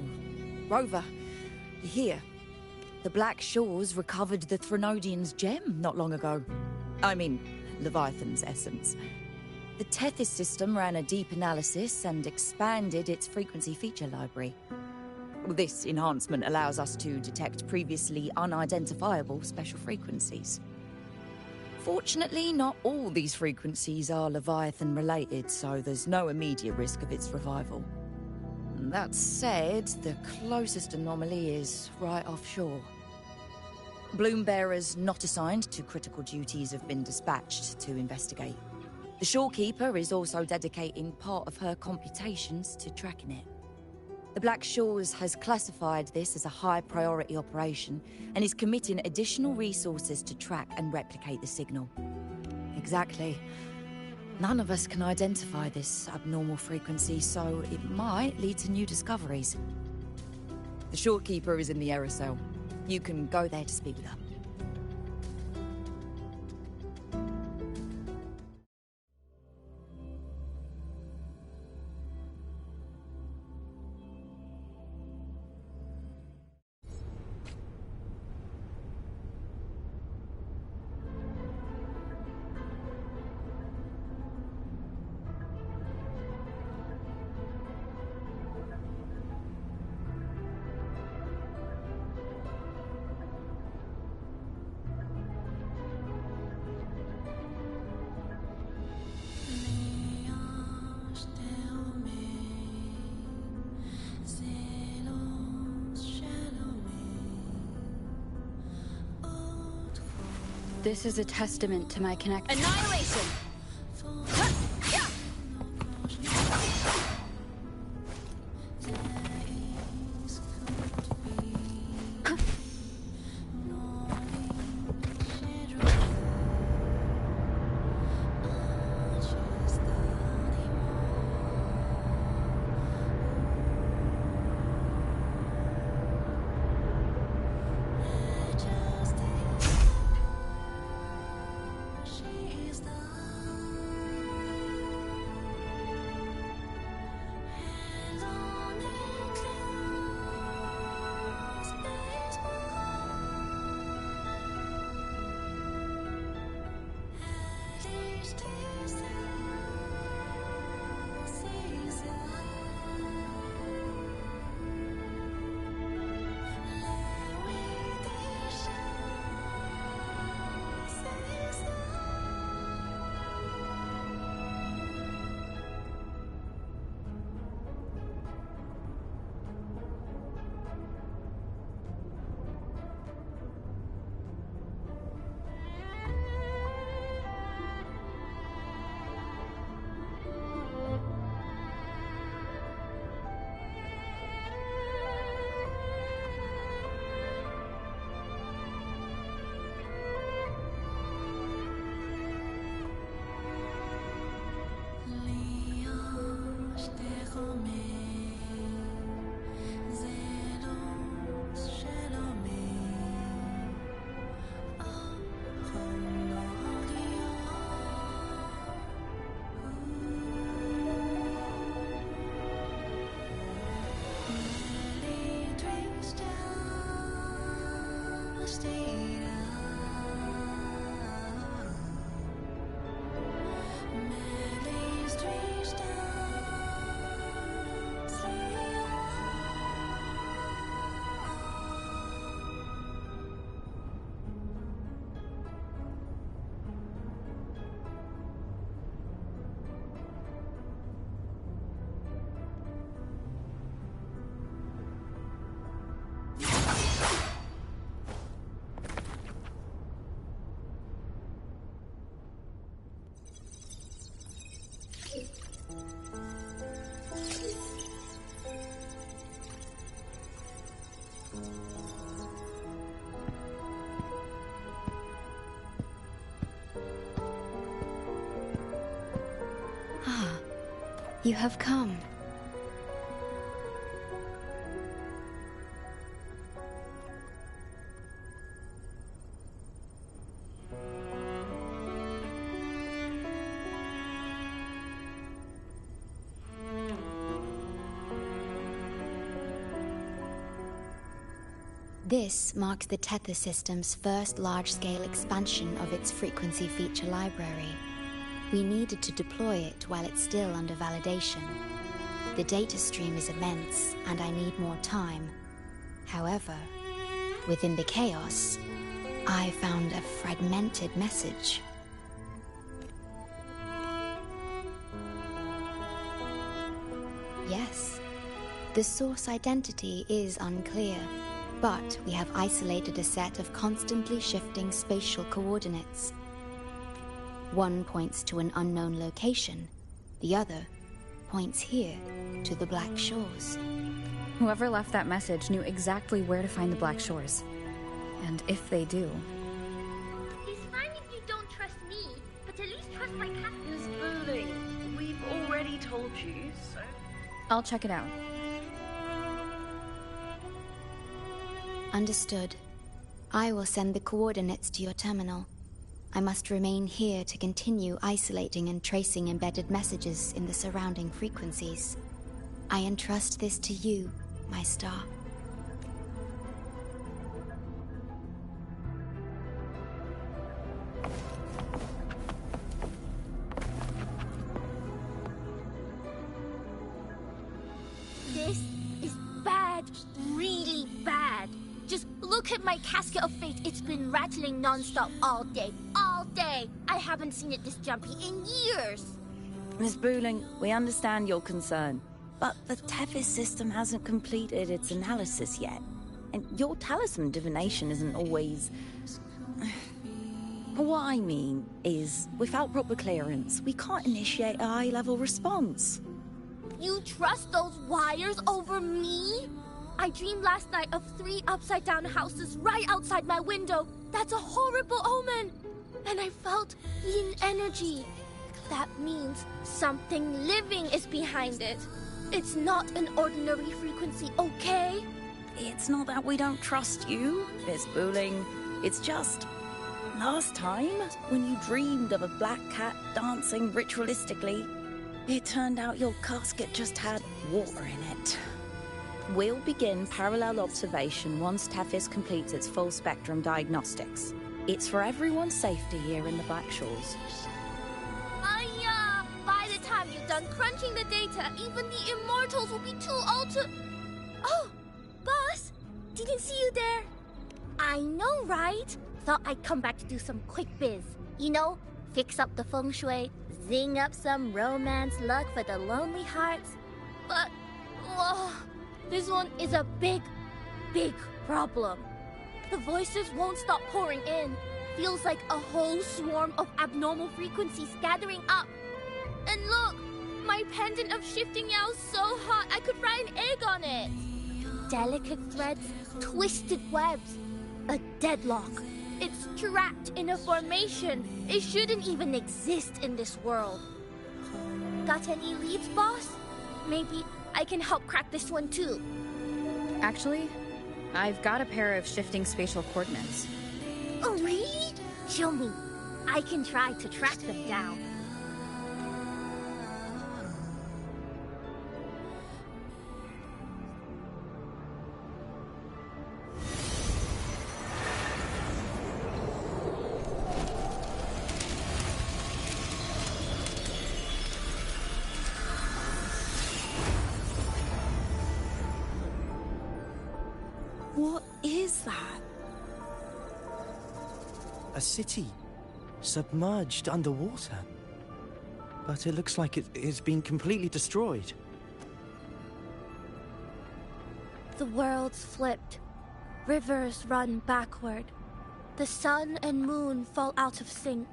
Rover, you're here. The Black Shores recovered the Threnodian's gem not long ago. I mean, Leviathan's essence. The Tethys system ran a deep analysis and expanded its frequency feature library. This enhancement allows us to detect previously unidentifiable special frequencies. Fortunately, not all these frequencies are Leviathan-related, so there's no immediate risk of its revival. That said, the closest anomaly is right offshore. Bloom bearers not assigned to critical duties have been dispatched to investigate. The shorekeeper is also dedicating part of her computations to tracking it. The Black Shores has classified this as a high-priority operation and is committing additional resources to track and replicate the signal. Exactly. None of us can identify this abnormal frequency, so it might lead to new discoveries. The shorekeeper is in the aerosol. You can go there to speak with her. This is a testament to my connection. Annihilation! You have come. This marks the Tether system's first large-scale expansion of its frequency feature library. We needed to deploy it while it's still under validation. The data stream is immense, and I need more time. However, within the chaos, I found a fragmented message. Yes, the source identity is unclear, but we have isolated a set of constantly shifting spatial coordinates. One points to an unknown location, the other points here to the Black Shores. Whoever left that message knew exactly where to find the Black Shores. And if they do... It's fine if you don't trust me, but at least trust my cat. Miss Burling, we've already told you, so... I'll check it out. Understood. I will send the coordinates to your terminal. I must remain here to continue isolating and tracing embedded messages in the surrounding frequencies. I entrust this to you, my star. This is bad, really bad. Just look at my casket of fate. It's been rattling non-stop all day. All day! I haven't seen it this jumpy in years. Miss Booling, we understand your concern, but the Tethys system hasn't completed its analysis yet. And your talisman divination isn't always... What I mean is, without proper clearance, we can't initiate a high-level response. You trust those wires over me? I dreamed last night of 3 upside-down houses right outside my window. That's a horrible omen. And I felt yin energy. That means something living is behind it. It's not an ordinary frequency, okay? It's not that we don't trust you, Miss Booling. It's just... last time, when you dreamed of a black cat dancing ritualistically, it turned out your casket just had water in it. We'll begin parallel observation once Tethys completes its full spectrum diagnostics. It's for everyone's safety here in the Black Shores. By the time you're done crunching the data, even the immortals will be too old to... Oh, boss! Didn't see you there. I know, right? Thought I'd come back to do some quick biz. You know, fix up the feng shui, zing up some romance luck for the lonely hearts. But, whoa, this one is a big, big problem. The voices won't stop pouring in. Feels like a whole swarm of abnormal frequencies gathering up. And look, my pendant of shifting yow's so hot I could fry an egg on it. Delicate threads, twisted webs, a deadlock. It's trapped in a formation. It shouldn't even exist in this world. Got any leads, boss? Maybe I can help crack this one too. Actually, I've got a pair of shifting spatial coordinates. Oh, really? Show me. I can try to track them down. What is that? A city, submerged underwater. But it looks like it's been completely destroyed. The world's flipped. Rivers run backward. The sun and moon fall out of sync.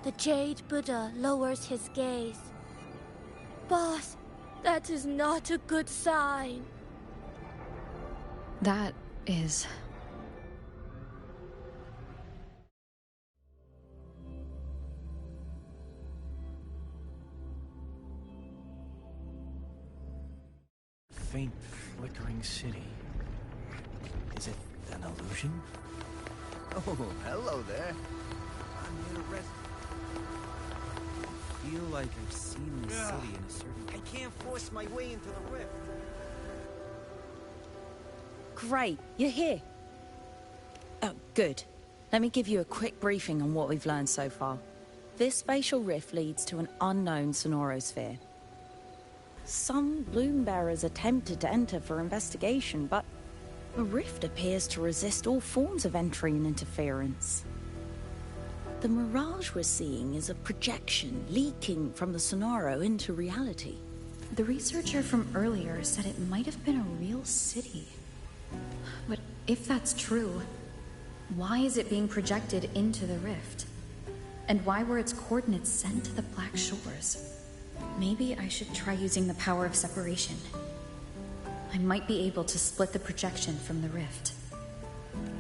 The Jade Buddha lowers his gaze. Boss, that is not a good sign. That is... Faint, flickering city. Is it an illusion? Oh, hello there. I'm here to rest. I feel like I've seen this city in a certain... I can't force my way into the rift. Great, you're here. Oh, good. Let me give you a quick briefing on what we've learned so far. This spatial rift leads to an unknown sonorosphere. Some bloom bearers attempted to enter for investigation, but the rift appears to resist all forms of entry and interference. The mirage we're seeing is a projection leaking from the Sonaro into reality. The researcher from earlier said it might have been a real city. But if that's true, why is it being projected into the rift? And why were its coordinates sent to the Black Shores? Maybe I should try using the power of separation. I might be able to split the projection from the rift.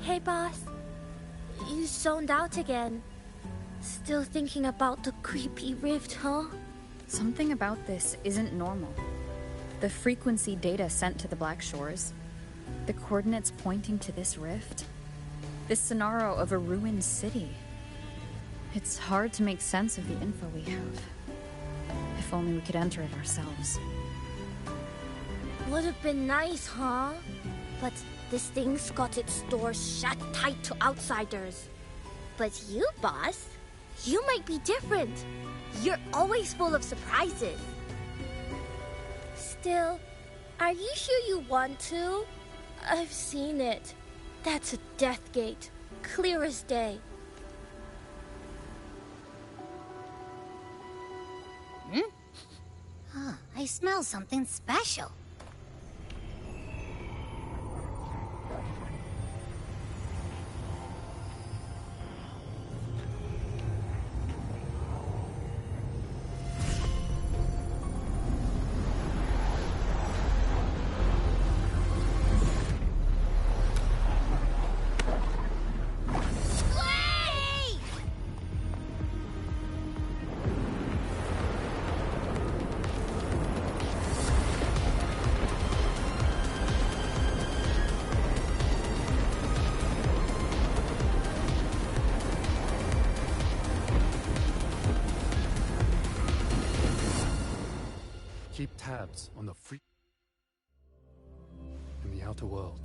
Hey, boss. You zoned out again. Still thinking about the creepy rift, huh? Something about this isn't normal. The frequency data sent to the Black Shores, the coordinates pointing to this rift, this scenario of a ruined city. It's hard to make sense of the info we have. If only we could enter it ourselves. Would have been nice, huh? But this thing's got its doors shut tight to outsiders. But you, boss, you might be different. You're always full of surprises. Still, are you sure you want to? I've seen it. That's a death gate, clear as day. I smell something special. Keep tabs on the free in the outer world.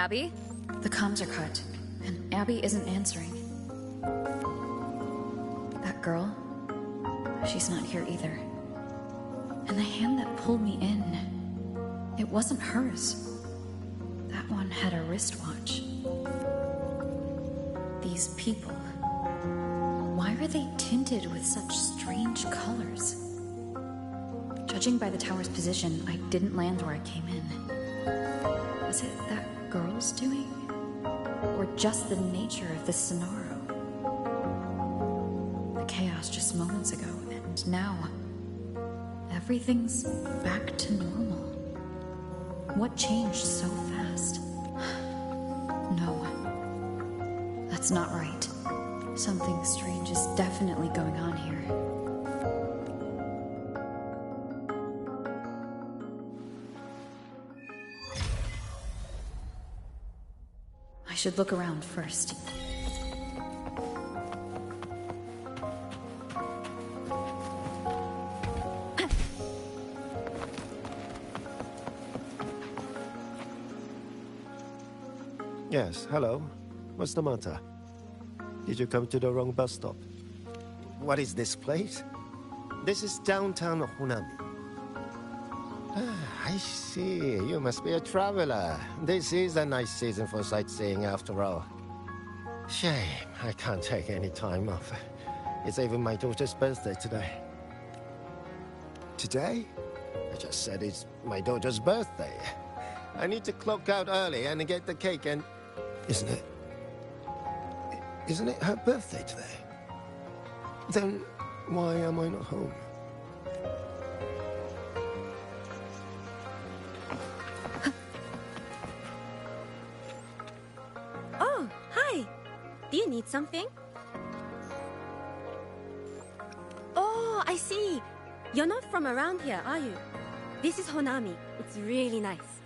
Abby? The comms are cut, and Abby isn't answering. girl. She's not here either. And the hand that pulled me in, it wasn't hers. That one had a wristwatch. These people, why are they tinted with such strange colors? Judging by the tower's position, I didn't land where I came in. Was it that girl's doing? Or just the nature of this Sonaro? The chaos just moments ago, and now everything's back to normal. What changed so fast? No, that's not right. Something strange is definitely going on here. I should look around first. Yes, hello. What's the matter? Did you come to the wrong bus stop? What is this place? This is downtown Honami. Ah, I see. You must be a traveler. This is a nice season for sightseeing after all. Shame, I can't take any time off. It's even my daughter's birthday today. Today? I just said it's my daughter's birthday. I need to clock out early and get the cake and... Isn't it her birthday today? Then why am I not home? Oh, hi. Do you need something? Oh, I see. You're not from around here, are you? This is Honami. It's really nice.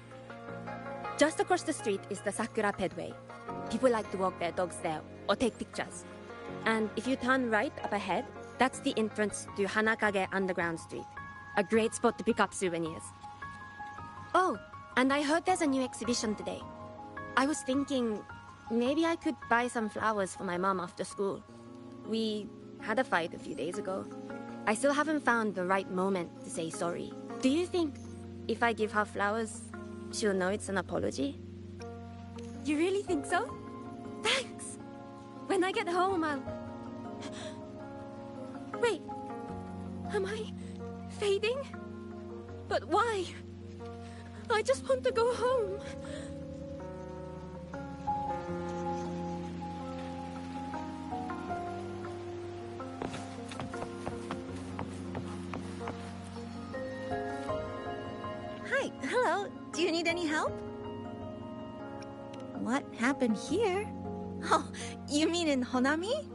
Just across the street is the Sakura Pedway. People like to walk their dogs there or take pictures. And if you turn right up ahead, that's the entrance to Hanakage Underground Street. A great spot to pick up souvenirs. Oh, and I heard there's a new exhibition today. I was thinking maybe I could buy some flowers for my mom after school. We had a fight a few days ago. I still haven't found the right moment to say sorry. Do you think if I give her flowers, she'll know it's an apology? You really think so? Thanks! When I get home, I'll... Wait, am I fading? But why? I just want to go home. Hi, hello. Do you need any help? What happened here? Oh, you mean in Honami?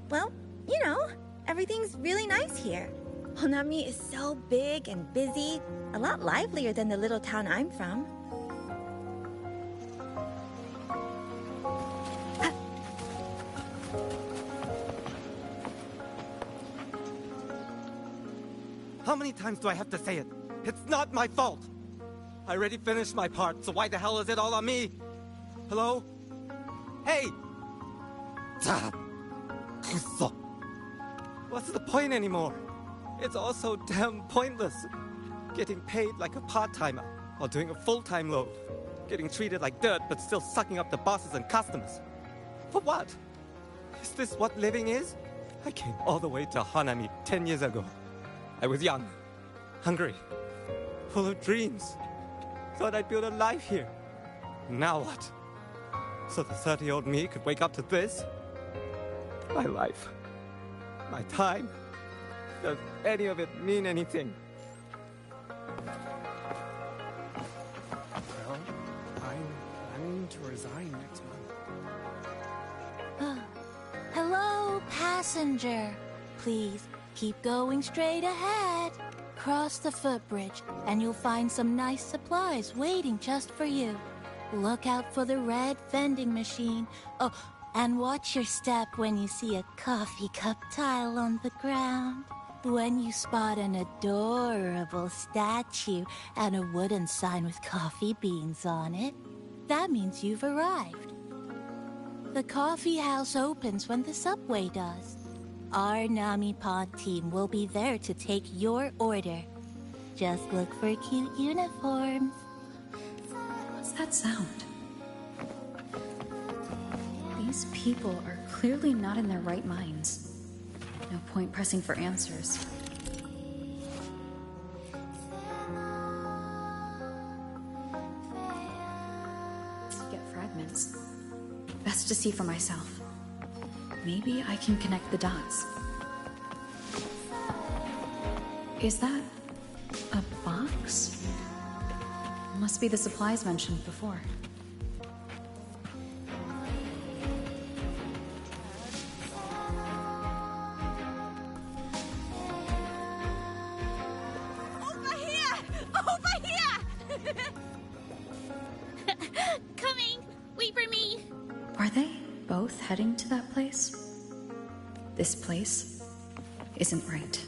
Well, you know, everything's really nice here. Honami is so big and busy, a lot livelier than the little town I'm from. How many times do I have to say it? It's not my fault! I already finished my part, so why the hell is it all on me? Hello? Hey! What's the point anymore? It's all so damn pointless. Getting paid like a part-timer while doing a full-time load. Getting treated like dirt but still sucking up the bosses and customers. For what? Is this what living is? I came all the way to Hanami 10 years ago. I was young, hungry, full of dreams. Thought I'd build a life here. Now what? So the 30-year-old me could wake up to this? My life. My time. Does any of it mean anything? Well, I'm planning to resign next month. Hello, passenger. Please keep going straight ahead. Cross the footbridge, and you'll find some nice supplies waiting just for you. Look out for the red vending machine. Oh, and watch your step when you see a coffee cup tile on the ground. When you spot an adorable statue and a wooden sign with coffee beans on it, that means you've arrived. The coffee house opens when the subway does. Our Nami Pod team will be there to take your order. Just look for cute uniforms. What's that sound? These people are clearly not in their right minds. No point pressing for answers. Get fragments. Best to see for myself. Maybe I can connect the dots. Is that a box? Must be the supplies mentioned before. Over here! Over here! Coming! Wait for me! Are they both heading to that place? This place isn't right.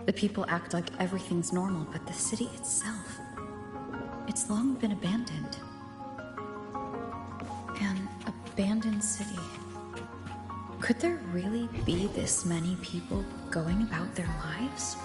The people act like everything's normal, but the city itself, it's long been abandoned. An abandoned city. Could there really be this many people going about their lives?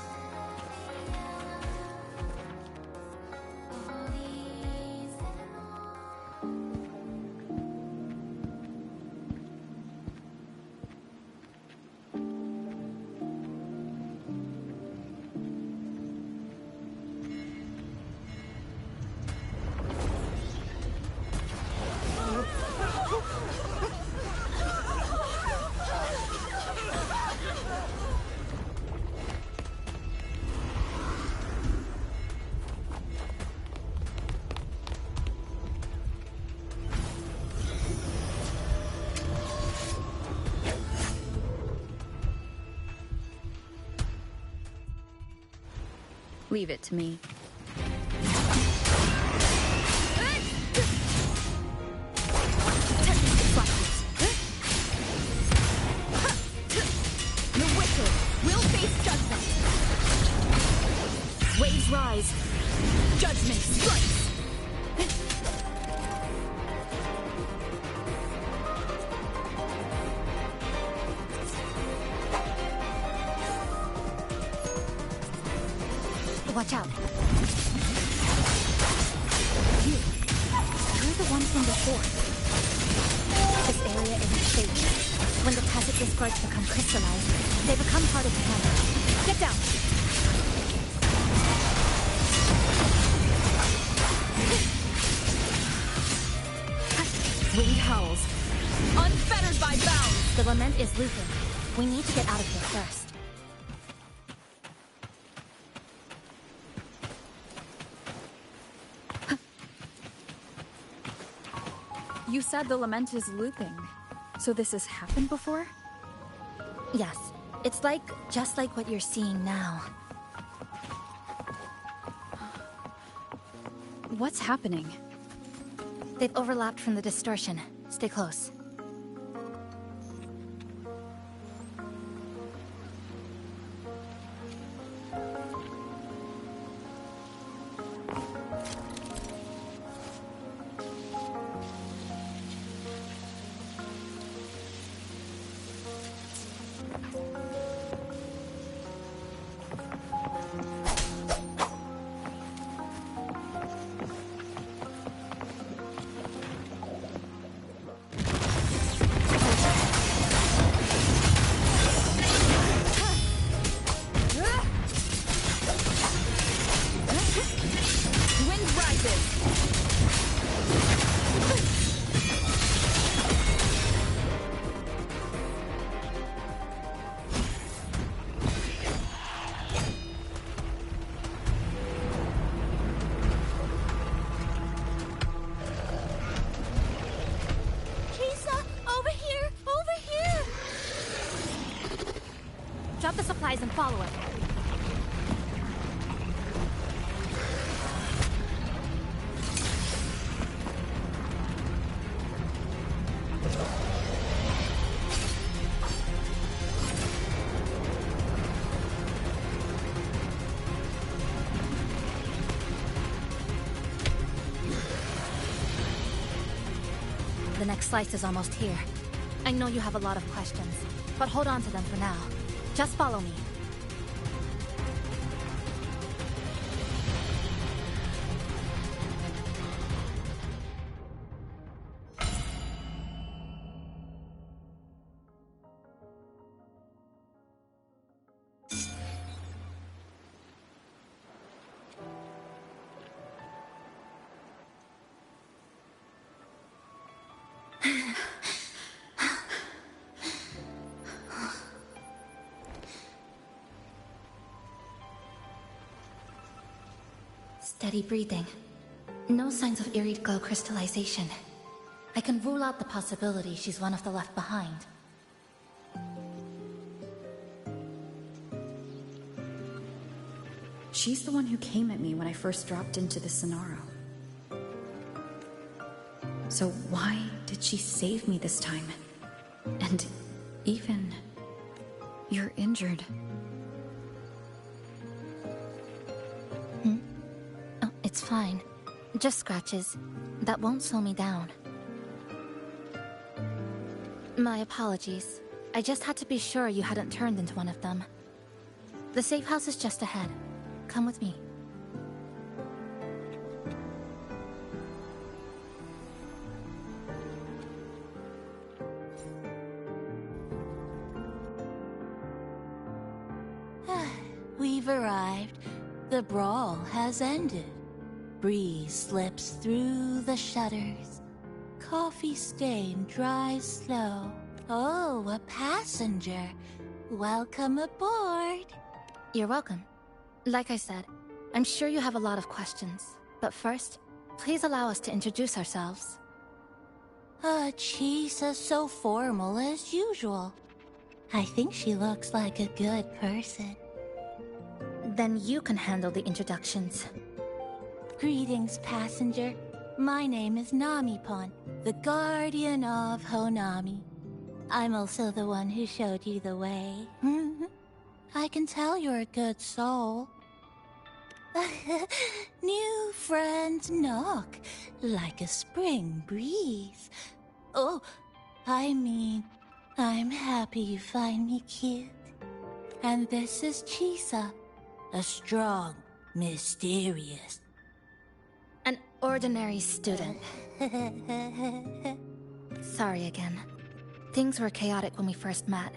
Leave it to me. The wicked will face judgment. Waves rise. Judgment strikes. Watch out. You're the one from before. This area isn't safe. When deposit discards become crystallized, they become part of the planet. Get down! Wind howls. Unfettered by bounds. The lament is looping. We need to get out of here first. You said the lament is looping. So this has happened before? Yes. It's like, just like what you're seeing now. What's happening? They've overlapped from the distortion. Stay close. Wind rises. Kisa! Over here! Over here! Drop the supplies and follow it. The next slice is almost here. I know you have a lot of questions. but hold on to them for now. Just follow me. Steady breathing. No signs of irid glow crystallization. I can rule out the possibility she's one of the left behind. She's the one who came at me when I first dropped into the Sonaro. So why did she save me this time? And even... you're injured. Oh, it's fine. Just scratches. That won't slow me down. My apologies. I just had to be sure you hadn't turned into one of them. The safe house is just ahead. Come with me. We've arrived. The brawl has ended. Breeze slips through the shutters. Coffee stain dries slow. Oh, a passenger. Welcome aboard. You're welcome. Like I said, I'm sure you have a lot of questions. But first, please allow us to introduce ourselves. Chisa's so formal as usual. I think she looks like a good person. Then you can handle the introductions. Greetings, passenger. My name is Namipon, the guardian of Honami. I'm also the one who showed you the way. I can tell you're a good soul. New friends knock like a spring breeze. Oh, I mean, I'm happy you find me cute. And this is Chisa, a strong, mysterious... An ordinary student. Sorry again. Things were chaotic when we first met,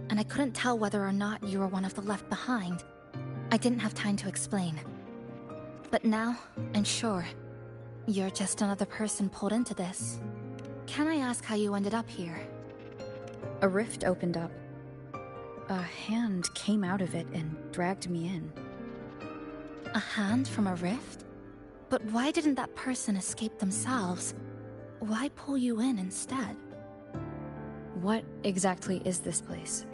and I couldn't tell whether or not you were one of the left behind. I didn't have time to explain. But now, I'm sure. You're just another person pulled into this. Can I ask how you ended up here? A rift opened up. A hand came out of it and dragged me in. A hand from a rift? But why didn't that person escape themselves? Why pull you in instead? What exactly is this place?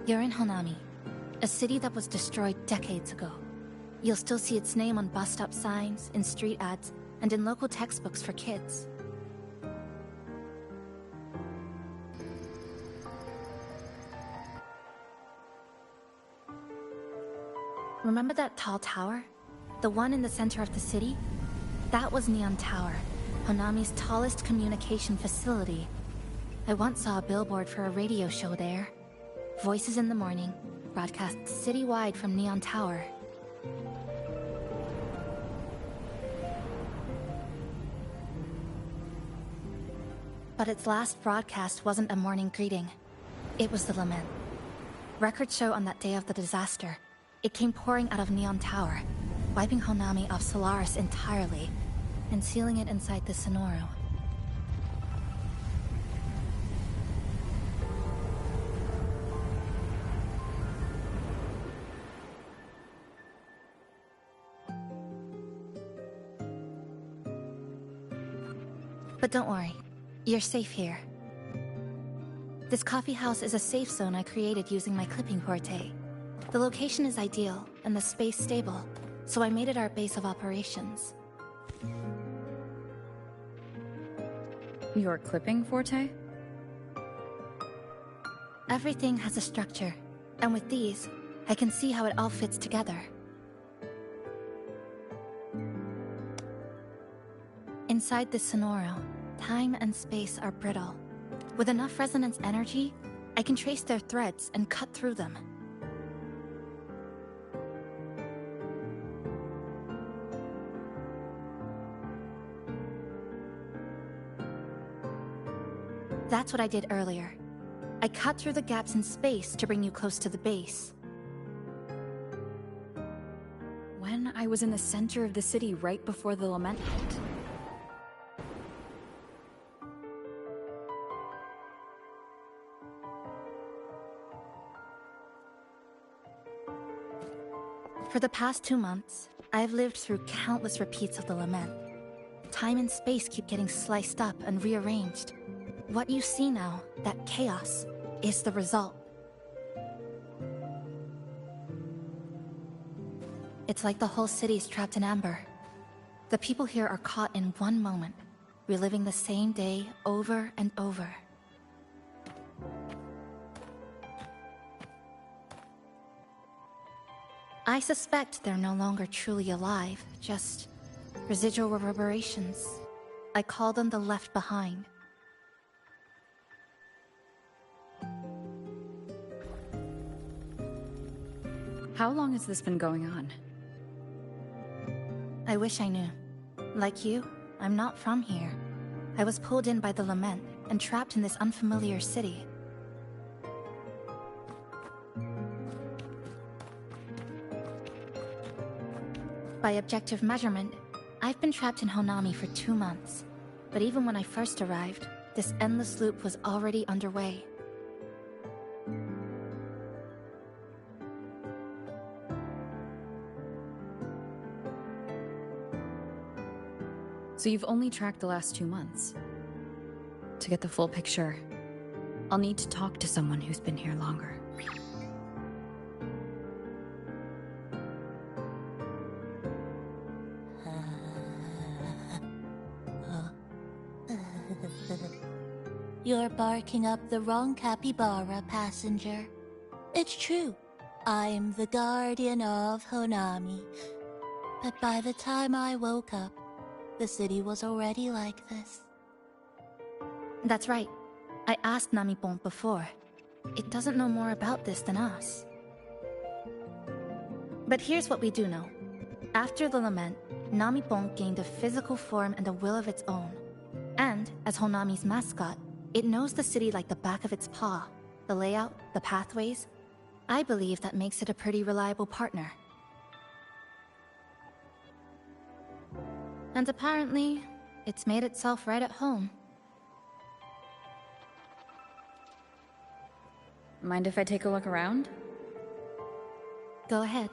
You're in Honami, a city that was destroyed decades ago. You'll still see its name on bus stop signs, in street ads, and in local textbooks for kids. Remember that tall tower? The one in the center of the city? That was Neon Tower, Honami's tallest communication facility. I once saw a billboard for a radio show there. Voices in the morning, broadcast citywide from Neon Tower. But its last broadcast wasn't a morning greeting. It was the lament. Records show on that day of the disaster, it came pouring out of Neon Tower, wiping Honami off Solaris entirely, and sealing it inside the Sonoro. But don't worry, you're safe here. This coffee house is a safe zone I created using my clipping forte. The location is ideal, and the space stable, so I made it our base of operations. Your clipping forte? Everything has a structure, and with these, I can see how it all fits together. Inside this sonoro, time and space are brittle. With enough resonance energy, I can trace their threads and cut through them. That's what I did earlier. I cut through the gaps in space to bring you close to the base. When I was in the center of the city right before the lament hit. For the past 2 months, I've lived through countless repeats of the lament. Time and space keep getting sliced up and rearranged. What you see now, that chaos, is the result. It's like the whole city's trapped in amber. The people here are caught in one moment, reliving the same day over and over. I suspect they're no longer truly alive, just residual reverberations. I call them the left behind. How long has this been going on? I wish I knew. Like you, I'm not from here. I was pulled in by the lament and trapped in this unfamiliar city. By objective measurement, I've been trapped in Honami for 2 months. But even when I first arrived, this endless loop was already underway. So you've only tracked the last 2 months. To get the full picture, I'll need to talk to someone who's been here longer. You're barking up the wrong capybara, passenger. It's true. I'm the guardian of Honami. But by the time I woke up, the city was already like this. That's right. I asked Namipon before. It doesn't know more about this than us. But here's what we do know. After the lament, Namipon gained a physical form and a will of its own. And, as Honami's mascot, it knows the city like the back of its paw. The layout, the pathways. I believe that makes it a pretty reliable partner. And apparently, it's made itself right at home. Mind if I take a look around? Go ahead.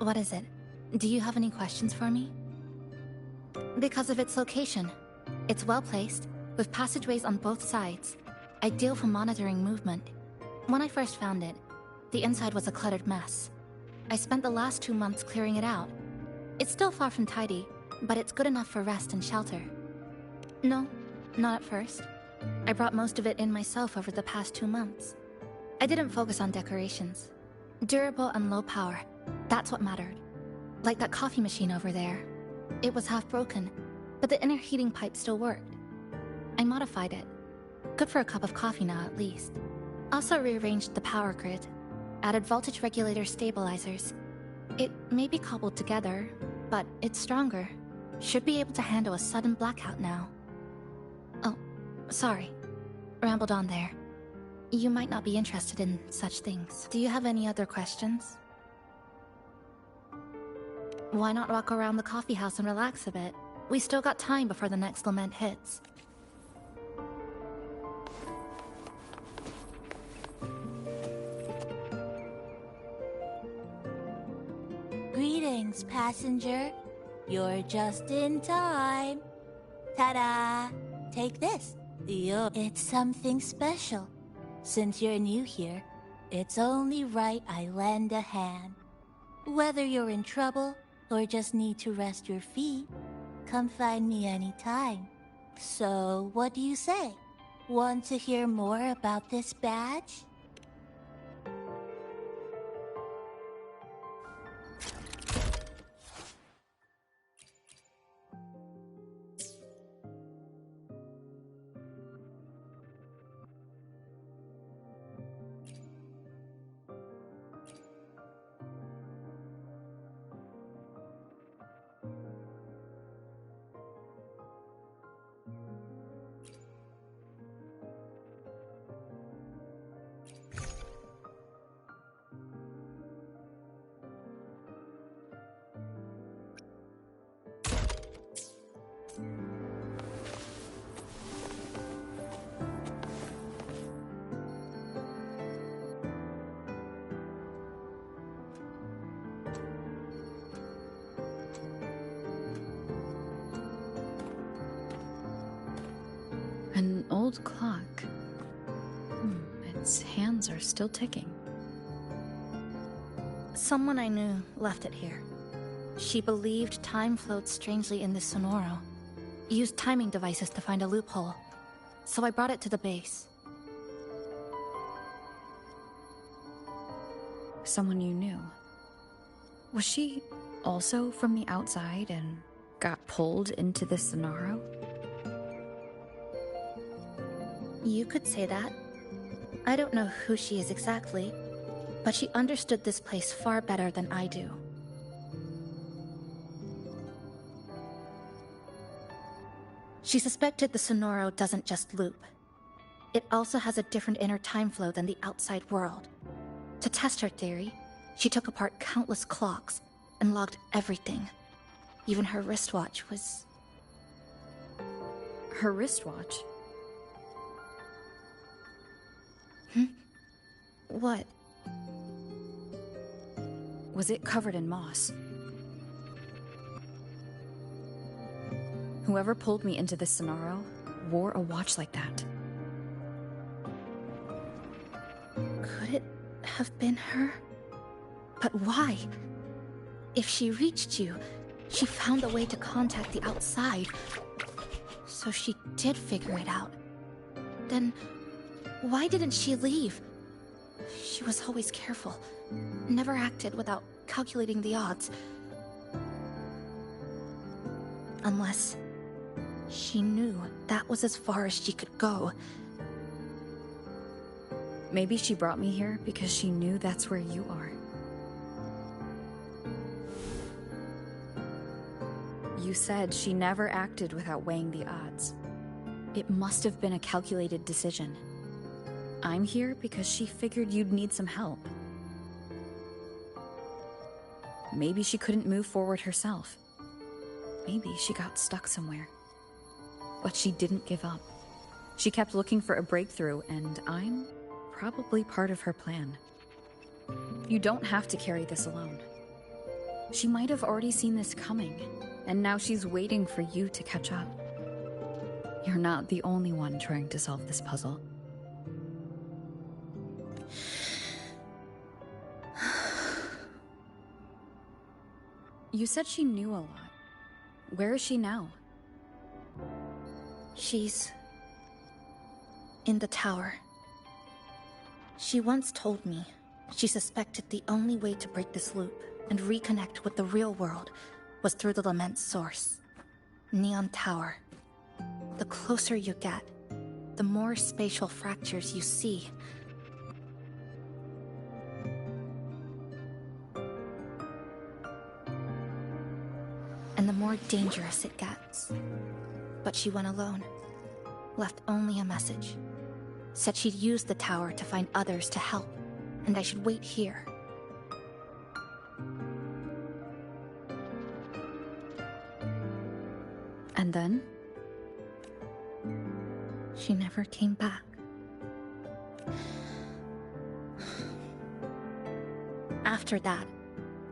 What is it? Do you have any questions for me? Because of its location. It's well placed, with passageways on both sides, ideal for monitoring movement. When I first found it, the inside was a cluttered mess. I spent the last 2 months clearing it out. It's still far from tidy, but it's good enough for rest and shelter. No, not at first. I brought most of it in myself over the past 2 months. I didn't focus on decorations. Durable and low power, that's what mattered. Like that coffee machine over there. It was half broken, but the inner heating pipe still worked. I modified it. Good for a cup of coffee now, at least. Also rearranged the power grid. Added voltage regulator stabilizers. It may be cobbled together, but it's stronger. Should be able to handle a sudden blackout now. Oh, sorry. Rambled on there. You might not be interested in such things. Do you have any other questions? Why not walk around the coffee house and relax a bit? We still got time before the next lament hits. Greetings, passenger. You're just in time. Ta-da! Take this. It's something special. Since you're new here, it's only right I lend a hand. Whether you're in trouble or just need to rest your feet, come find me anytime. So, what do you say? Want to hear more about this badge? An old clock. Its hands are still ticking. Someone I knew left it here. She believed time flowed strangely in this Sonoro. Used timing devices to find a loophole. So I brought it to the base. Someone you knew. Was she also from the outside and got pulled into this Sonoro? You could say that. I don't know who she is exactly, but she understood this place far better than I do. She suspected the Sonoro doesn't just loop. It also has a different inner time flow than the outside world. To test her theory, she took apart countless clocks and logged everything. Even her wristwatch was... Her wristwatch? What? Was it covered in moss? Whoever pulled me into this Sonoro wore a watch like that. Could it have been her? But why? If she reached you, she found a way to contact the outside. So she did figure it out. Then, why didn't she leave? She was always careful. Never acted without calculating the odds. Unless she knew that was as far as she could go. Maybe she brought me here because she knew that's where you are. You said she never acted without weighing the odds. It must have been a calculated decision. I'm here because she figured you'd need some help. Maybe she couldn't move forward herself. Maybe she got stuck somewhere. But she didn't give up. She kept looking for a breakthrough, and I'm probably part of her plan. You don't have to carry this alone. She might have already seen this coming, and now she's waiting for you to catch up. You're not the only one trying to solve this puzzle. You said she knew a lot. Where is she now? She's in the tower. She once told me she suspected the only way to break this loop and reconnect with the real world was through the Lament's source, Neon Tower. The closer you get, the more spatial fractures you see. And the more dangerous it gets. But she went alone. Left only a message. Said she'd use the tower to find others to help, and I should wait here. And then? She never came back. After that,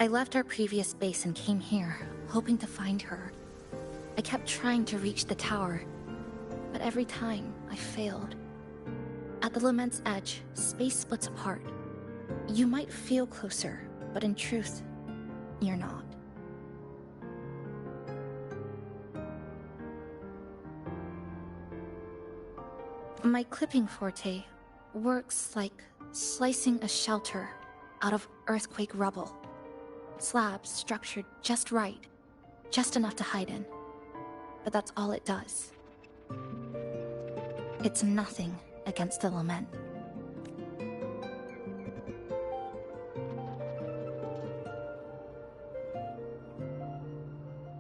I left our previous base and came here, hoping to find her. I kept trying to reach the tower, but every time I failed. At the Lament's edge, space splits apart. You might feel closer, but in truth, you're not. My clipping forte works like slicing a shelter out of earthquake rubble. Slabs structured just right, just enough to hide in. But that's all it does. It's nothing against the Lament.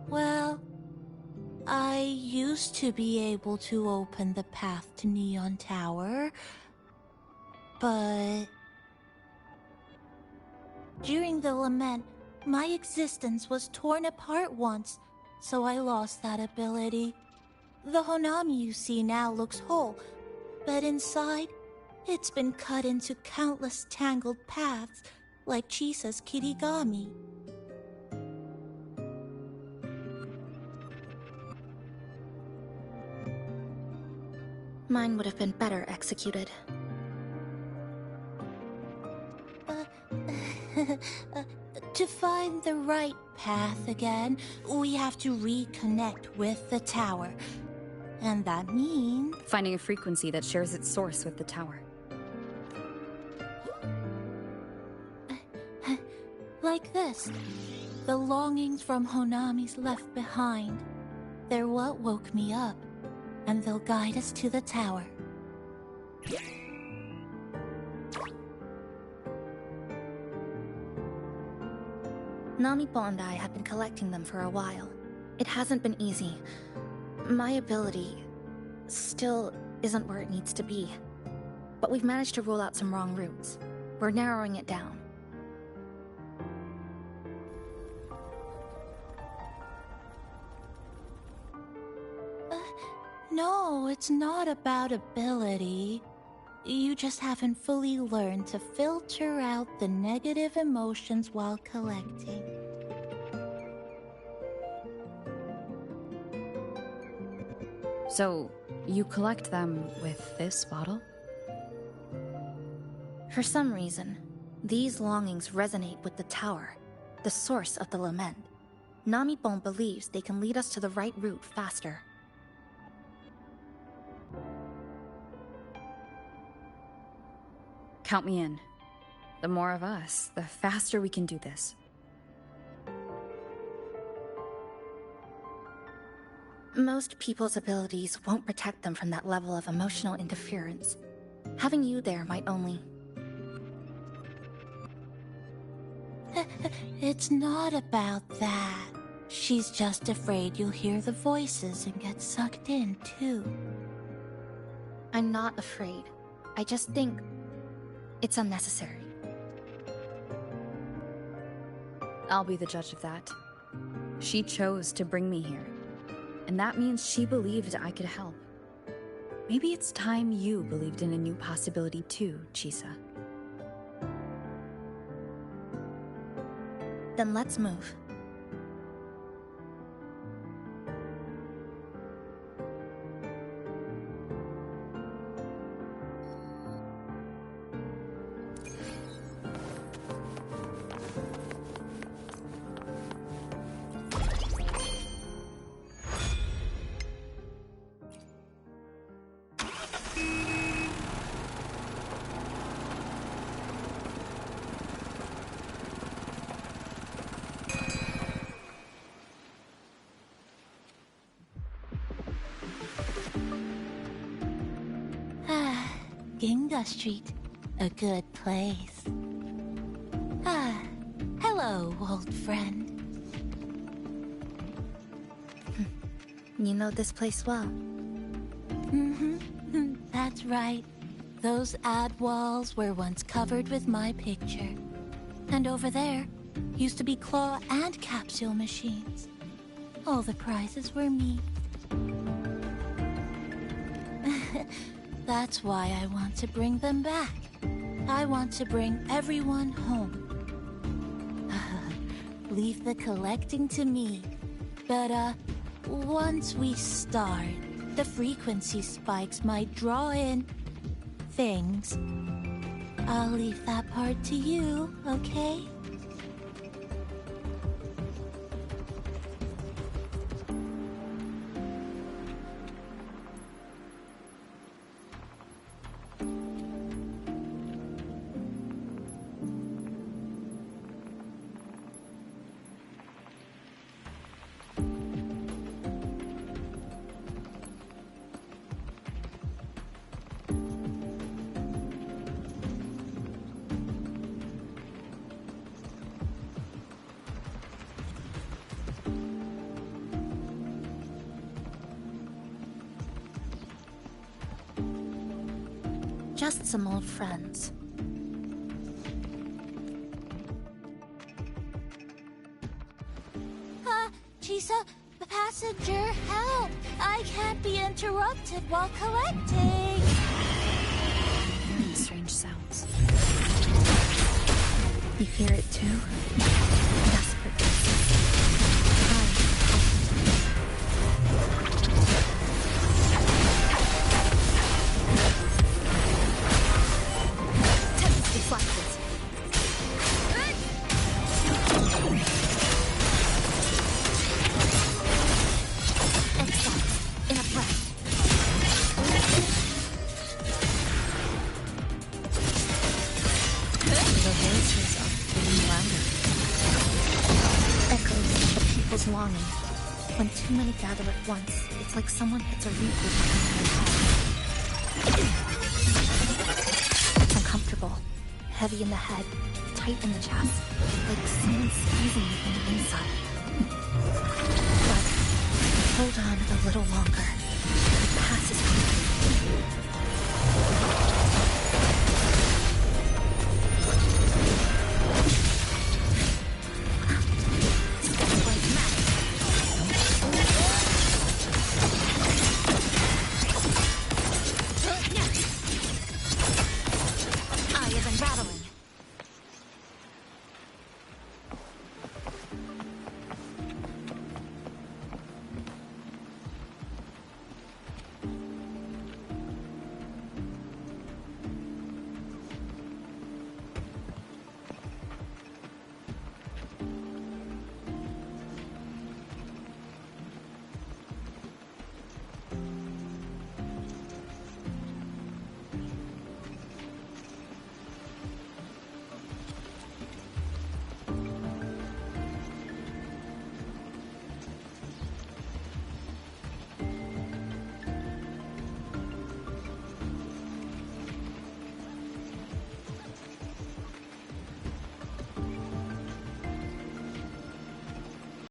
Well, I used to be able to open the path to Neon Tower, but during the Lament, my existence was torn apart once, so I lost that ability. The Honami you see now looks whole, but inside, it's been cut into countless tangled paths, like Chisa's Kirigami. Mine would have been better executed. To find the right path again, we have to reconnect with the tower. And that means... finding a frequency that shares its source with the tower. Like this. The longings from Honami's left behind. They're what woke me up, and they'll guide us to the tower. Namipo and I have been collecting them for a while. It hasn't been easy. My ability still isn't where it needs to be. But we've managed to rule out some wrong routes. We're narrowing it down. No, it's not about ability. You just haven't fully learned to filter out the negative emotions while collecting. So, you collect them with this bottle? For some reason, these longings resonate with the tower, the source of the lament. Namipon believes they can lead us to the right route faster. Count me in. The more of us, the faster we can do this. Most people's abilities won't protect them from that level of emotional interference. Having you there might only... It's not about that. She's just afraid you'll hear the voices and get sucked in, too. I'm not afraid. I just think it's unnecessary. I'll be the judge of that. She chose to bring me here. And that means she believed I could help. Maybe it's time you believed in a new possibility too, Chisa. Then let's move. Ginga Street, a good place. Hello, old friend. You know this place well. That's right. Those ad walls were once covered with my picture. And over there used to be claw and capsule machines. All the prizes were me. That's why I want to bring them back. I want to bring everyone home. Leave the collecting to me. But, once we start, the frequency spikes might draw in things. I'll leave that part to you, okay? Just some old friends. Chisa, passenger, help! I can't be interrupted while collecting! Hearing strange sounds. You hear it too? Desperate. too many gather at once, it's like someone hits a reboot button in my head. It's uncomfortable. Heavy in the head, tight in the chest, like someone's squeezing me from the inside. But hold on a little longer. It passes quickly.